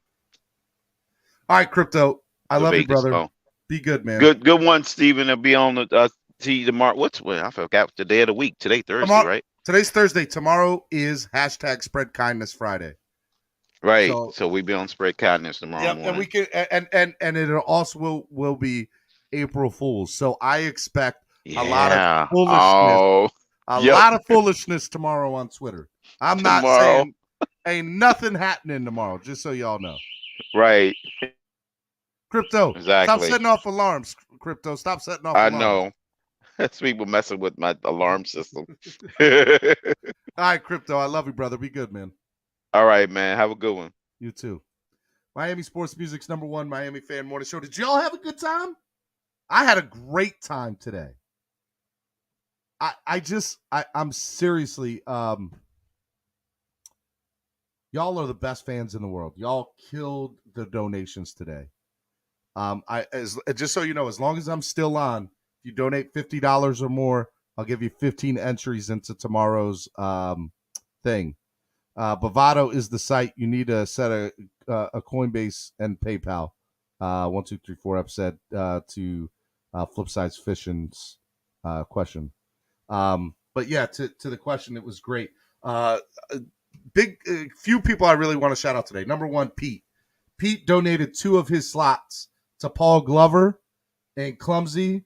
All right, Crypto. I love Vegas, you, brother. oh. Be good, man. Good one, Steven. It'll be on the tomorrow. I forgot the day of the week. Today, Thursday, right? Today's Thursday. Tomorrow is hashtag Spread Kindness Friday. Right. So we'll be on Spread Kindness tomorrow morning. And we can and it also will be April Fools. So I expect a lot of foolishness. Lot of foolishness tomorrow on Twitter. I'm not saying ain't nothing happening tomorrow, just so y'all know. Right. Crypto. Exactly. Stop setting off alarms, Crypto. Stop setting off alarms. I know. That's people messing with my alarm system. All right, Crypto. I love you, brother. Be good, man. All right, man. Have a good one. You too. Miami Sports Music's #1 Miami Fan Morning Show. Did y'all have a good time? I had a great time today. I'm seriously, y'all are the best fans in the world. Y'all killed the donations today. Just so you know, as long as I'm still on, if you donate $50 or more, I'll give you 15 entries into tomorrow's thing. Bovado is the site. You need to set a Coinbase and PayPal. 1, 2, 3, 4 said to Flipside's Fishing's question. But yeah, to the question, it was great. Few people I really want to shout out today. #1, Pete. Pete donated 2 of his slots to Paul Glover and Clumsy.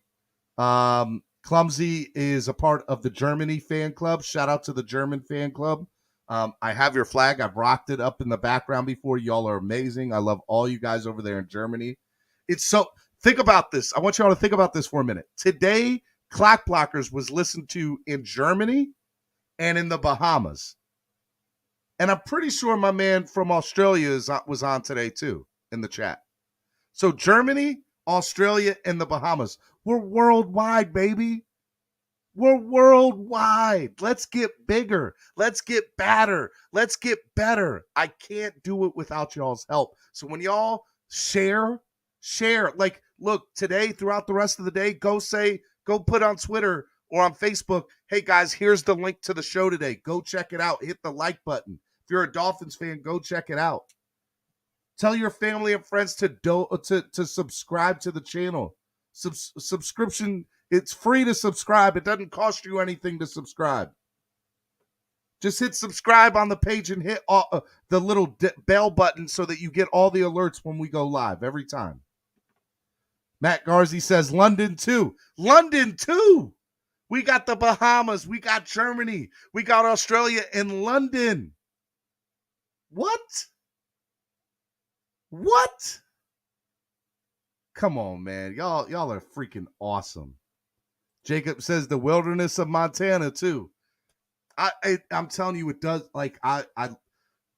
Clumsy is a part of the Germany fan club. Shout out to the German fan club. I have your flag. I've rocked it up in the background before. Y'all are amazing. I love all you guys over there in Germany. Think about this. I want y'all to think about this for a minute. Today, Clock Blockers was listened to in Germany and in the Bahamas. And I'm pretty sure my man from Australia was on today too in the chat. So Germany, Australia, and the Bahamas. We're worldwide, baby. We're worldwide. Let's get bigger. Let's get badder. Let's get better. I can't do it without y'all's help. So when y'all share. Like, look, today, throughout the rest of the day, go put on Twitter or on Facebook, hey, guys, here's the link to the show today. Go check it out. Hit the like button. If you're a Dolphins fan, go check it out. Tell your family and friends to subscribe to the channel. Subscription, it's free to subscribe. It doesn't cost you anything to subscribe. Just hit subscribe on the page and hit the little bell button so that you get all the alerts when we go live every time. Matt Garzi says London too. London too. We got the Bahamas. We got Germany. We got Australia and London. What? Come on, man. Y'all are freaking awesome. Jacob says the wilderness of Montana too. I'm telling you, it does. Like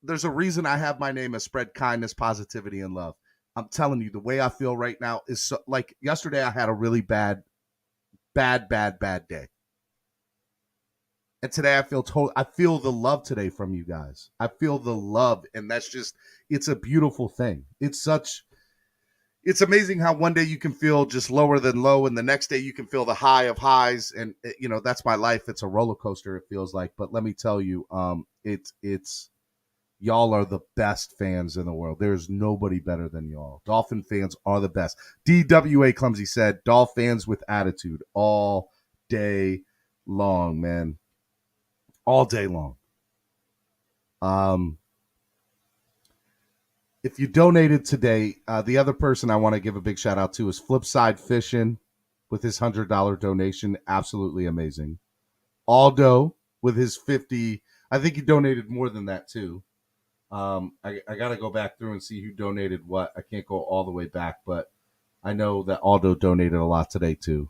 there's a reason I have my name as Spread Kindness, Positivity, and Love. I'm telling you, the way I feel right now is so, like yesterday I had a really bad day. And today I feel the love today from you guys. I feel the love, and it's a beautiful thing. It's amazing how one day you can feel just lower than low, and the next day you can feel the high of highs. And that's my life. It's a roller coaster, it feels like. But let me tell you, it's y'all are the best fans in the world. There's nobody better than y'all. Dolphin fans are the best. DWA Clumsy said, Dolph fans with attitude all day long, man. All day long. If you donated today, the other person I want to give a big shout out to is Flipside Fishing with his $100 donation. Absolutely amazing. Aldo with his 50. I think he donated more than that too. I got to go back through and see who donated what. I can't go all the way back, but I know that Aldo donated a lot today too.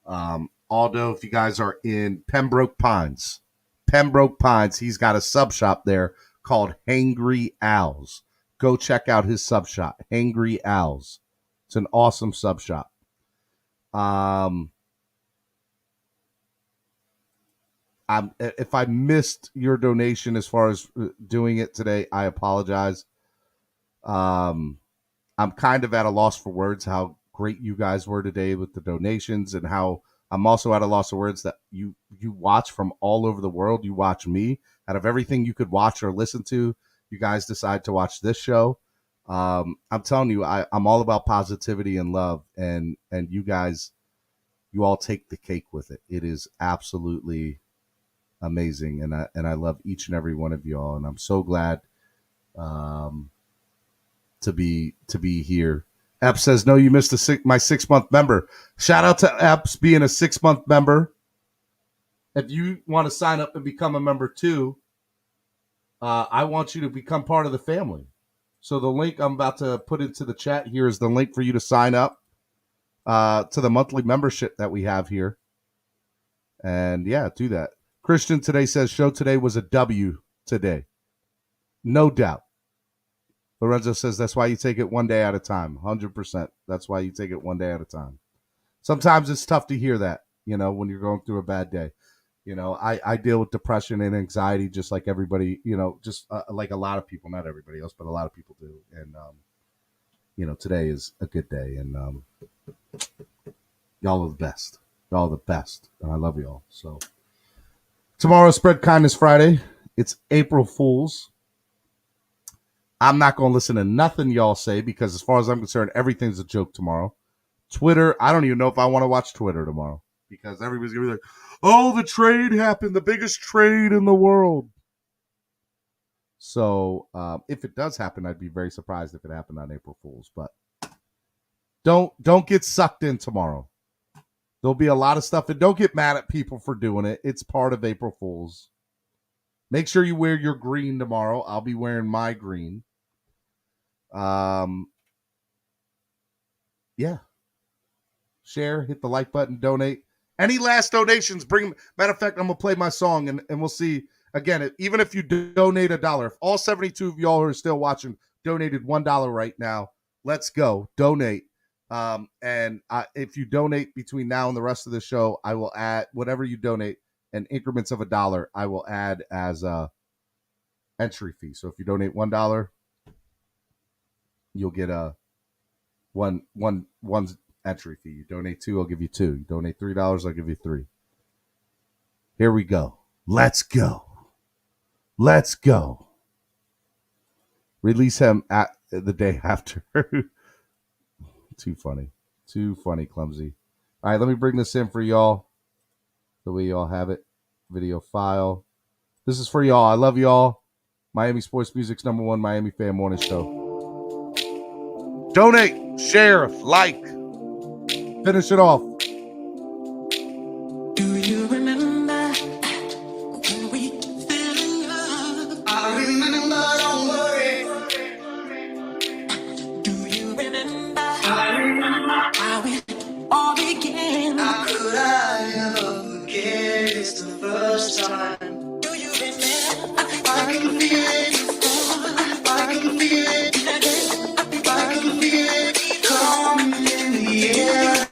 Aldo, if you guys are in Pembroke Pines, Pembroke Pines. He's got a sub shop there called Hangry Owls. Go check out his sub shop, Hangry Owls. It's an awesome sub shop. If I missed your donation as far as doing it today, I apologize. I'm kind of at a loss for words how great you guys were today with the donations, and how I'm also at a loss of words that you watch from all over the world. You watch me. Out of everything you could watch or listen to, you guys decide to watch this show. I'm telling you, I'm all about positivity and love, and you guys, you all take the cake with it. It is absolutely amazing, and I love each and every one of you all, and I'm so glad to be here. Ep says, no, you missed my 6-month member. Shout out to Eps being a 6-month member. If you want to sign up and become a member too, I want you to become part of the family. So the link I'm about to put into the chat here is the link for you to sign up to the monthly membership that we have here. And yeah, do that. Christian today says, show today was a W today. No doubt. Lorenzo says, that's why you take it one day at a time. 100%. That's why you take it one day at a time. Sometimes it's tough to hear that, when you're going through a bad day. I deal with depression and anxiety just like everybody, just like a lot of people, not everybody else, but a lot of people do. And, today is a good day. And y'all are the best. Y'all are the best. And I love y'all. So tomorrow, Spread Kindness Friday. It's April Fool's. I'm not going to listen to nothing y'all say because as far as I'm concerned, everything's a joke tomorrow. Twitter, I don't even know if I want to watch Twitter tomorrow because everybody's going to be like, oh, the trade happened, the biggest trade in the world. So if it does happen, I'd be very surprised if it happened on April Fool's. But don't get sucked in tomorrow. There'll be a lot of stuff, and don't get mad at people for doing it. It's part of April Fool's. Make sure you wear your green tomorrow. I'll be wearing my green. Yeah. Share, hit the like button, donate. Any last donations, matter of fact, I'm going to play my song and we'll see. Again, even if you donate $1, if all 72 of y'all who are still watching donated $1 right now, let's go. Donate. If you donate between now and the rest of the show, I will add whatever you donate in increments of $1. I will add as a entry fee. So if you donate $1, you'll get a one entry fee. You donate $2, I'll give you $2. You donate $3, I'll give you $3. Here we go. Let's go. Let's go. Release him at the day after. Too funny. Too funny, clumsy. All right, let me bring this in for y'all. The way y'all have it. Video file. This is for y'all. I love y'all. Miami Sports Music's #1 Miami Fan Morning Show. Donate, share, like. Finish it off. Do you remember when we fell in love? I remember, don't worry. Do you remember? I remember how it all began. How could I ever forget? It's the first time. Do you remember? I can feel it. I can feel it. I can feel it coming in the air.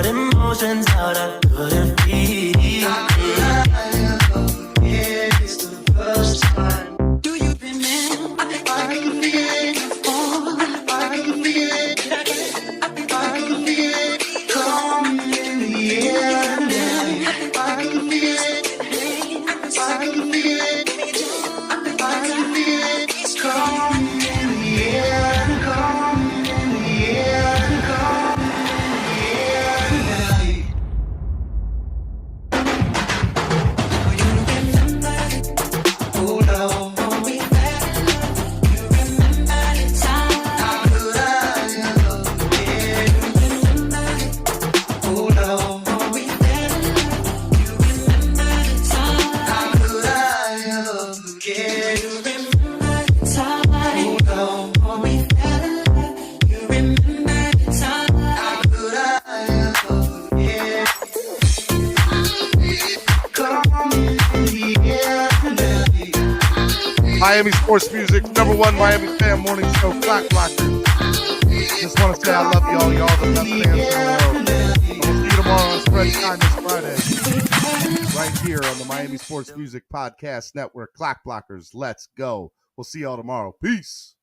But emotions out, I couldn't feel. How could I ever forget? It's the first time. Do you remember? I can feel it. Oh, I can feel it. I can feel it. Come in the air. I can feel it. I can feel it. I can feel it. Come in the air. Come in the air. Come in the air. Oh no. Miami Sports Music, #1 Miami fan morning show, Clock Blocker. Just want to say I love y'all. Y'all the best fans in the world. And we'll see you tomorrow on Spread Kindness Friday. Right here on the Miami Sports Music Podcast Network. Clock Blockers, let's go. We'll see y'all tomorrow. Peace.